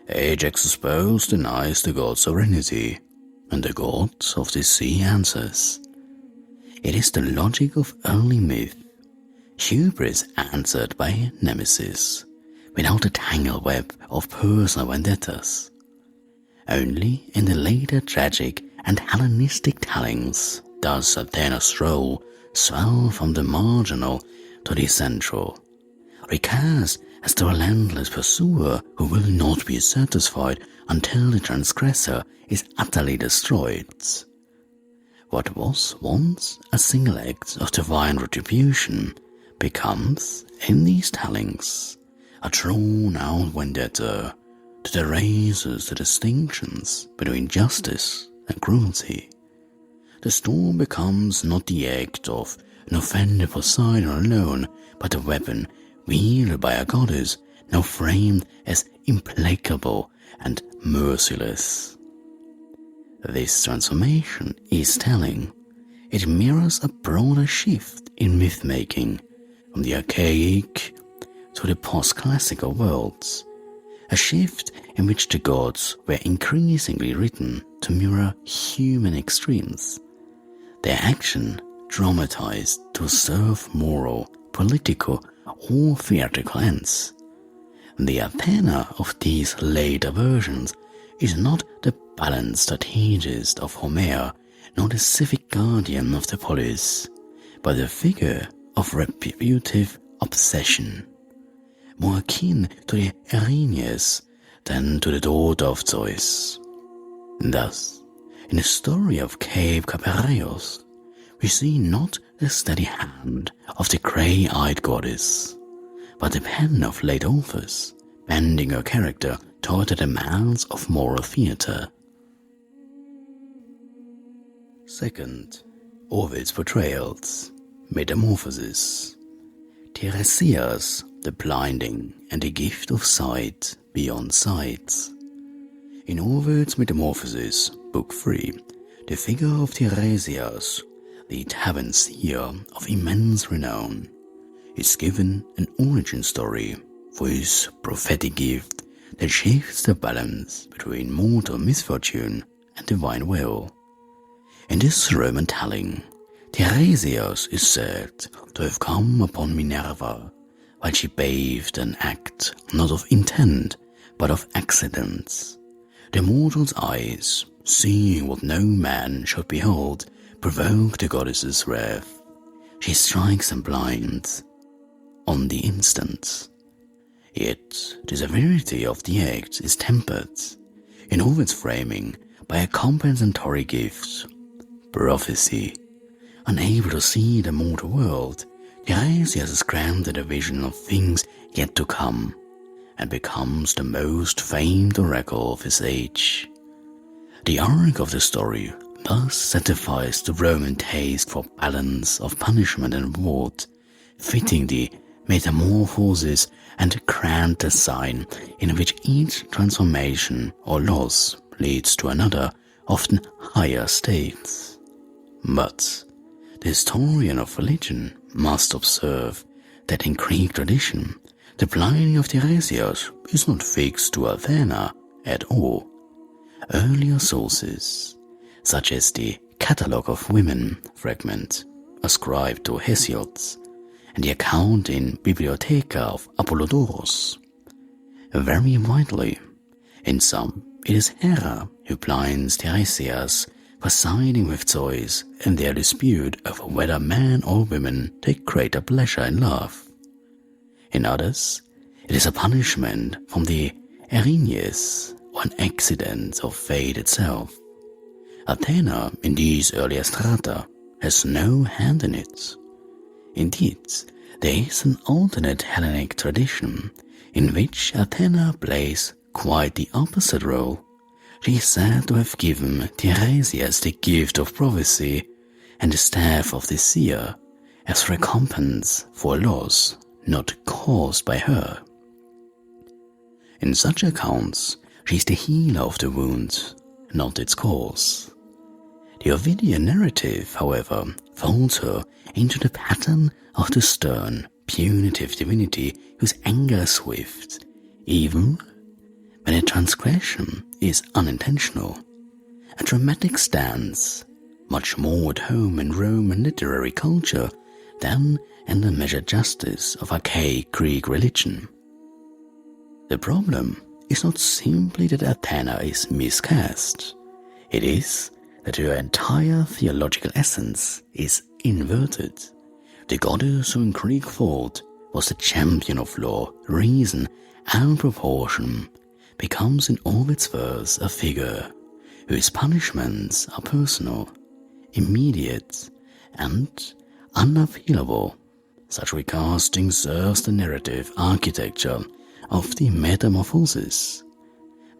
Ajax's spouse denies the god's sovereignty, and the god of the sea answers. It is the logic of early myth, hubris answered by nemesis, without the tangled web of personal vendettas. Only in the later tragic and Hellenistic tellings does Athena's role swell from the marginal to the central, recast as the relentless pursuer who will not be satisfied until the transgressor is utterly destroyed. What was once a single act of divine retribution becomes, in these tellings, a drawn-out vendetta that erases the distinctions between justice and cruelty. The storm becomes not the act of an offended Poseidon alone, but a weapon wielded by a goddess now framed as implacable and merciless. This transformation is telling. It mirrors a broader shift in myth-making from the archaic to the post-classical worlds, a shift in which the gods were increasingly written to mirror human extremes, their action dramatized to serve moral, political, or theatrical ends. The Athena of these later versions is not the balanced strategist of Homer, nor the civic guardian of the polis, but a figure of retributive obsession. more akin to the Erichthonios than to the daughter of Zeus. Thus, in the story of Cape Capareus, we see not the steady hand of the grey-eyed goddess, but the pen of late authors bending her character toward the demands of moral theatre. Second, Ovid's portrayals, Metamorphosis. Tiresias, the blinding and the gift of sight beyond sight. In Ovid's Metamorphosis, Book 3, the figure of Tiresias, the tavern seer of immense renown, is given an origin story for his prophetic gift that shifts the balance between mortal misfortune and divine will. In this Roman telling, Tiresias is said to have come upon Minerva while she bathed, an act not of intent but of accidents. The mortal's eyes, seeing what no man should behold, provoke the goddess's wrath. She strikes them blind on the instant. Yet the severity of the act is tempered, in all its framing, by a compensatory gift, prophecy. Unable to see the mortal world, Tiresias is granted a vision of things yet to come, and becomes the most famed oracle of his age. The arc of the story thus satisfies the Roman taste for balance of punishment and reward, fitting the metamorphosis and grand design in which each transformation or loss leads to another, often higher states. But the historian of religion must observe that in Greek tradition, the blinding of Tiresias is not fixed to Athena at all. Earlier sources, such as the Catalogue of Women fragment ascribed to Hesiod, and the account in Bibliotheca of Apollodorus, vary widely. In some, it is Hera who blinds Tiresias for siding with Zeus in their dispute over whether men or women take greater pleasure in love. In others, it is a punishment from the Erichthonios or an accident of fate itself. Athena, in these earlier strata, has no hand in it. Indeed, there is an alternate Hellenic tradition in which Athena plays quite the opposite role. She is said to have given Tiresias the gift of prophecy and the staff of the seer as recompense for a loss not caused by her. In such accounts, she is the healer of the wound, not its cause. The Ovidian narrative, however, folds her into the pattern of the stern, punitive divinity whose anger is swift, even when a transgression is unintentional. A dramatic stance, much more at home in Roman literary culture than in the measured justice of archaic Greek religion. The problem is not simply that Athena is miscast. It is that her entire theological essence is inverted. The goddess who in Greek thought was the champion of law, reason, and proportion becomes in Ovid's verse a figure whose punishments are personal, immediate, and unappealable. Such recasting serves the narrative architecture of the metamorphosis,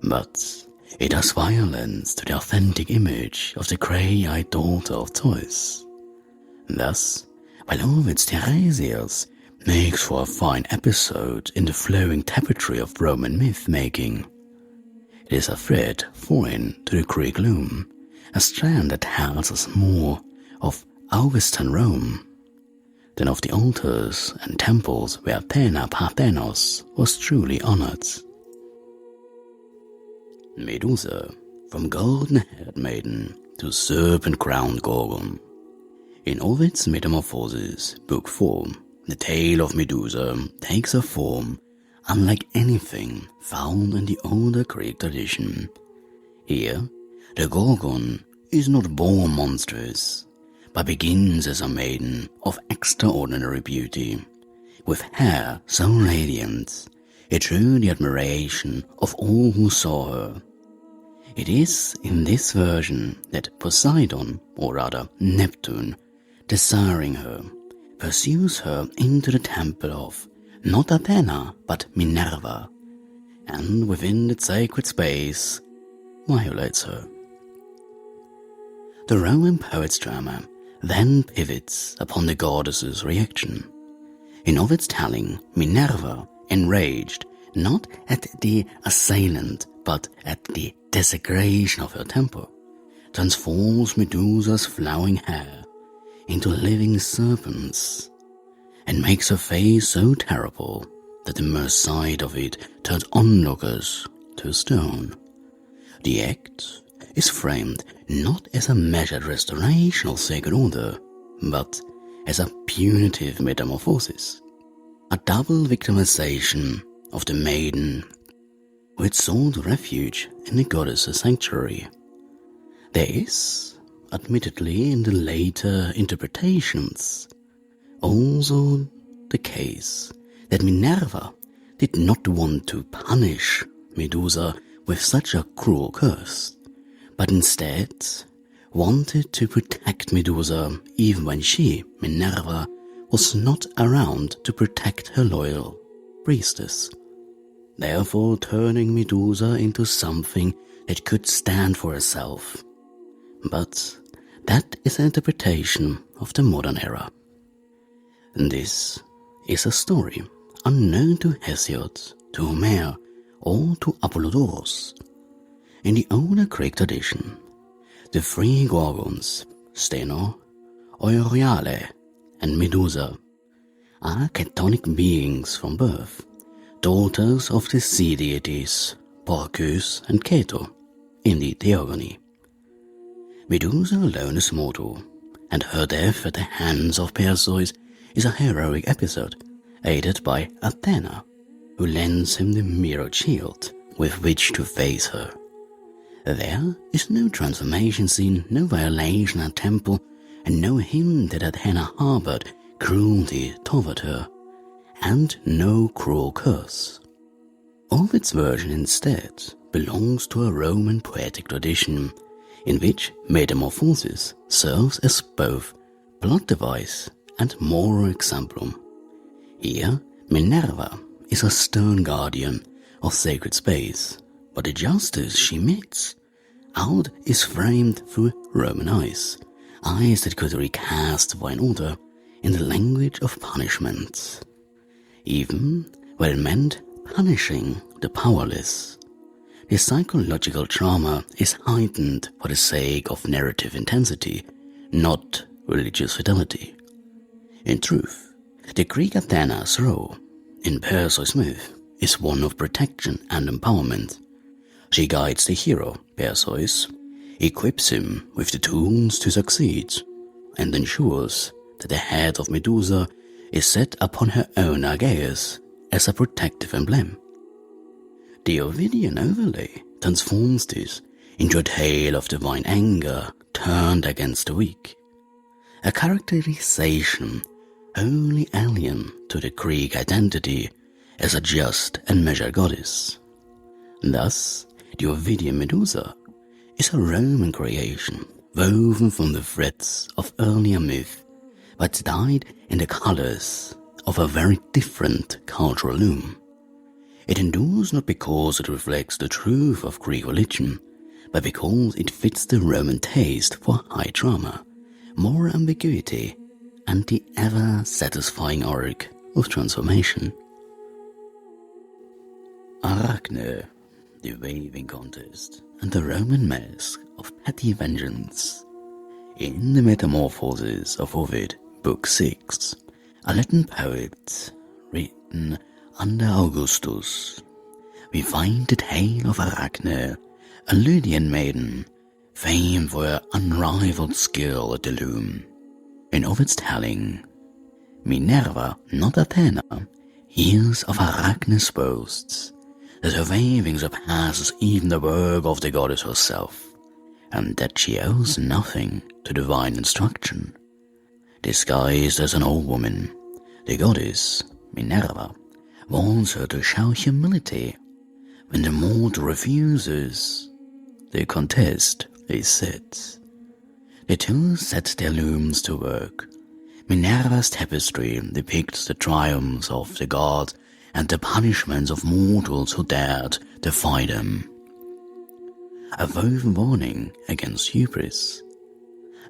but it does violence to the authentic image of the grey-eyed daughter of Zeus. Thus, while Ovid's Tiresias makes for a fine episode in the flowing tapestry of Roman myth-making, it is a thread foreign to the Greek loom, a strand that tells us more of Augustan Rome than of the altars and temples where Athena Parthenos was truly honored. Medusa, from golden-haired maiden to serpent-crowned Gorgon. In Ovid's Metamorphosis, Book 4, the tale of Medusa takes a form unlike anything found in the older Greek tradition. Here, the Gorgon is not born monstrous, but begins as a maiden of extraordinary beauty, with hair so radiant, it drew the admiration of all who saw her. It is in this version that Poseidon, or rather Neptune, desiring her, pursues her into the temple of not Athena but Minerva, and within that sacred space violates her. The Roman poet's drama then pivots upon the goddess's reaction. In Ovid's telling, Minerva, enraged not at the assailant but at the desecration of her temple, transforms Medusa's flowing hair into living serpents, and makes her face so terrible that the mere sight of it turns onlookers to stone. The act is framed not as a measured restoration of sacred order, but as a punitive metamorphosis, a double victimization of the maiden who had sought refuge in the goddess's sanctuary. There is, admittedly in the later interpretations, also the case that Minerva did not want to punish Medusa with such a cruel curse, but instead wanted to protect Medusa even when she, Minerva, was not around to protect her loyal priestess, therefore turning Medusa into something that could stand for herself. But that is an interpretation of the modern era. This is a story unknown to Hesiod, to Homer, or to Apollodorus. In the older Greek tradition, the three Gorgons, Steno, Euryale, and Medusa, are chthonic beings from birth, daughters of the sea deities Perseus and Cato in the Theogony. Medusa alone is mortal, and her death at the hands of Perseus is a heroic episode, aided by Athena, who lends him the mirrored shield with which to face her. There is no transformation scene, no violation at temple, and no hint that Athena harbored cruelty toward her, and no cruel curse. Ovid's version instead belongs to a Roman poetic tradition in which metamorphosis serves as both plot device and moral exemplum. Here, Minerva is a stern guardian of sacred space, but the justice she metes out is framed through Roman eyes that could recast divine order in the language of punishment, even when it meant punishing the powerless. The psychological drama is heightened for the sake of narrative intensity, not religious fidelity. In truth, the Greek Athena's role in Perseus' myth is one of protection and empowerment. She guides the hero, Perseus, equips him with the tools to succeed, and ensures that the head of Medusa is set upon her own Argeus as a protective emblem. The Ovidian overlay transforms this into a tale of divine anger turned against the weak, a characterization wholly alien to the Greek identity as a just and measured goddess. Thus, the Ovidian Medusa is a Roman creation woven from the threads of earlier myth, but dyed in the colors of a very different cultural loom. It endures not because it reflects the truth of Greek religion, but because it fits the Roman taste for high drama, more ambiguity, and the ever-satisfying arc of transformation. Arachne, the waving contest, and the Roman mask of petty vengeance. In the Metamorphoses of Ovid, Book 6, a Latin poet written under Augustus, we find the tale of Arachne, a Lydian maiden, famed for her unrivaled skill at the loom. In Ovid's telling, Minerva, not Athena, hears of Arachne's boasts, that her waving surpasses even the work of the goddess herself, and that she owes nothing to divine instruction. Disguised as an old woman, the goddess Minerva wants her to show humility. When the mortal refuses, the contest is set. The two set their looms to work. Minerva's tapestry depicts the triumphs of the gods and the punishments of mortals who dared defy them. A woven warning against hubris.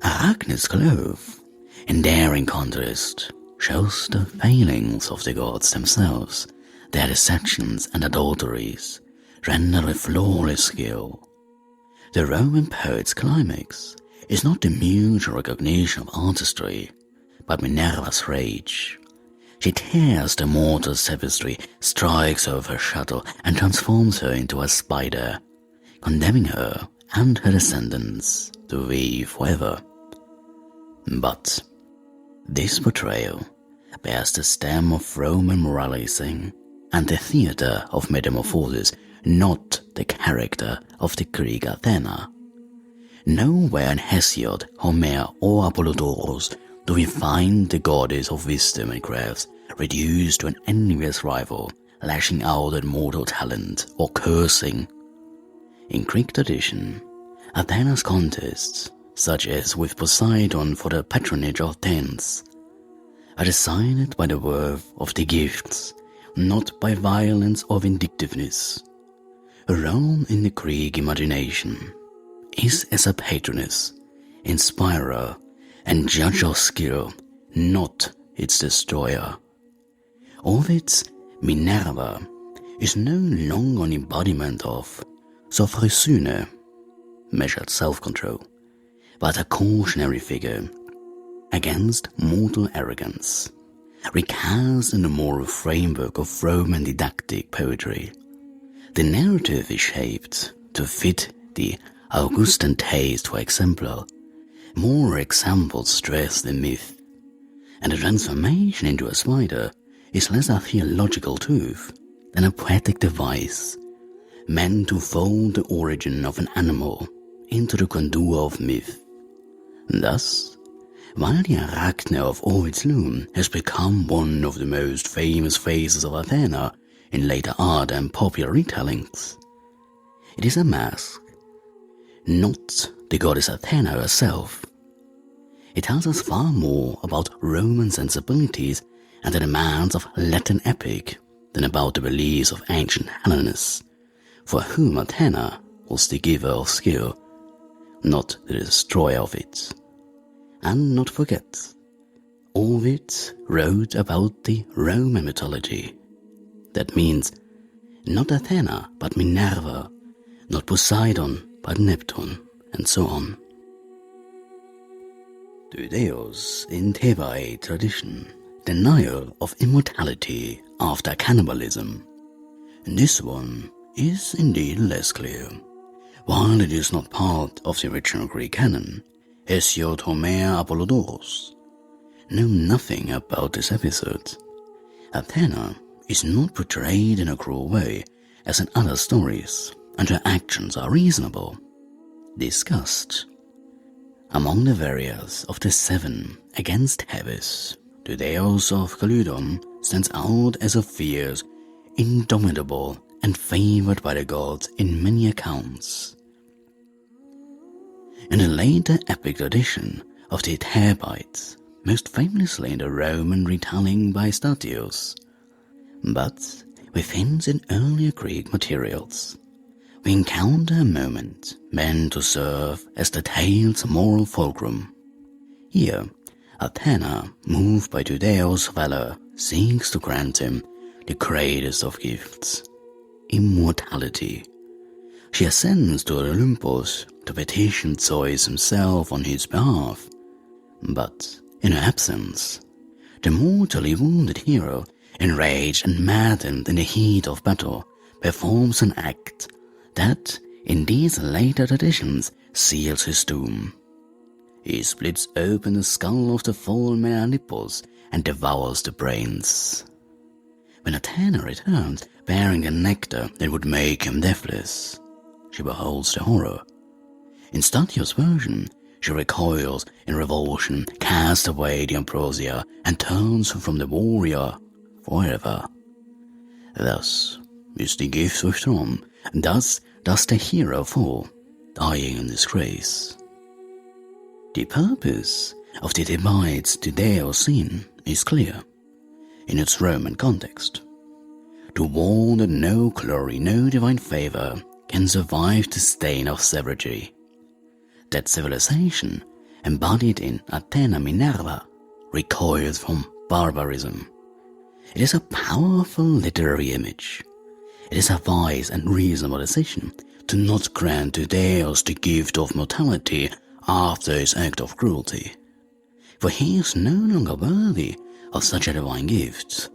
Arachne's glove, in daring contrast, shows the failings of the gods themselves, their deceptions and adulteries, rendered with flawless skill. The Roman poet's climax is not the mutual recognition of artistry, but Minerva's rage. She tears the mortal's tapestry, strikes over her shuttle, and transforms her into a spider, condemning her and her descendants to weave forever. But this portrayal bears the stem of Roman moralizing and the theatre of metamorphosis, not the character of the Greek Athena. Nowhere in Hesiod, Homer, or Apollodorus do we find the goddess of wisdom and crafts reduced to an envious rival, lashing out at mortal talent or cursing. In Greek tradition, Athena's contests, such as with Poseidon for the patronage of Athens, are decided by the worth of the gifts, not by violence or vindictiveness. Rome in the Greek imagination is as a patroness, inspirer, and judge of skill, not its destroyer. Ovid's Minerva is no longer an embodiment of sophrosyne, measured self-control, but a cautionary figure against mortal arrogance, recast in the moral framework of Roman didactic poetry. The narrative is shaped to fit the Augustan taste for exemplar. More examples stress the myth, and the transformation into a spider is less a theological truth than a poetic device meant to fold the origin of an animal into the contour of myth. Thus, while the Arachne of Ovid's loom has become one of the most famous faces of Athena in later art and popular retellings, it is a mask, not the goddess Athena herself. It tells us far more about Roman sensibilities and the demands of Latin epic than about the beliefs of ancient Hellenists, for whom Athena was the giver of skill, not the destroyer of it. And not forget, Ovid wrote about the Roman mythology. That means not Athena but Minerva, not Poseidon but Neptune, and so on. Tydeus in Thebaid Tradition, denial of immortality after cannibalism. This one is indeed less clear. While it is not part of the original Greek canon, Hesiod, Homer, Apollodorus know nothing about this episode. Athena is not portrayed in a cruel way as in other stories, and her actions are reasonable. Discussed. Among the warriors of the seven against Hades, Tydeus of Calydon stands out as a fierce, indomitable, and favored by the gods in many accounts. In the later epic tradition of the Thebaids, most famously in the Roman retelling by Statius, but with hints in earlier Greek materials, we encounter a moment meant to serve as the tale's moral fulcrum. Here, Athena, moved by Tydeus' valor, seeks to grant him the greatest of gifts, immortality. She ascends to Olympus to petition Zeus himself on his behalf, but in her absence, the mortally wounded hero, enraged and maddened in the heat of battle, performs an act that, in these later traditions, seals his doom. He splits open the skull of the fallen Melanippus and devours the brains. When Athena returns, bearing a nectar that would make him deathless, she beholds the horror. In Statius' version, she recoils in revulsion, casts away the ambrosia, and turns from the warrior forever. Thus is the gift withdrawn, and thus does the hero fall, dying in disgrace. The purpose of the Thebaid Tradition is clear, in its Roman context. To warn that no glory, no divine favor can survive the stain of savagery. That civilization, embodied in Athena Minerva, recoils from barbarism. It is a powerful literary image. It is a wise and reasonable decision to not grant to Deus the gift of mortality after his act of cruelty, for he is no longer worthy of such a divine gift.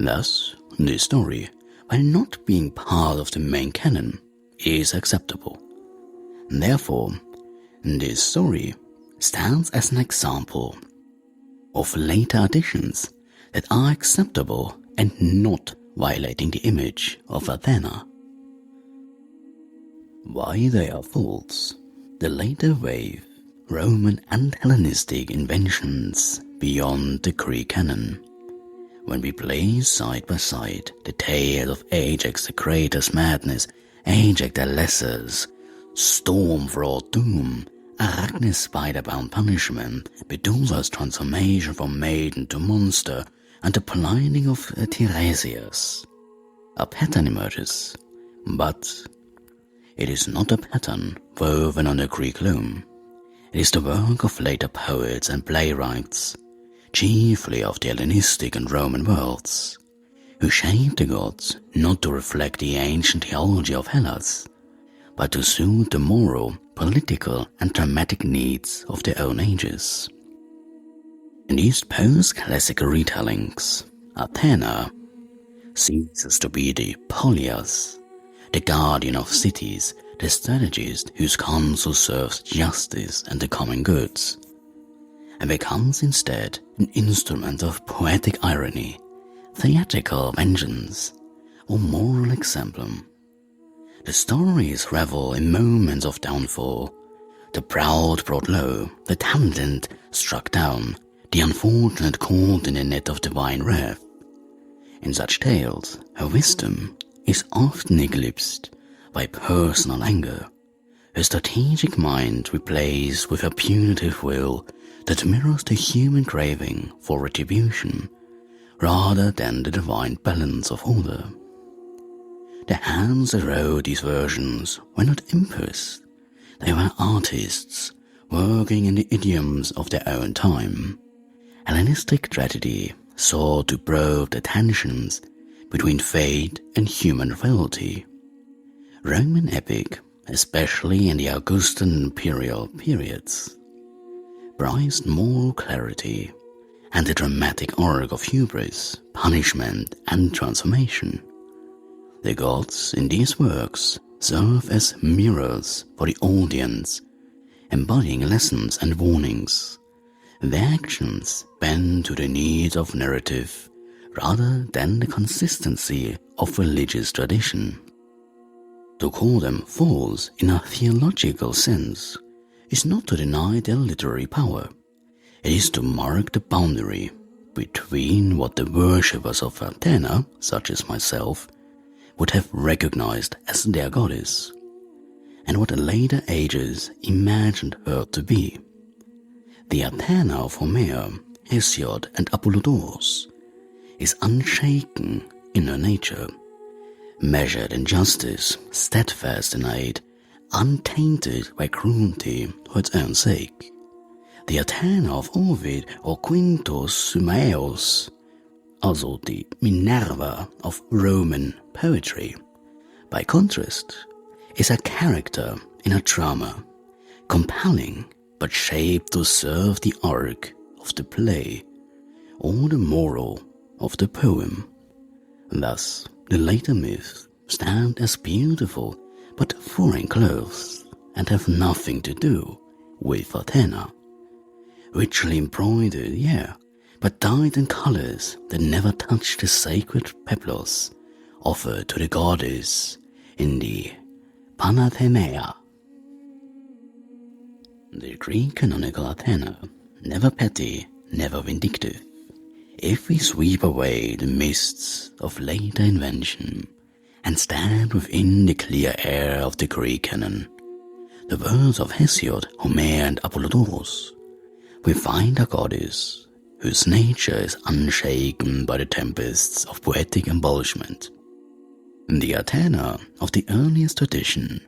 Thus, this story, while not being part of the main canon, is acceptable. Therefore, this story stands as an example of later additions that are acceptable and not violating the image of Athena. Why they are false? The later wave, Roman and Hellenistic inventions beyond the Greek canon. When we place side by side the tale of Ajax the Greater's madness, Ajax the Lesser's storm-fraught doom, Arachne's spider-bound punishment, Medusa's transformation from maiden to monster, and the blinding of Tiresias, a pattern emerges, but it is not a pattern woven on a Greek loom. It is the work of later poets and playwrights, chiefly of the Hellenistic and Roman worlds, who shaped the gods not to reflect the ancient theology of Hellas, but to suit the moral, political, and dramatic needs of their own ages. In these post-classical retellings, Athena ceases to be the Polias, the guardian of cities, the strategist whose counsel serves justice and the common goods, and becomes instead an instrument of poetic irony, theatrical vengeance, or moral exemplum. The stories revel in moments of downfall, the proud brought low, the talented struck down, the unfortunate caught in the net of divine wrath. In such tales, her wisdom is often eclipsed by personal anger, her strategic mind replaced with a punitive will that mirrors the human craving for retribution rather than the divine balance of order. The hands that wrote these versions were not impious, they were artists working in the idioms of their own time. Hellenistic tragedy sought to probe the tensions between fate and human frailty. Roman epic, especially in the Augustan imperial periods, prized moral clarity and the dramatic arc of hubris, punishment, and transformation. The gods in these works serve as mirrors for the audience, embodying lessons and warnings. Their actions bend to the needs of narrative rather than the consistency of religious tradition. To call them false in a theological sense is not to deny their literary power. It is to mark the boundary between what the worshippers of Athena, such as myself, would have recognized as their goddess, and what the later ages imagined her to be. The Athena of Homer, Hesiod, and Apollodorus is unshaken in her nature, measured in justice, steadfast in aid, untainted by cruelty for its own sake. The Athena of Ovid or Quintus Timaeus, also the Minerva of Roman poetry, by contrast, is a character in a drama, compelling but shaped to serve the arc of the play or the moral of the poem. Thus, the later myths stand as beautiful but foreign clothes and have nothing to do with Athena. Richly embroidered, yeah, but dyed in colors that never touched the sacred peplos offered to the goddess in the Panathenaea. The Greek canonical Athena, never petty, never vindictive, If we sweep away the mists of later invention and stand within the clear air of the Greek canon, the words of Hesiod, Homer, and Apollodorus, we find a goddess whose nature is unshaken by the tempests of poetic embellishment. The Athena of the earliest tradition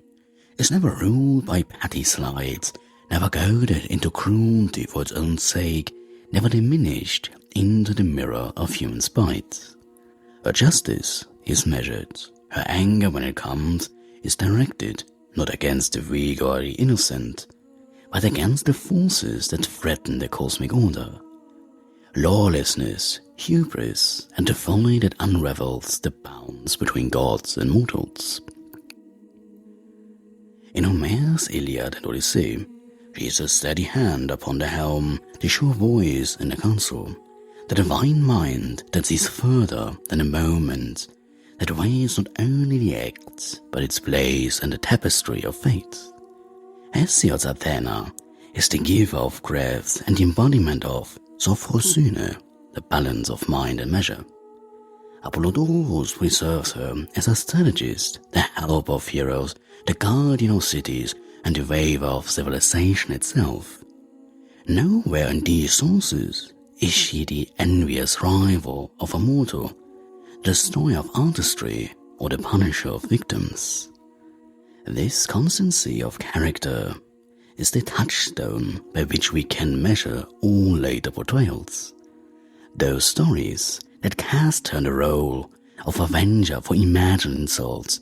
is never ruled by petty slights, never goaded into cruelty for its own sake, never diminished into the mirror of human spite. Her justice is measured, her anger when it comes is directed not against the weak or the innocent, but against the forces that threaten the cosmic order. Lawlessness, hubris, and the folly that unravels the bounds between gods and mortals. In Homer's Iliad and Odyssey, she is a steady hand upon the helm, the sure voice in the council, the divine mind that sees further than a moment, that weighs not only the act, but its place in the tapestry of fate. Hesiod's Athena is the giver of grace and the embodiment of sophrosyne, the balance of mind and measure. Apollodorus preserves her as a strategist, the helper of heroes, the guardian of cities, and the waver of civilization itself. Nowhere in these sources is she the envious rival of a mortal, the destroyer of artistry, or the punisher of victims. This constancy of character is the touchstone by which we can measure all later portrayals. Those stories that cast her in the role of avenger for imagined insults,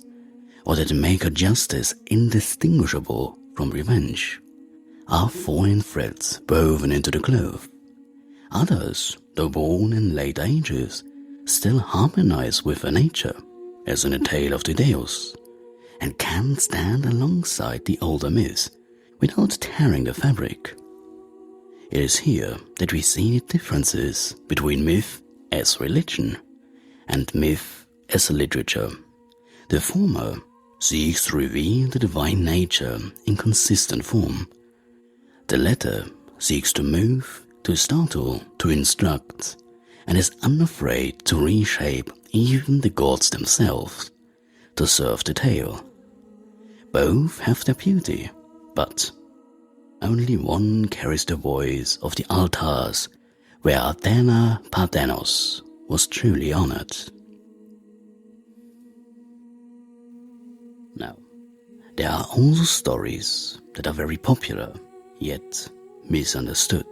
or that make her justice indistinguishable from revenge, are foreign threads woven into the cloth. Others, though born in late ages, still harmonize with her nature, as in the tale of Tydeus, and can stand alongside the older myths without tearing the fabric. It is here that we see the differences between myth as religion and myth as literature. The former seeks to reveal the divine nature in consistent form. The latter seeks to move, to startle, to instruct, and is unafraid to reshape even the gods themselves to serve the tale. Both have their beauty, but only one carries the voice of the altars where Athena Parthenos was truly honored. Now, there are also stories that are very popular, yet misunderstood.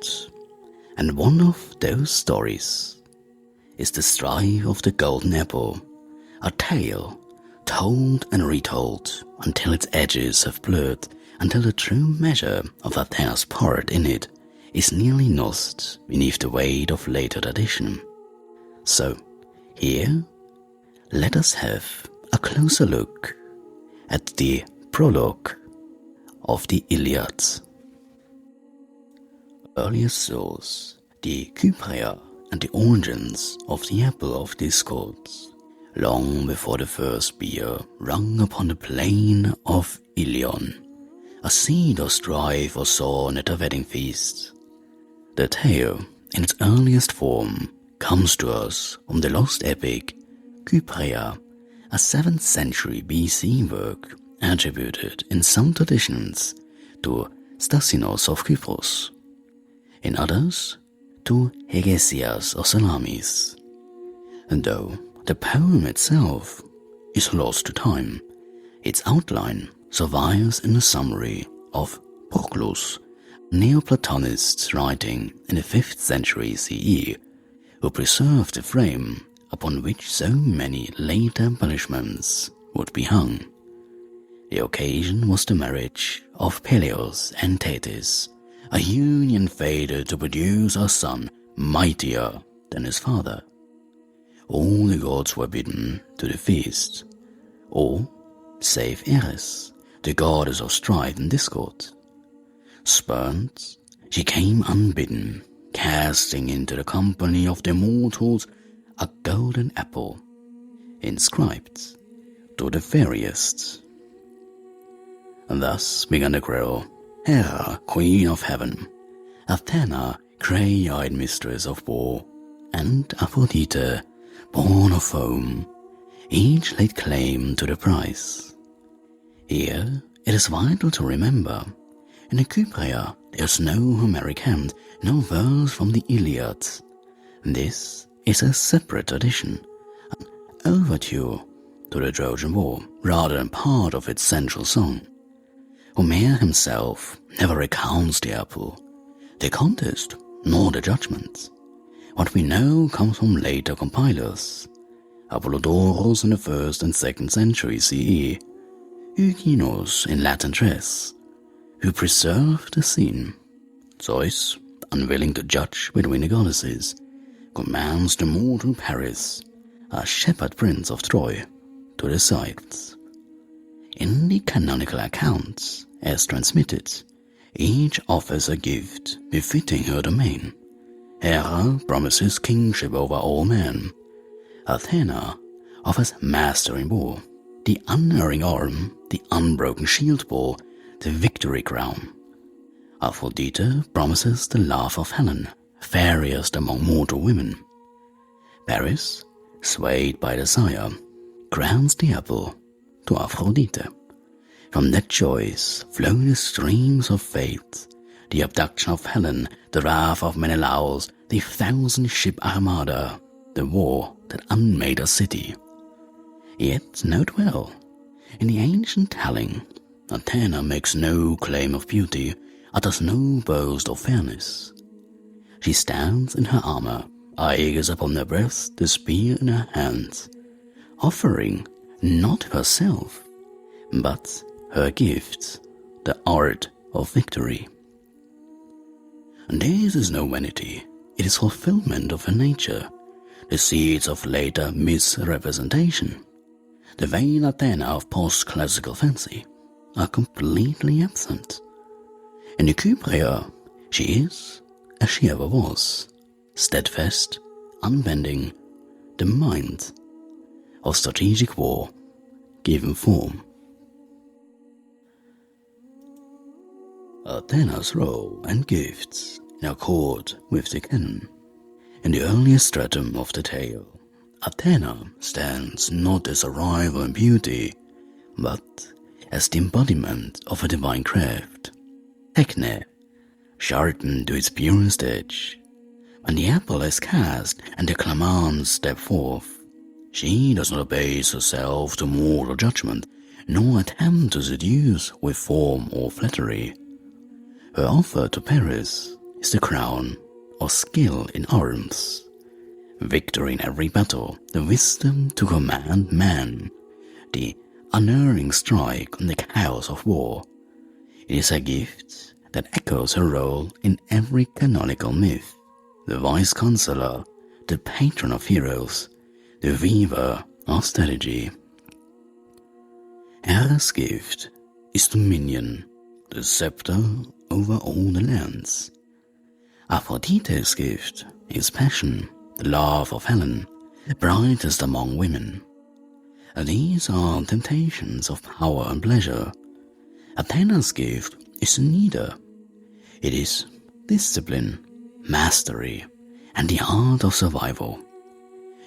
And one of those stories is the strife of the Golden Apple, a tale told and retold until its edges have blurred, until the true measure of Athena's part in it is nearly lost beneath the weight of later tradition. So, here, let us have a closer look at the prologue of the Iliad. Earlier source, the Kypria and the origins of the apple of discord, long before the first beer rung upon the plain of Ilion, a seed of strife was sown at a wedding feast. The tale, in its earliest form, comes to us from the lost epic Kypria, a 7th century BC work attributed in some traditions to Stasinos of Cyprus, in others to Hegesias of Salamis. And though the poem itself is lost to time, its outline survives in a summary of Proclus, a Neoplatonist writing in the 5th century CE, who preserved the frame upon which so many later embellishments would be hung. The occasion was the marriage of Peleus and Thetis, a union fated to produce a son mightier than his father. All the gods were bidden to the feast, all save Eris, the goddess of strife and discord. Spurned, she came unbidden, casting into the company of the mortals a golden apple, inscribed to the fairest. And thus began the quarrel. Hera, queen of heaven, Athena, grey-eyed mistress of war, and Aphrodite, born of foam, each laid claim to the prize. Here it is vital to remember, in the Kypria there is no Homeric hymn, no verse from the Iliad. This is a separate tradition, an overture to the Trojan War, rather than part of its central song. Homer himself never recounts the apple, the contest, nor the judgments. What we know comes from later compilers, Apollodorus in the 1st and 2nd century CE, Erichthonios in Latin dress, who preserved the scene. Zeus, unwilling to judge between the goddesses, commands the mortal Paris, a shepherd prince of Troy, to the sides. In the canonical accounts, as transmitted, each offers a gift befitting her domain. Hera promises kingship over all men. Athena offers mastery in war, the unerring arm, the unbroken shield bore, the victory crown. Aphrodite promises the love of Helen, fairest among mortal women. Paris, swayed by desire, grants the apple to Aphrodite. From that choice flow the streams of fate, the abduction of Helen, the wrath of Menelaus, the 1,000-ship armada, the war that unmade a city. Yet note well, in the ancient telling, Athena makes no claim of beauty, utters no boast of fairness. She stands in her armor, eyes upon her breast, the spear in her hands, offering not herself, but her gift, the art of victory. And this is no vanity, it is fulfillment of her nature, the seeds of later misrepresentation. The vain Athena of post-classical fancy are completely absent. In the Kypria, she is, as she ever was, steadfast, unbending, the mind of strategic war given form. Athena's role and gifts in accord with the canon. In the earliest stratum of the tale, Athena stands not as a rival in beauty, but as the embodiment of a divine craft, techne, sharpened to its purest edge. When the apple is cast and the clamans step forth, she does not abase herself to mortal judgment, nor attempt to seduce with form or flattery. Her offer to Paris is the crown or skill in arms, victory in every battle, the wisdom to command man, the unerring strike on the chaos of war. It is a gift that echoes her role in every canonical myth, the wise counselor, the patron of heroes, the weaver of strategy. Hera's gift is dominion, the scepter over all the lands. Aphrodite's gift is passion, the love of Helen, the brightest among women. These are temptations of power and pleasure. Athena's gift is neither. It is discipline, mastery, and the art of survival.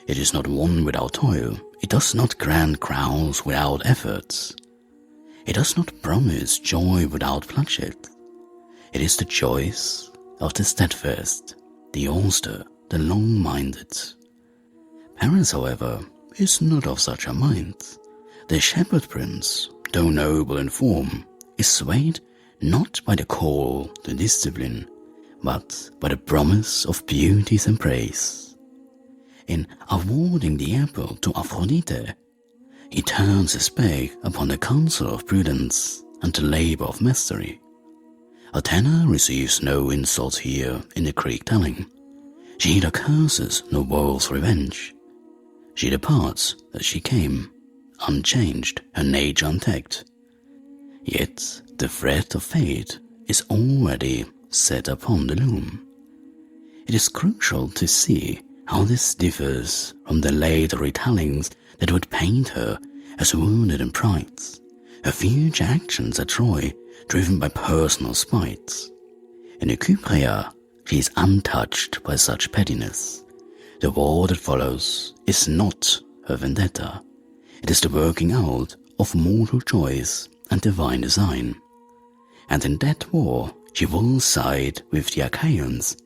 It is not won without toil. It does not grant crowns without efforts. It does not promise joy without bloodshed. It is the choice of the steadfast, the austere, the long-minded. Paris, however, is not of such a mind. The shepherd prince, though noble in form, is swayed not by the call to discipline, but by the promise of beauty's embrace. In awarding the apple to Aphrodite, he turns his back upon the counsel of prudence and the labor of mastery. Athena receives no insults here in the Greek telling. She neither curses nor vows revenge. She departs as she came, unchanged, her nature untagged. Yet the thread of fate is already set upon the loom. It is crucial to see how this differs from the later retellings that would paint her as wounded in pride, her future actions at Troy driven by personal spite. In the Kypria, she is untouched by such pettiness. The war that follows is not her vendetta. It is the working out of mortal choice and divine design. And in that war, she will side with the Achaeans,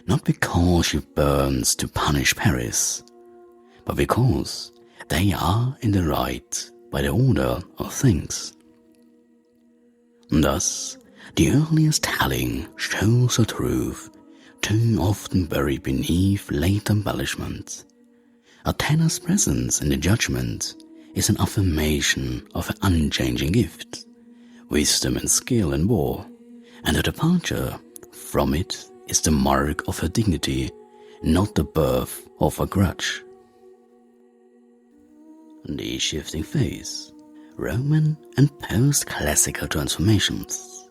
not because she burns to punish Paris, but because they are in the right by the order of things. Thus, the earliest telling shows a truth too often buried beneath late embellishment. Athena's presence in the judgment is an affirmation of her unchanging gift, wisdom and skill in war, and her departure from it is the mark of her dignity, not the birth of a grudge. The shifting phase, Roman and post-classical transformations.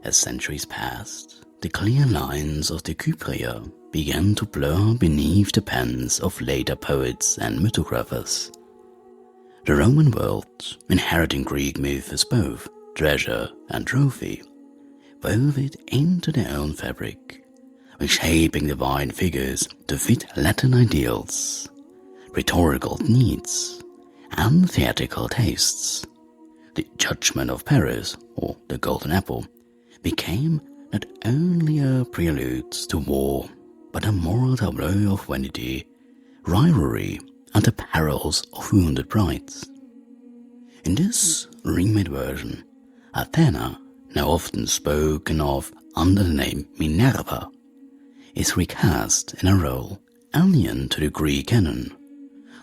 As centuries passed, the clear lines of the Kypria began to blur beneath the pens of later poets and mythographers. The Roman world, inheriting Greek myth as both treasure and trophy, wove it into their own fabric, reshaping divine figures to fit Latin ideals, rhetorical needs, and theatrical tastes. The judgment of Paris, or the Golden Apple, became not only a prelude to war, but a moral tableau of vanity, rivalry, and the perils of wounded pride. In this remade version, Athena, now often spoken of under the name Minerva, is recast in a role alien to the Greek canon,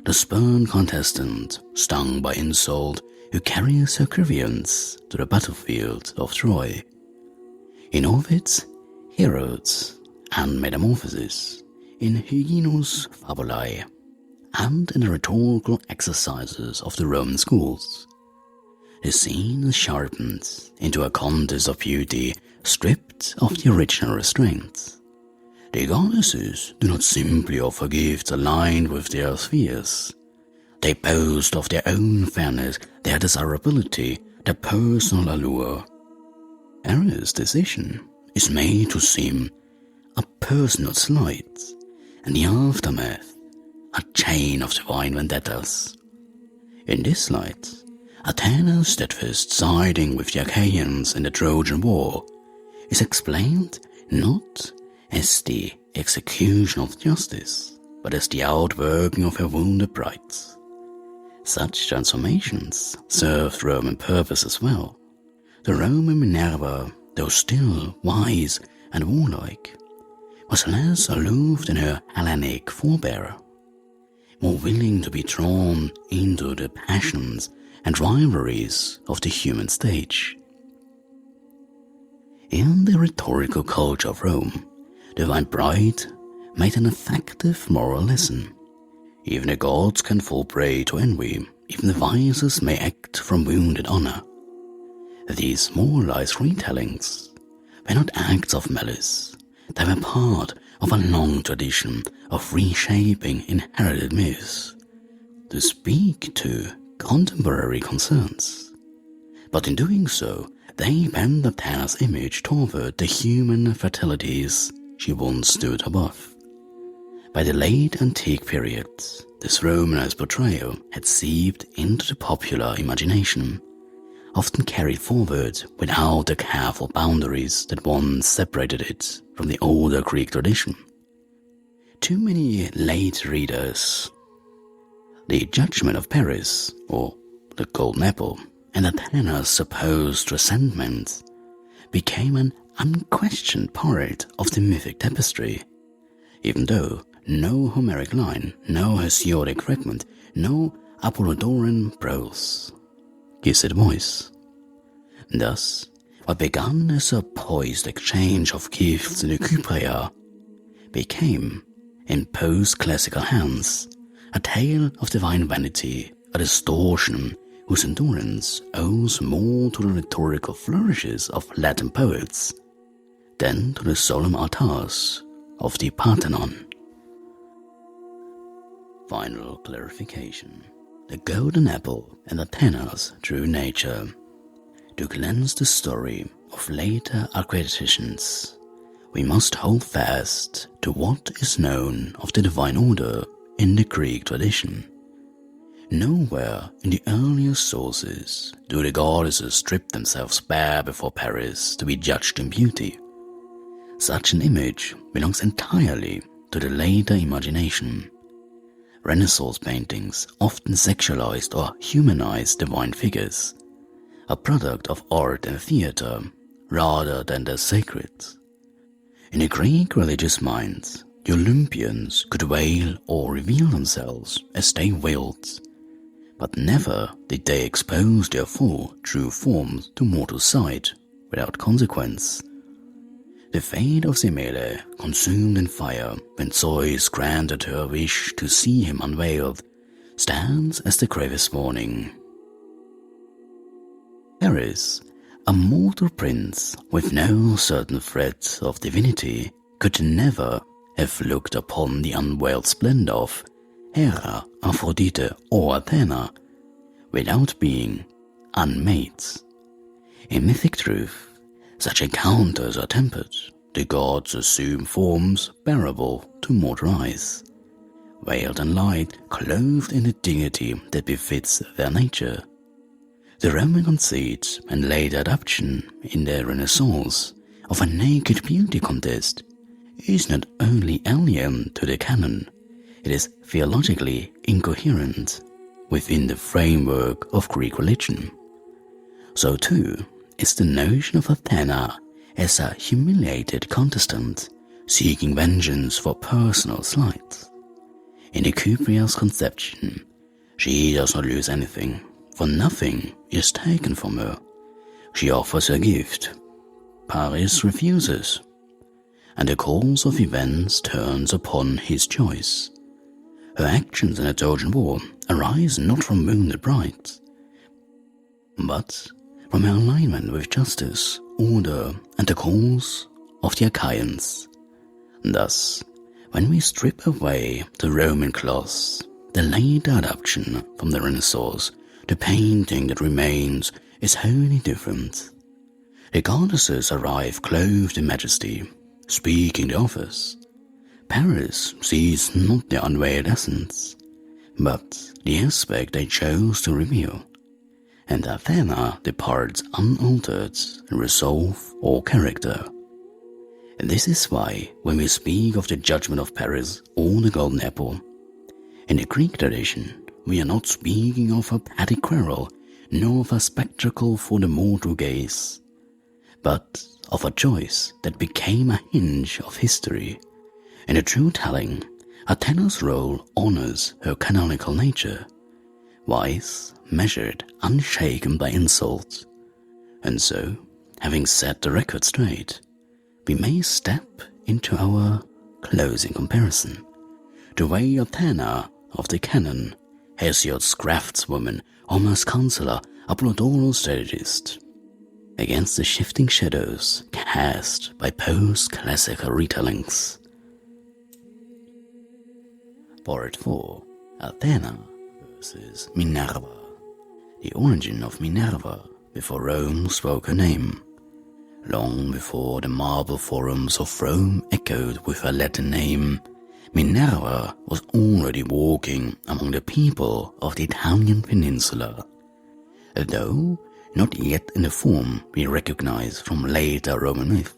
the spurned contestant stung by insult who carries her grievance to the battlefield of Troy. In Ovid's Heroes and Metamorphosis, in Hyginus Fabulae, and in the rhetorical exercises of the Roman schools, the scene is sharpened into a contest of beauty stripped of the original restraints. The goddesses do not simply offer gifts aligned with their spheres. They boast of their own fairness, their desirability, their personal allure. Ares' decision is made to seem a personal slight, and the aftermath a chain of divine vendettas. In this light, Athena's steadfast siding with the Achaeans in the Trojan War is explained not as the execution of justice, but as the outworking of her wounded pride. Such transformations served Roman purpose as well. The Roman Minerva, though still wise and warlike, was less aloof than her Hellenic forebear, more willing to be drawn into the passions and rivalries of the human stage. In the rhetorical culture of Rome, divine pride made an effective moral lesson. Even the gods can fall prey to envy, even the wisest may act from wounded honor. These moralized retellings were not acts of malice, they were part of a long tradition of reshaping inherited myths to speak to contemporary concerns. But in doing so, they bent Athena's image toward the human fatalities she once stood above. By the late antique period, this Romanized portrayal had seeped into the popular imagination, often carried forward without the careful boundaries that once separated it from the older Greek tradition. Too many late readers, the judgment of Paris, or the Golden Apple, and Athena's supposed resentment became an unquestioned part of the mythic tapestry, even though no Homeric line, no Hesiodic fragment, no Apollodorian prose gives it voice. Thus, what began as a poised exchange of gifts in the Kypria became, in post-classical hands, a tale of divine vanity, a distortion whose endurance owes more to the rhetorical flourishes of Latin poets than to the solemn altars of the Parthenon. Final clarification. The Golden Apple and Athena's true nature. To cleanse the story of later acquisitions, we must hold fast to what is known of the divine order in the Greek tradition. Nowhere in the earliest sources do the goddesses strip themselves bare before Paris to be judged in beauty. Such an image belongs entirely to the later imagination. Renaissance paintings often sexualized or humanized divine figures, a product of art and theater rather than the sacred. In the Greek religious minds, the Olympians could wail or reveal themselves as they willed, but never did they expose their full, true forms to mortal sight without consequence. The fate of Semele, consumed in fire when Zeus granted her a wish to see him unveiled, stands as the gravest warning. Paris, a mortal prince with no certain threat of divinity, could never have looked upon the unveiled splendor of Hera, Aphrodite, or Athena without being unmade. In mythic truth, such encounters are tempered. The gods assume forms bearable to mortal eyes, veiled in light, clothed in the dignity that befits their nature. The Roman conceit and later adoption in the Renaissance of a naked beauty contest is not only alien to the canon, it is theologically incoherent within the framework of Greek religion. So too is the notion of Athena as a humiliated contestant seeking vengeance for personal slight. In the Cypria's conception, she does not lose anything, for nothing is taken from her. She offers a gift. Paris refuses, and the course of events turns upon his choice. Her actions in the Trojan War arise not from wounded pride, but from her alignment with justice, order, and the cause of the Achaeans. Thus, when we strip away the Roman cloth, the later adoption from the Renaissance, the painting that remains is wholly different. The goddesses arrive clothed in majesty, speaking the office. Paris sees not their unveiled essence, but the aspect they chose to reveal, and Athena departs unaltered in resolve or character. And this is why, when we speak of the judgment of Paris or the Golden Apple, in the Greek tradition, we are not speaking of a petty quarrel, nor of a spectacle for the mortal gaze, but of a choice that became a hinge of history. In the true telling, Athena's role honors her canonical nature, wise, measured, unshaken by insult. And so, having set the record straight, we may step into our closing comparison. The way Athena of the Canon, Hesiod's craftswoman, Homer's counselor, Apollodorus' strategist, against the shifting shadows cast by post-classical retellings. Part 4. Athena versus Minerva. The origin of Minerva before Rome spoke her name. Long before the marble forums of Rome echoed with her Latin name, Minerva was already walking among the people of the Italian peninsula, though not yet in the form we recognize from later Roman myth.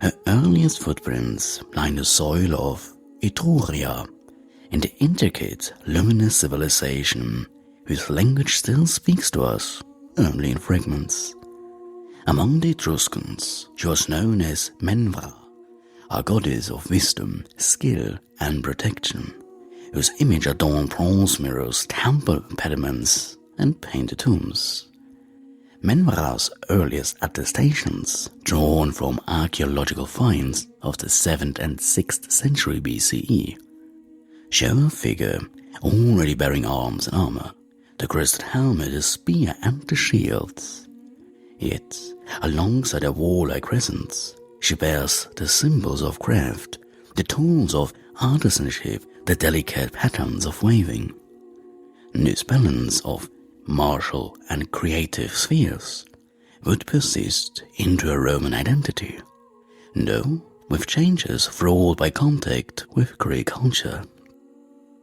Her earliest footprints lie in the soil of Etruria, in the intricate, luminous civilization whose language still speaks to us only in fragments. Among the Etruscans, she was known as Menvra, a goddess of wisdom, skill, and protection, whose image adorned bronze mirrors, temple pediments, and painted tombs. Menvra's earliest attestations, drawn from archaeological finds of the 7th and 6th century BCE, show a figure already bearing arms and armor, the crested helmet, the spear, and the shield. Yet, alongside her warlike presence, she bears the symbols of craft, the tools of artisanship, the delicate patterns of weaving. This balance of martial and creative spheres would persist into her Roman identity, though with changes fueled by contact with Greek culture.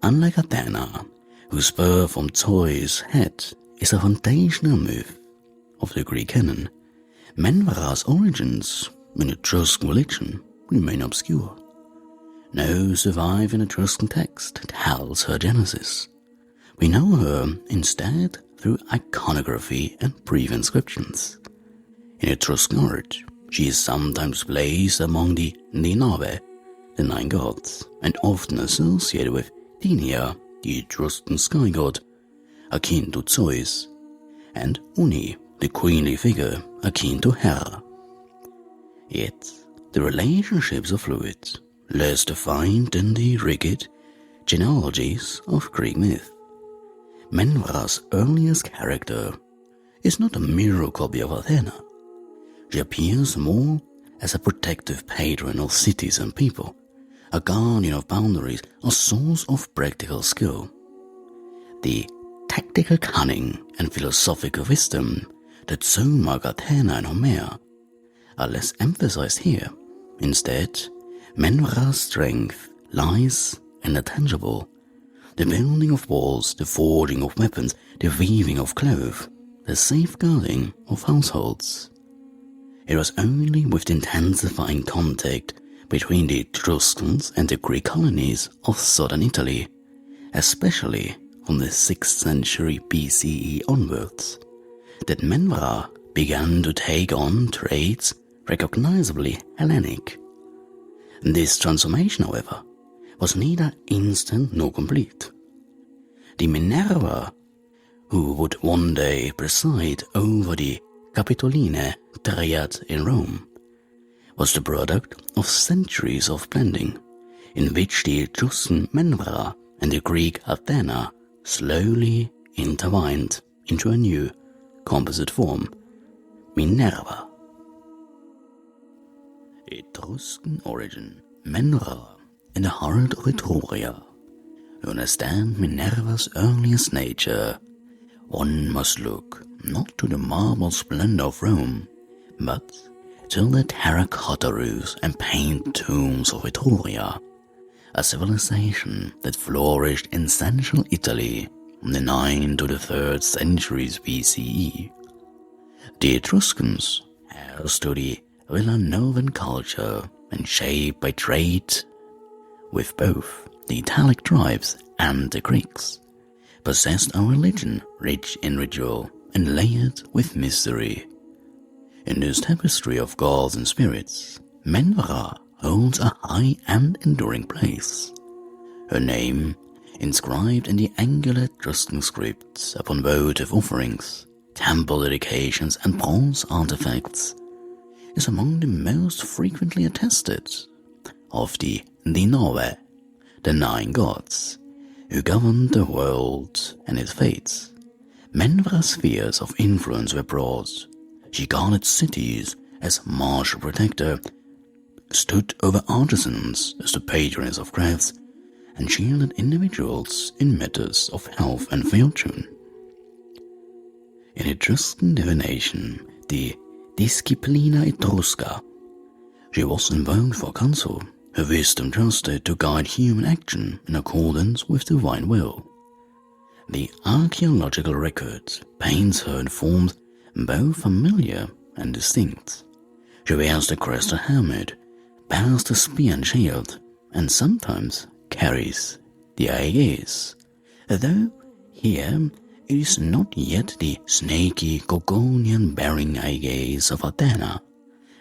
Unlike Athena, whose birth from Zeus' head is a foundational myth of the Greek canon, Menvera's origins in Etruscan religion remain obscure. No surviving Etruscan text tells her genesis. We know her instead through iconography and brief inscriptions. In Etruscan art, she is sometimes placed among the Nove, the 9 gods, and often associated with Athena, the Etruscan sky god, akin to Zeus, and Uni, the queenly figure akin to Hera. Yet, the relationships are fluid, less defined than the rigid genealogies of Greek myth. Menvera's earliest character is not a mirror copy of Athena. She appears more as a protective patron of cities and people, a guardian of boundaries, a source of practical skill. The tactical cunning and philosophical wisdom that so mark Athena and Homer are less emphasized here. Instead, Menvera's strength lies in the tangible, the building of walls, the forging of weapons, the weaving of cloth, the safeguarding of households. It was only with the intensifying contact between the Etruscans and the Greek colonies of southern Italy, especially from the 6th century BCE onwards, that Menvera began to take on traits recognizably Hellenic. This transformation, however, was neither instant nor complete. The Minerva, who would one day preside over the Capitoline triad in Rome, was the product of centuries of blending, in which the Etruscan Menvera and the Greek Athena slowly intertwined into a new composite form, Minerva. Etruscan origin. Menvera in the heart of Etruria. To understand Minerva's earliest nature, one must look not to the marble splendor of Rome, but to the terracotta roofs and painted tombs of Etruria, a civilization that flourished in central Italy from the 9th to the 3rd centuries BCE. The Etruscans, heirs to the Villanovan culture and shaped by trade with both the Italic tribes and the Greeks, possessed a religion rich in ritual and layered with mystery. In this tapestry of gods and spirits, Menvera holds a high and enduring place. Her name, inscribed in the angular Etruscan scripts upon votive offerings, temple dedications and bronze artifacts, is among the most frequently attested of the Nove, the 9 gods, who governed the world and its fates. Menvera's spheres of influence were broad. She guarded cities as martial protector, stood over artisans as the patroness of crafts, and shielded individuals in matters of health and fortune. In Etruscan divination, the Disciplina Etrusca, she was invoked for counsel, her wisdom trusted to guide human action in accordance with divine will. The archaeological record paints her in forms both familiar and distinct. She wears the crested helmet, bears the spear and shield, and sometimes carries the aegis, though here it is not yet the snaky Gorgonian-bearing aegis of Athena,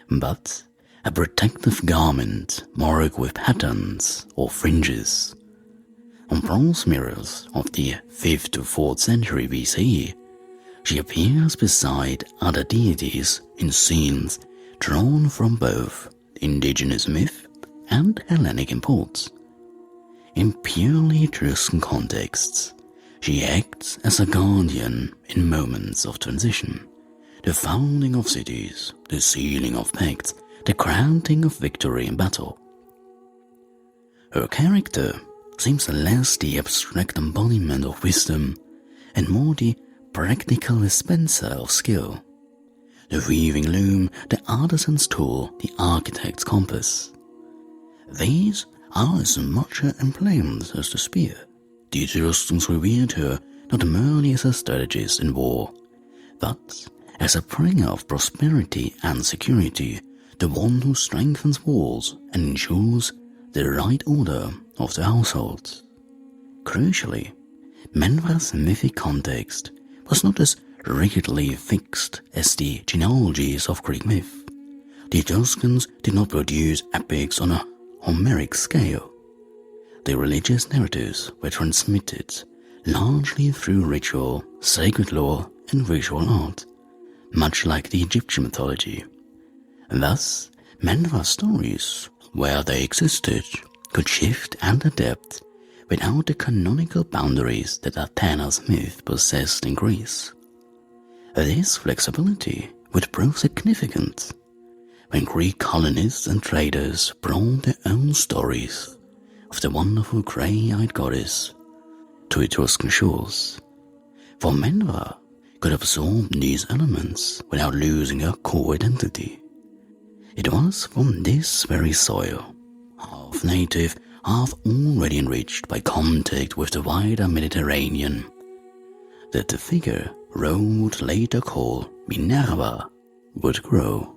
but a protective garment marked with patterns or fringes. On bronze mirrors of the 5th to 4th century BCE, she appears beside other deities in scenes drawn from both indigenous myth and Hellenic imports. In purely Etruscan contexts, she acts as a guardian in moments of transition, the founding of cities, the sealing of pacts, the granting of victory in battle. Her character seems less the abstract embodiment of wisdom and more the practical dispenser of skill. The weaving loom, the artisan's tool, the architect's compass. These are as much her emblems as the spear. The Etruscans revered her not merely as a strategist in war, but as a bringer of prosperity and security, the one who strengthens walls and ensures the right order of the household. Crucially, Minerva's mythic context was not as rigidly fixed as the genealogies of Greek myth. The Etruscans did not produce epics on a Homeric scale. The religious narratives were transmitted largely through ritual, sacred lore, and visual art, much like the Egyptian mythology. Thus, Minerva's stories, where they existed, could shift and adapt without the canonical boundaries that Athena's myth possessed in Greece. This flexibility would prove significant when Greek colonists and traders brought their own stories of the wonderful grey-eyed goddess to Etruscan shores. For Minerva could absorb these elements without losing her core identity. It was from this very soil, half native, half already enriched by contact with the wider Mediterranean, that the figure Rome would later call Minerva would grow.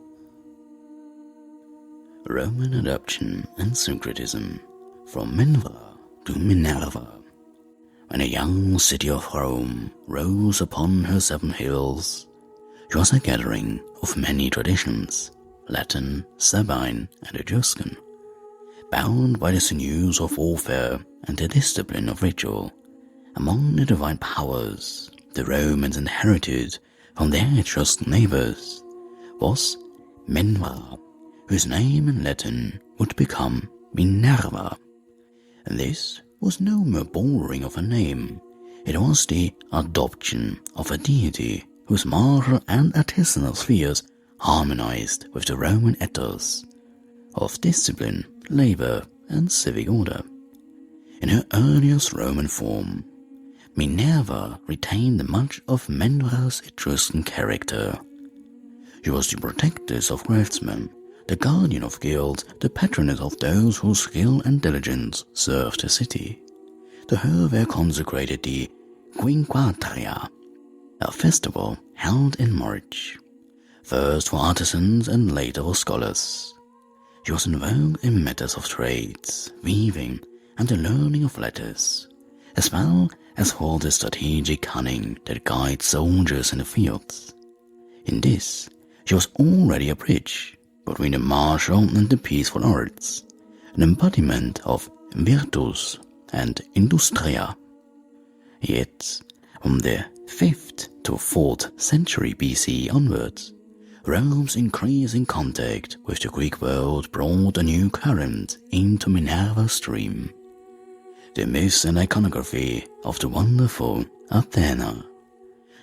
Roman adoption and syncretism from Minerva to Minerva. When a young city of Rome rose upon her 7 hills, it was a gathering of many traditions, Latin, Sabine, and Etruscan, bound by the sinews of warfare and the discipline of ritual. Among the divine powers the Romans inherited from their Etruscan neighbors was Minerva, whose name in Latin would become Minerva. And this was no mere borrowing of a name. It was the adoption of a deity whose martial and artisanal spheres harmonized with the Roman ethos of discipline, labor, and civic order. In her earliest Roman form, Minerva retained much of Minerva's Etruscan character. She was the protectress of craftsmen, the guardian of guilds, the patroness of those whose skill and diligence served the city. To her were consecrated the Quinquatria, a festival held in March, first for artisans and later for scholars. She was in vogue in matters of trades, weaving, and the learning of letters, as well as for the strategic cunning that guides soldiers in the fields. In this, she was already a bridge between the martial and the peaceful arts, an embodiment of virtus and industria. Yet, from the 5th to 4th century BC onwards, Rome's increasing contact with the Greek world brought a new current into Minerva's stream. The myths and iconography of the wonderful Athena,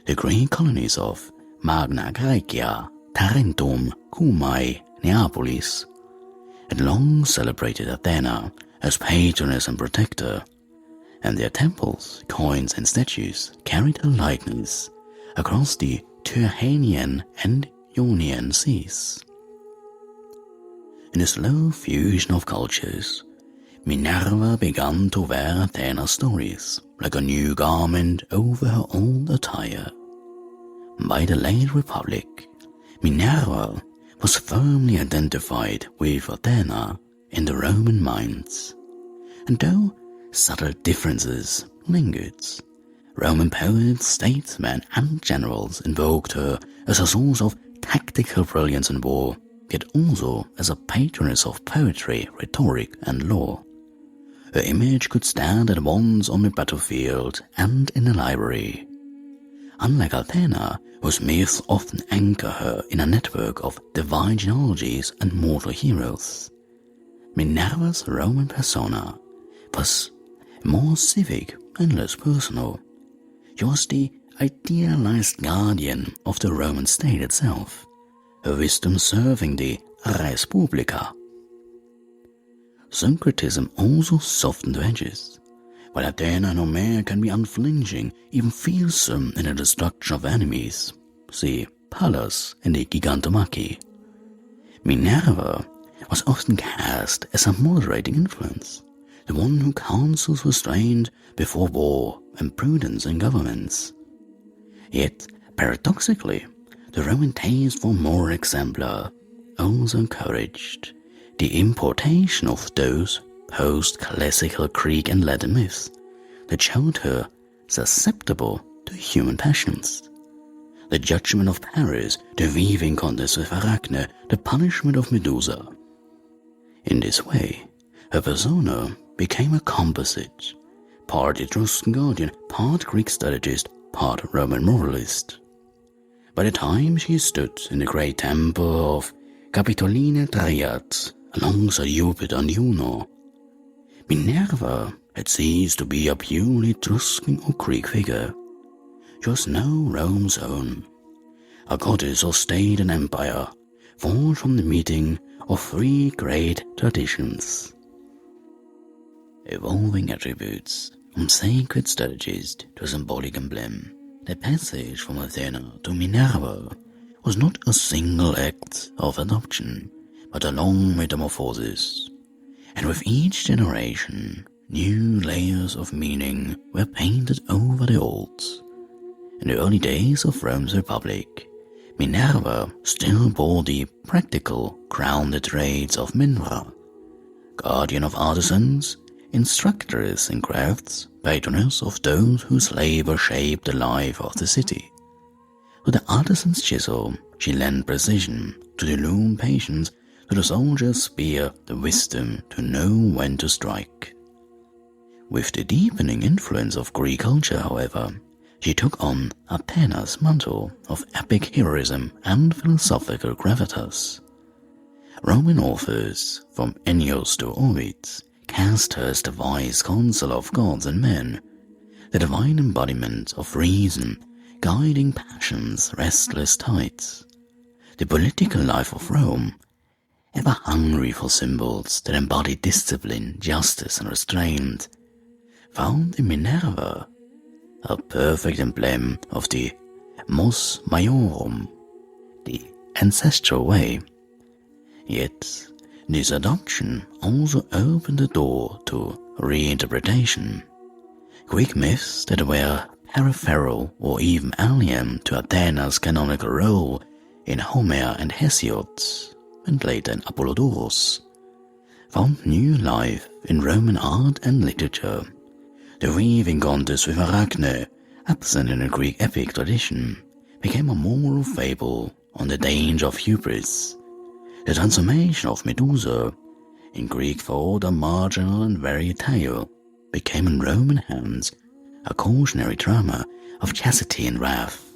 the Greek colonies of Magna Graecia, Tarentum, Cumae, Neapolis, had long celebrated Athena as patroness and protector, and their temples, coins, and statues carried her likeness across the Tyrrhenian and Ionian seas. In a slow fusion of cultures, Minerva began to wear Athena's stories like a new garment over her old attire. By the late Republic, Minerva was firmly identified with Athena in the Roman minds, and though subtle differences lingered, Roman poets, statesmen, and generals invoked her as a source of tactical brilliance in war, yet also as a patroness of poetry, rhetoric, and law. Her image could stand at once on the battlefield and in a library. Unlike Athena, whose myths often anchor her in a network of divine genealogies and mortal heroes, Minerva's Roman persona was more civic and less personal. She was the idealized guardian of the Roman state itself, her wisdom serving the res publica. Syncretism also softened the edges. While Athena and Homer can be unflinching, even fearsome in the destruction of enemies, see Pallas in the Gigantomachy, Minerva was often cast as a moderating influence, the one who counsels restraint before war and prudence in governments. Yet, paradoxically, the Roman taste for more exemplar also encouraged the importation of those post-classical Greek and Latin myths that showed her susceptible to human passions. The judgment of Paris, the weaving contest with Arachne, the punishment of Medusa. In this way, her persona became a composite, part Etruscan guardian, part Greek strategist, part Roman moralist. By the time she stood in the great temple of Capitoline Triad alongside Jupiter and Juno, Minerva had ceased to be a purely Etruscan or Greek figure. She was now Rome's own, a goddess of state and empire, forged from the meeting of three great traditions. Evolving attributes, from sacred strategist to symbolic emblem, the passage from Athena to Minerva was not a single act of adoption, but a long metamorphosis, and with each generation, new layers of meaning were painted over the old. In the early days of Rome's Republic, Minerva still bore the practical, grounded traits of Minra, guardian of artisans, instructress in crafts, patroness of those whose labor shaped the life of the city. To the artisan's chisel, she lent precision, to the loom patience, to the soldier's spear the wisdom to know when to strike. With the deepening influence of Greek culture, however, she took on Athena's mantle of epic heroism and philosophical gravitas. Roman authors, from Ennius to Ovid, cast her as the wise counsel of gods and men, the divine embodiment of reason, guiding passion's restless tides. The political life of Rome, ever hungry for symbols that embodied discipline, justice, and restraint, found in Minerva a perfect emblem of the mos maiorum, the ancestral way. Yet, this adoption also opened the door to reinterpretation. Greek myths that were peripheral or even alien to Athena's canonical role in Homer and Hesiod, and later in Apollodorus, found new life in Roman art and literature. The weaving contest with Arachne, absent in the Greek epic tradition, became a moral fable on the danger of hubris. The transformation of Medusa, in Greek thought a marginal and varied tale, became in Roman hands a cautionary drama of chastity and wrath.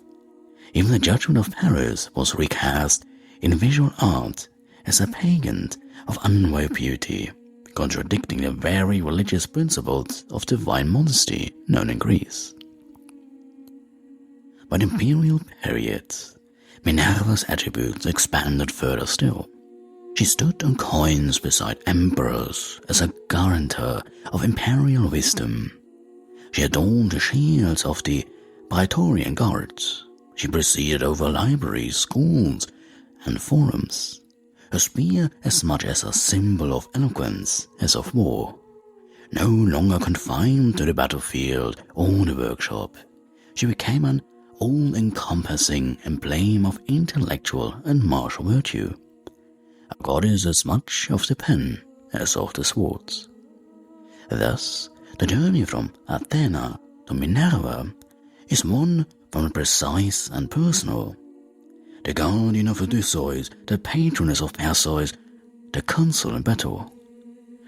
Even the judgment of Paris was recast in visual art as a pageant of unveiled beauty, contradicting the very religious principles of divine modesty known in Greece. By the imperial period, Minerva's attributes expanded further still. She stood on coins beside emperors as a guarantor of imperial wisdom. She adorned the shields of the Praetorian Guards. She presided over libraries, schools, and forums. Her spear as much as a symbol of eloquence as of war. No longer confined to the battlefield or the workshop, she became an all-encompassing emblem of intellectual and martial virtue. A goddess as much of the pen as of the swords. Thus, the journey from Athena to Minerva is one from the precise and personal. The guardian of Odysseus, the patroness of Perseus, the counsel in battle,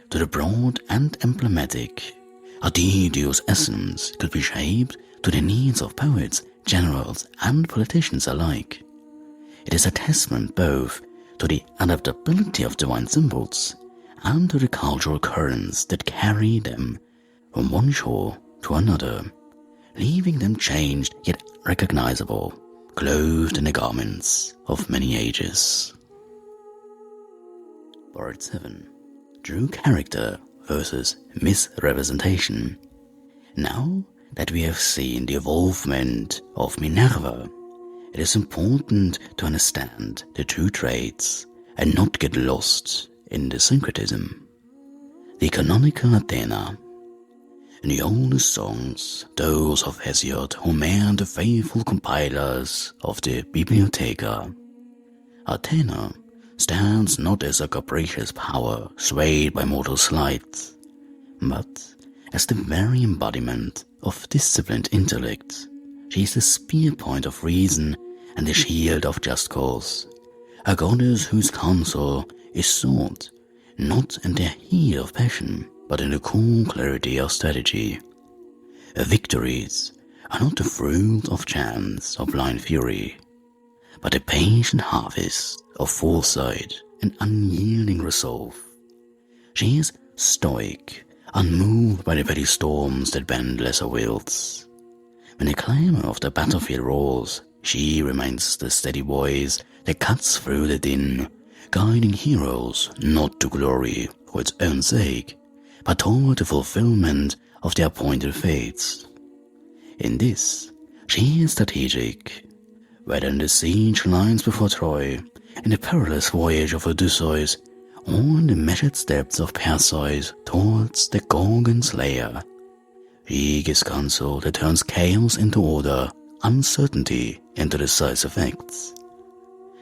to the broad and emblematic, a deity essence could be shaped to the needs of poets, generals, and politicians alike. It is a testament both to the adaptability of divine symbols and to the cultural currents that carry them from one shore to another, leaving them changed yet recognizable, clothed in the garments of many ages. Part 7. True character versus misrepresentation. Now that we have seen the evolvement of Minerva, it is important to understand the true traits and not get lost in the syncretism. The canonical Athena. In the oldest songs, those of Hesiod, Homer and the faithful compilers of the Bibliotheca, Athena stands not as a capricious power swayed by mortal sleight, but as the very embodiment of disciplined intellect. She is the spear point of reason and the shield of just cause, a goddess whose counsel is sought not in the heat of passion, but in the cool clarity of strategy. Her victories are not the fruit of chance or blind fury, but a patient harvest of foresight and unyielding resolve. She is stoic, unmoved by the petty storms that bend lesser wills. When the clamor of the battlefield roars, she remains the steady voice that cuts through the din, guiding heroes not to glory for its own sake, but toward the fulfillment of their appointed fates. In this, she is strategic, whether in the siege lines before Troy, in the perilous voyage of Odysseus, or in the measured steps of Perseus towards the Gorgon's lair. She gives counsel that turns chaos into order, uncertainty into decisive acts.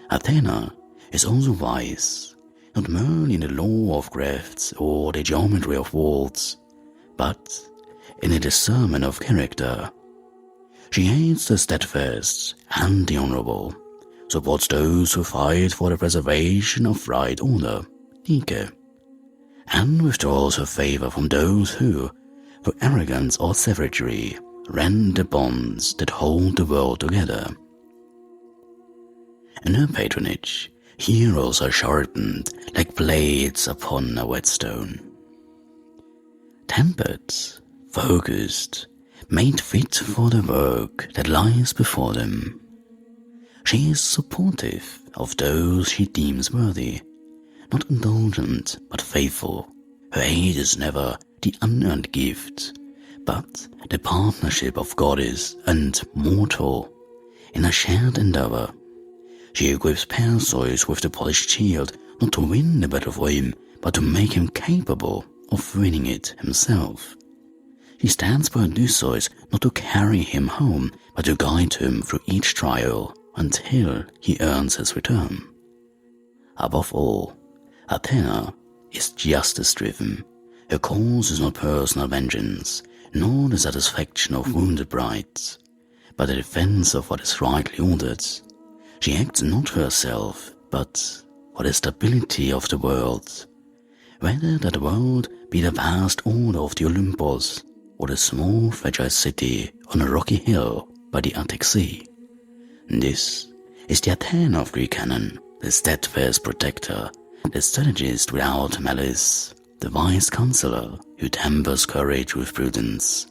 Athena is also wise, not merely in the law of crafts or the geometry of walls, but in the discernment of character. She aids the steadfast and the honorable, supports those who fight for the preservation of right order, Dike, and withdraws her favor from those who, through arrogance or savagery, rend the bonds that hold the world together. In her patronage, heroes are sharpened like blades upon a whetstone. Tempered, focused, made fit for the work that lies before them. She is supportive of those she deems worthy, not indulgent but faithful. Her aid is never the unearned gift, but the partnership of goddess and mortal in a shared endeavor. She equips Perseus with the polished shield, not to win the battle for him, but to make him capable of winning it himself. She stands by Odysseus not to carry him home, but to guide him through each trial until he earns his return. Above all, Athena is justice-driven. Her cause is not personal vengeance, nor the satisfaction of wounded brides, but the defense of what is rightly ordered. She acts not for herself, but for the stability of the world, whether that world be the vast order of the Olympus, or the small fragile city on a rocky hill by the Attic Sea. This is the Athena of Greek canon, the steadfast protector, the strategist without malice, the wise counselor who tempers courage with prudence.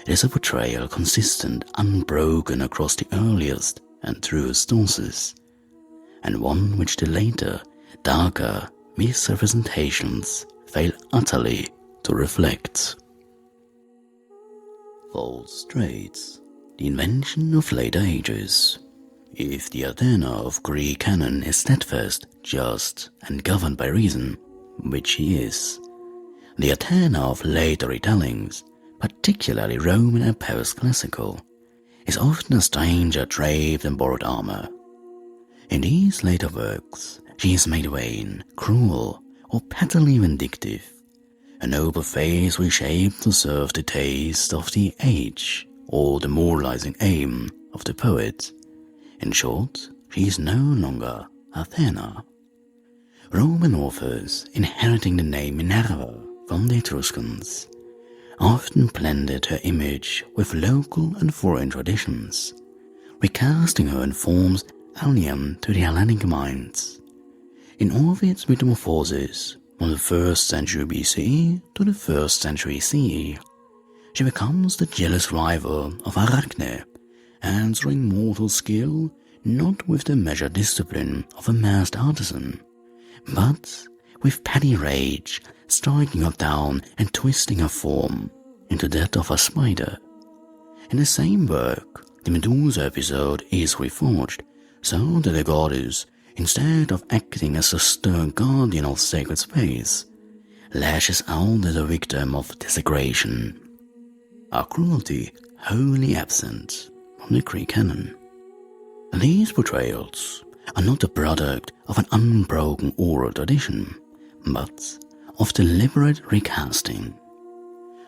It is a portrayal consistent, unbroken across the earliest and truest sources, and one which the later, darker misrepresentations fail utterly to reflect. False traits, the invention of later ages. If the Athena of Greek canon is steadfast, just, and governed by reason, which she is, the Athena of later retellings, particularly Roman and post-classical, is often a stranger draped in borrowed armor. In these later works, she is made vain, cruel, or patently vindictive, a noble face reshaped to serve the taste of the age, or the moralizing aim of the poet. In short, she is no longer Athena. Roman authors, inheriting the name Minerva from the Etruscans, often blended her image with local and foreign traditions, recasting her in forms alien to the Hellenic minds. In Ovid's metamorphosis from the 1st century BCE to the 1st century CE, she becomes the jealous rival of Arachne, answering mortal skill not with the measured discipline of a masked artisan, but with petty rage, striking her down and twisting her form into that of a spider. In the same work, the Medusa episode is reforged, so that the goddess, instead of acting as a stern guardian of sacred space, lashes out at a victim of desecration, a cruelty wholly absent from the Greek canon. These portrayals are not the product of an unbroken oral tradition, but of deliberate recasting.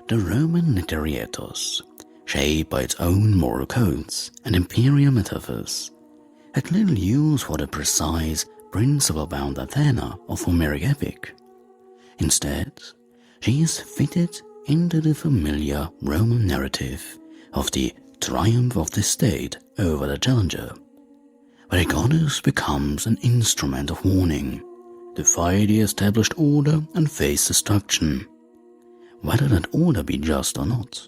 The Roman literary ethos, shaped by its own moral codes and imperial metaphors, had little use for the precise, principle-bound Athena of Homeric epic. Instead, she is fitted into the familiar Roman narrative of the triumph of the state over the challenger, where the goddess becomes an instrument of warning, defy the established order and face destruction, whether that order be just or not.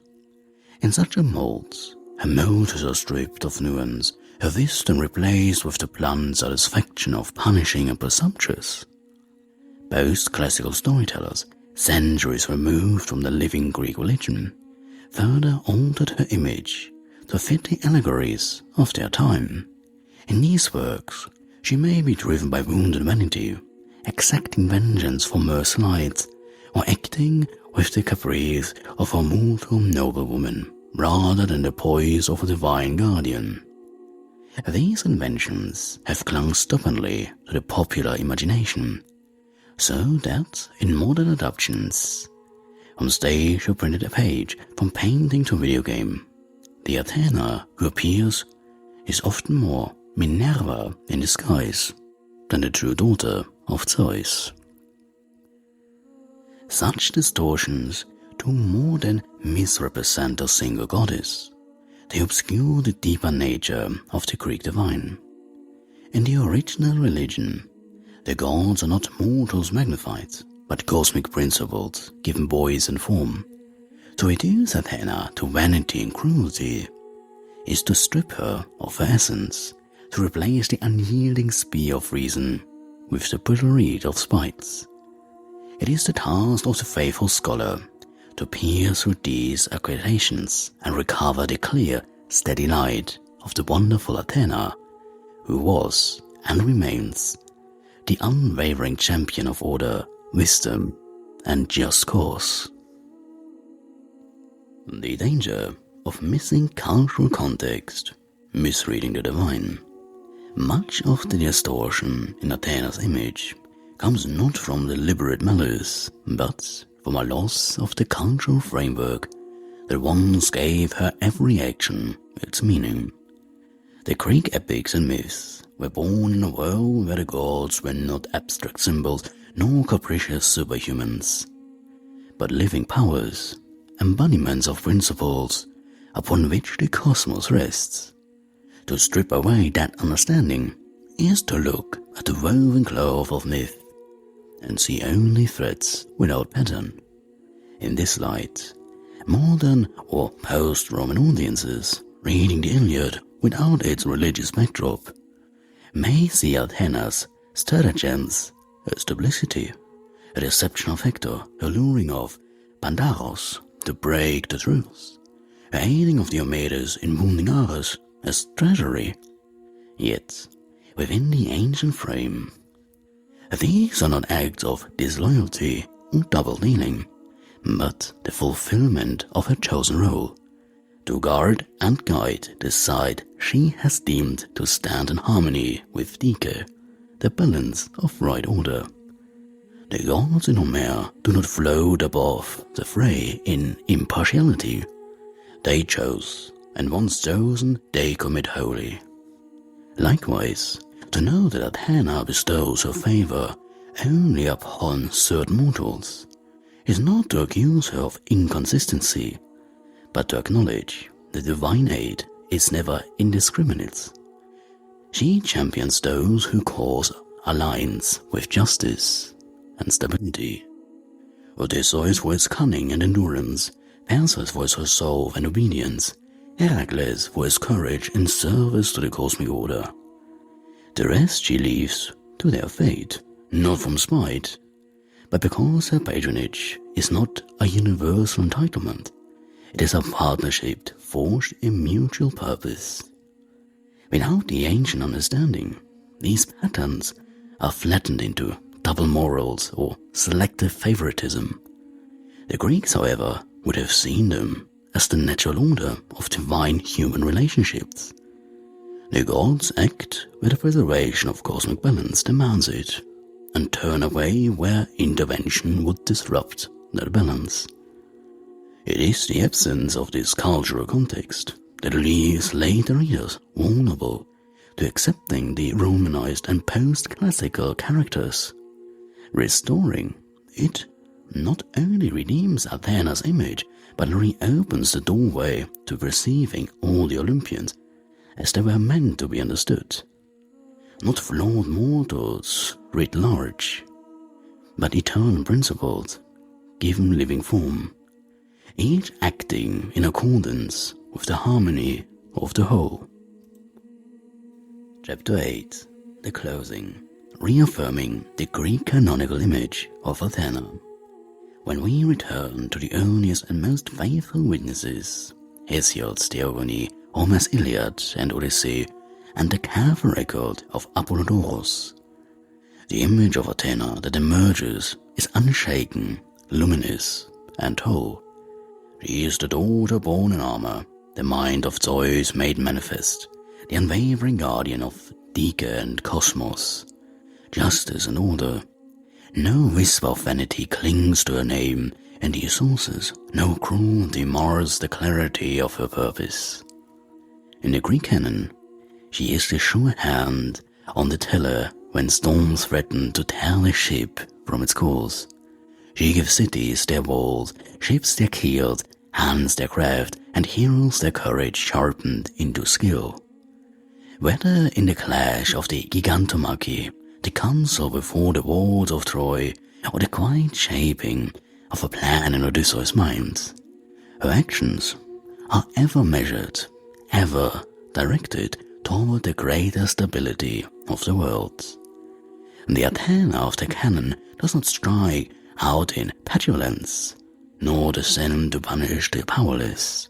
In such a mold, her motives are stripped of nuance, her wisdom replaced with the blunt satisfaction of punishing and presumptuous. Both classical storytellers, centuries removed from the living Greek religion, further altered her image to fit the allegories of their time. In these works, she may be driven by wounded vanity, exacting vengeance for mere slights, or acting with the caprice of a mortal noblewoman rather than the poise of a divine guardian. These inventions have clung stubbornly to the popular imagination, so that in modern adaptations, from stage to printed page, from painting to video game, the Athena who appears is often more Minerva in disguise than the true daughter of Zeus. Such distortions do more than misrepresent a single goddess. They obscure the deeper nature of the Greek divine. In the original religion, the gods are not mortals magnified, but cosmic principles given voice and form. To reduce Athena to vanity and cruelty is to strip her of her essence, to replace the unyielding spear of reason with the brittle reed of spikes. It is the task of the faithful scholar to pierce through these accreditations and recover the clear, steady light of the wonderful Athena, who was and remains the unwavering champion of order, wisdom, and just cause. The danger of missing cultural context, misreading the divine. Much of the distortion in Athena's image comes not from deliberate malice, but from a loss of the cultural framework that once gave her every action its meaning. The Greek epics and myths were born in a world where the gods were not abstract symbols nor capricious superhumans, but living powers, embodiments of principles upon which the cosmos rests. To strip away that understanding is to look at the woven cloth of myth and see only threads without pattern. In this light, modern or post-Roman audiences reading the Iliad without its religious backdrop may see Athena's stratagems as duplicity, a deception of Hector, a luring of Pandaros to break the truth, a aiding of Diomedes in wounding Ares as treachery. Yet, within the ancient frame, these are not acts of disloyalty or double-dealing, but the fulfillment of her chosen role, to guard and guide the side she has deemed to stand in harmony with Dike, the balance of right order. The gods in Homer do not float above the fray in impartiality. They chose, and once chosen, they commit wholly. Likewise, to know that Athena bestows her favor only upon certain mortals is not to accuse her of inconsistency, but to acknowledge that divine aid is never indiscriminate. She champions those who cause alliance with justice and stability. Odysseus for his cunning and endurance, Perseus for his resolve and obedience, Herakles for his courage in service to the cosmic order. The rest she leaves to their fate, not from spite, but because her patronage is not a universal entitlement. It is a partnership forged in mutual purpose. Without the ancient understanding, these patterns are flattened into double morals or selective favoritism. The Greeks, however, would have seen them as the natural order of divine human relationships. The gods act where the preservation of cosmic balance demands it, and turn away where intervention would disrupt that balance. It is the absence of this cultural context that leaves later readers vulnerable to accepting the Romanized and post-classical characters. Restoring it not only redeems Athena's image, but reopens the doorway to perceiving all the Olympians as they were meant to be understood. Not flawed mortals writ large, but eternal principles given living form, each acting in accordance with the harmony of the whole. Chapter 8. The Closing. Reaffirming the Greek canonical image of Athena. When we return to the earliest and most faithful witnesses, Hesiod's Theogony, Homer's Iliad and Odyssey, and the careful record of Apollodorus, the image of Athena that emerges is unshaken, luminous, and whole. She is the daughter born in armor, the mind of Zeus made manifest, the unwavering guardian of Dike and Cosmos, justice and order. No whisper of vanity clings to her name, and the sources, no cruelty mars the clarity of her purpose. In the Greek canon, she is the sure hand on the tiller when storms threaten to tear the ship from its course. She gives cities their walls, ships their keels, hands their craft, and heroes their courage sharpened into skill. Whether in the clash of the Gigantomachy, the council before the walls of Troy, or the quiet shaping of a plan in Odysseus' mind, her actions are ever measured, ever directed toward the greater stability of the world. The Athena of the canon does not strike out in petulance, nor descend to punish the powerless.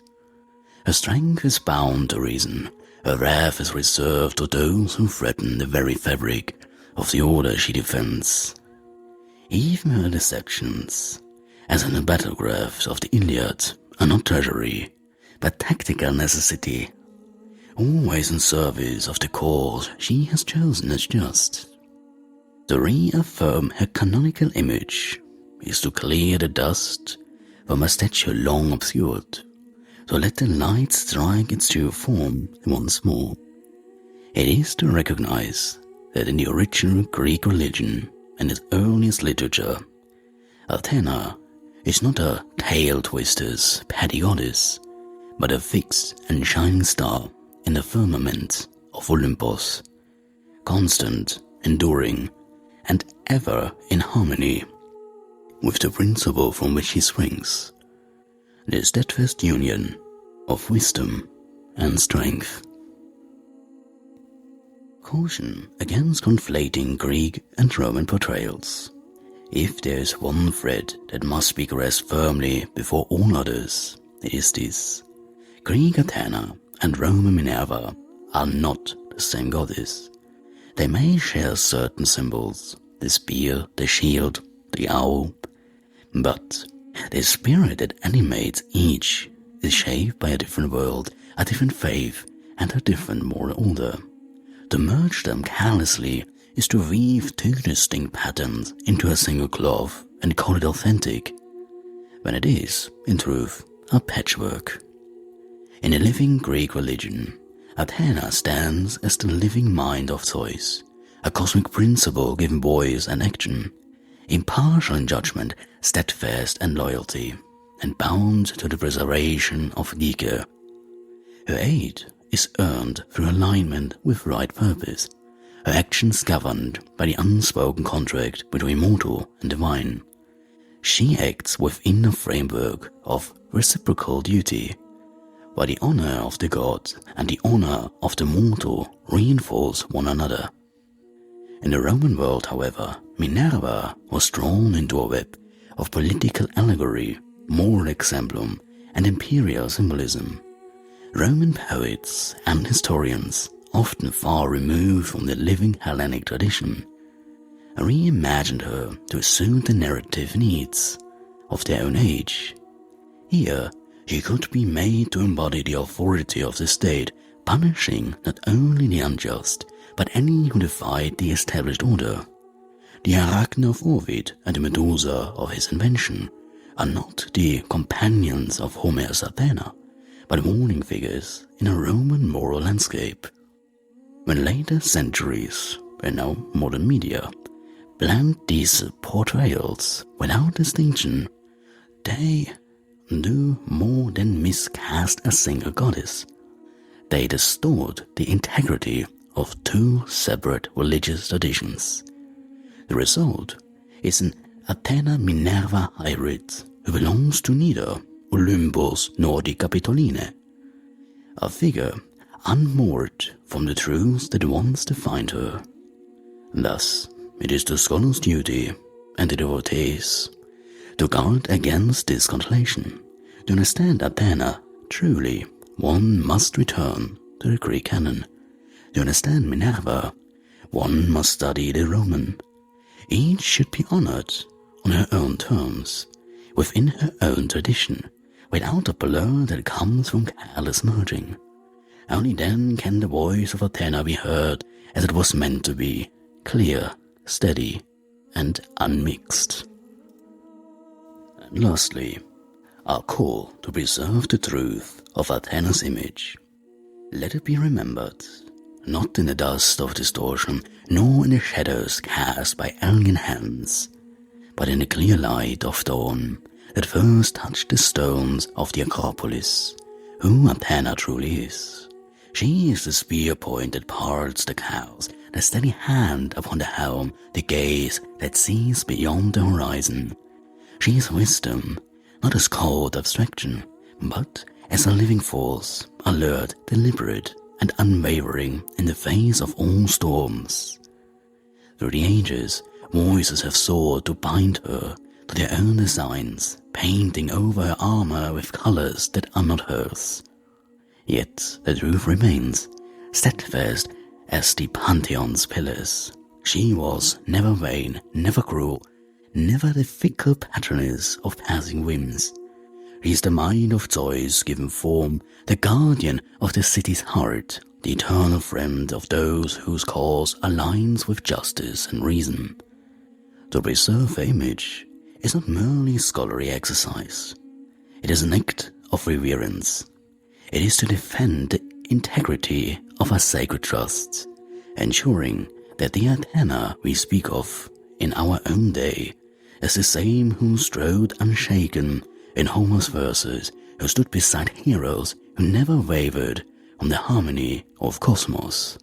Her strength is bound to reason, her wrath is reserved to those who threaten the very fabric of the order she defends. Even her deceptions, as in the battlegraphs of the Iliad, are not treachery, but tactical necessity, always in service of the cause she has chosen as just. To reaffirm her canonical image is to clear the dust from a statue long obscured, to let the light strike its true form once more. It is to recognize that in the original Greek religion and its earliest literature, Athena is not a tail-twister's petty goddess, but a fixed and shining star in the firmament of Olympus, constant, enduring, and ever in harmony with the principle from which she springs, the steadfast union of wisdom and strength. Caution against conflating Greek and Roman portrayals. If there is one thread that must be grasped firmly before all others, it is this: Greek Athena and Roman Minerva are not the same goddess. They may share certain symbols, the spear, the shield, the owl, but the spirit that animates each is shaped by a different world, a different faith, and a different moral order. To merge them carelessly is to weave two distinct patterns into a single cloth and call it authentic, when it is, in truth, a patchwork. In the living Greek religion, Athena stands as the living mind of Zeus, a cosmic principle given voice and action, impartial in judgment, steadfast in loyalty, and bound to the preservation of Dike. Her aid is earned through alignment with right purpose, her actions governed by the unspoken contract between mortal and divine. She acts within a framework of reciprocal duty, while the honor of the god and the honor of the mortal reinforce one another. In the Roman world, however, Minerva was drawn into a web of political allegory, moral exemplum, and imperial symbolism. Roman poets and historians often far removed from the living Hellenic tradition, reimagined her to suit the narrative needs of their own age. Here, she could be made to embody the authority of the state, punishing not only the unjust, but any who defied the established order. The Arachne of Ovid and the Medusa of his invention are not the companions of Homer's Athena, but warning figures in a Roman moral landscape. When later centuries, and now modern media, blend these portrayals without distinction, they do more than miscast a single goddess. They distort the integrity of two separate religious traditions. The result is an Athena-Minerva hybrid who belongs to neither Olympus nor the Capitoline, a figure unmoored from the truths that once defined her. Thus, it is the scholar's duty and the devotee's to guard against this constellation. To understand Athena truly, one must return to the Greek canon. To understand Minerva, one must study the Roman. Each should be honored on her own terms, within her own tradition, without the blur that comes from careless merging. Only then can the voice of Athena be heard as it was meant to be, clear, steady, and unmixed. And lastly, our call to preserve the truth of Athena's image. Let it be remembered, not in the dust of distortion, nor in the shadows cast by alien hands, but in the clear light of dawn that first touched the stones of the Acropolis, who Athena truly is. She is the spear point that parts the chaos, the steady hand upon the helm, the gaze that sees beyond the horizon. She is wisdom, not as cold abstraction, but as a living force, alert, deliberate, and unwavering in the face of all storms. Through the ages, voices have sought to bind her to their own designs, painting over her armor with colors that are not hers. Yet the truth remains, steadfast as the Pantheon's pillars. She was never vain, never cruel, never the fickle patroness of passing whims. She is the mind of Zeus given form, the guardian of the city's heart, the eternal friend of those whose cause aligns with justice and reason. To preserve her image is not merely scholarly exercise. It is an act of reverence. It is to defend the integrity of our sacred trusts, ensuring that the Athena we speak of in our own day is the same who strode unshaken in Homer's verses, who stood beside heroes who never wavered from the harmony of cosmos.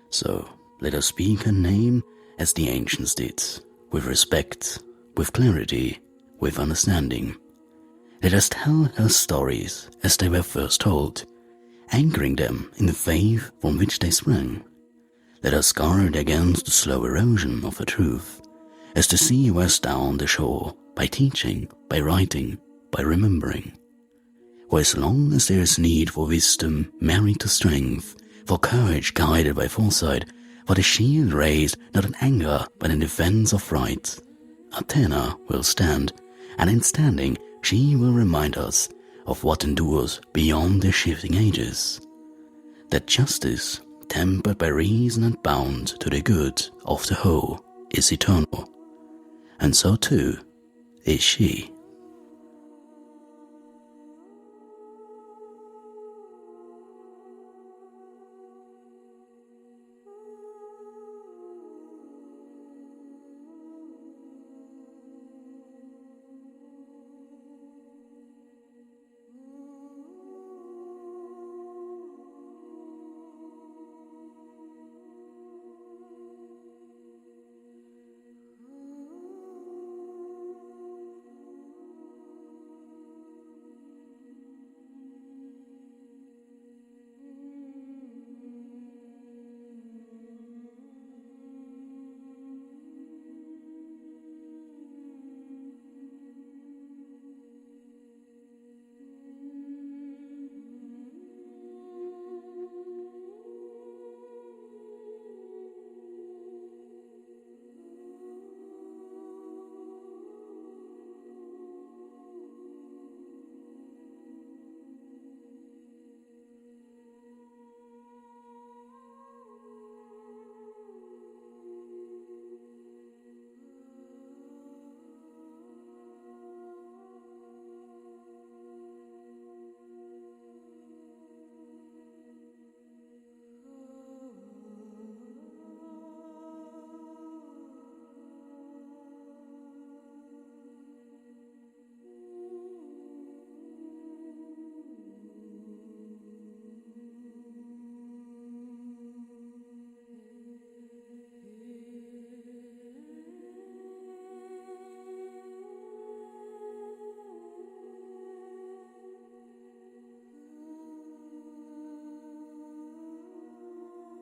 So let us speak her name as the ancients did, with respect, with clarity, with understanding. Let us tell her stories as they were first told, anchoring them in the faith from which they sprang. Let us guard against the slow erosion of her truth, as the sea wears down the shore, by teaching, by writing, by remembering. For as long as there is need for wisdom married to strength, for courage guided by foresight, for the shield raised not in anger but in defense of right, Athena will stand, and in standing she will remind us of what endures beyond the shifting ages. That justice, tempered by reason and bound to the good of the whole, is eternal. And so too is she.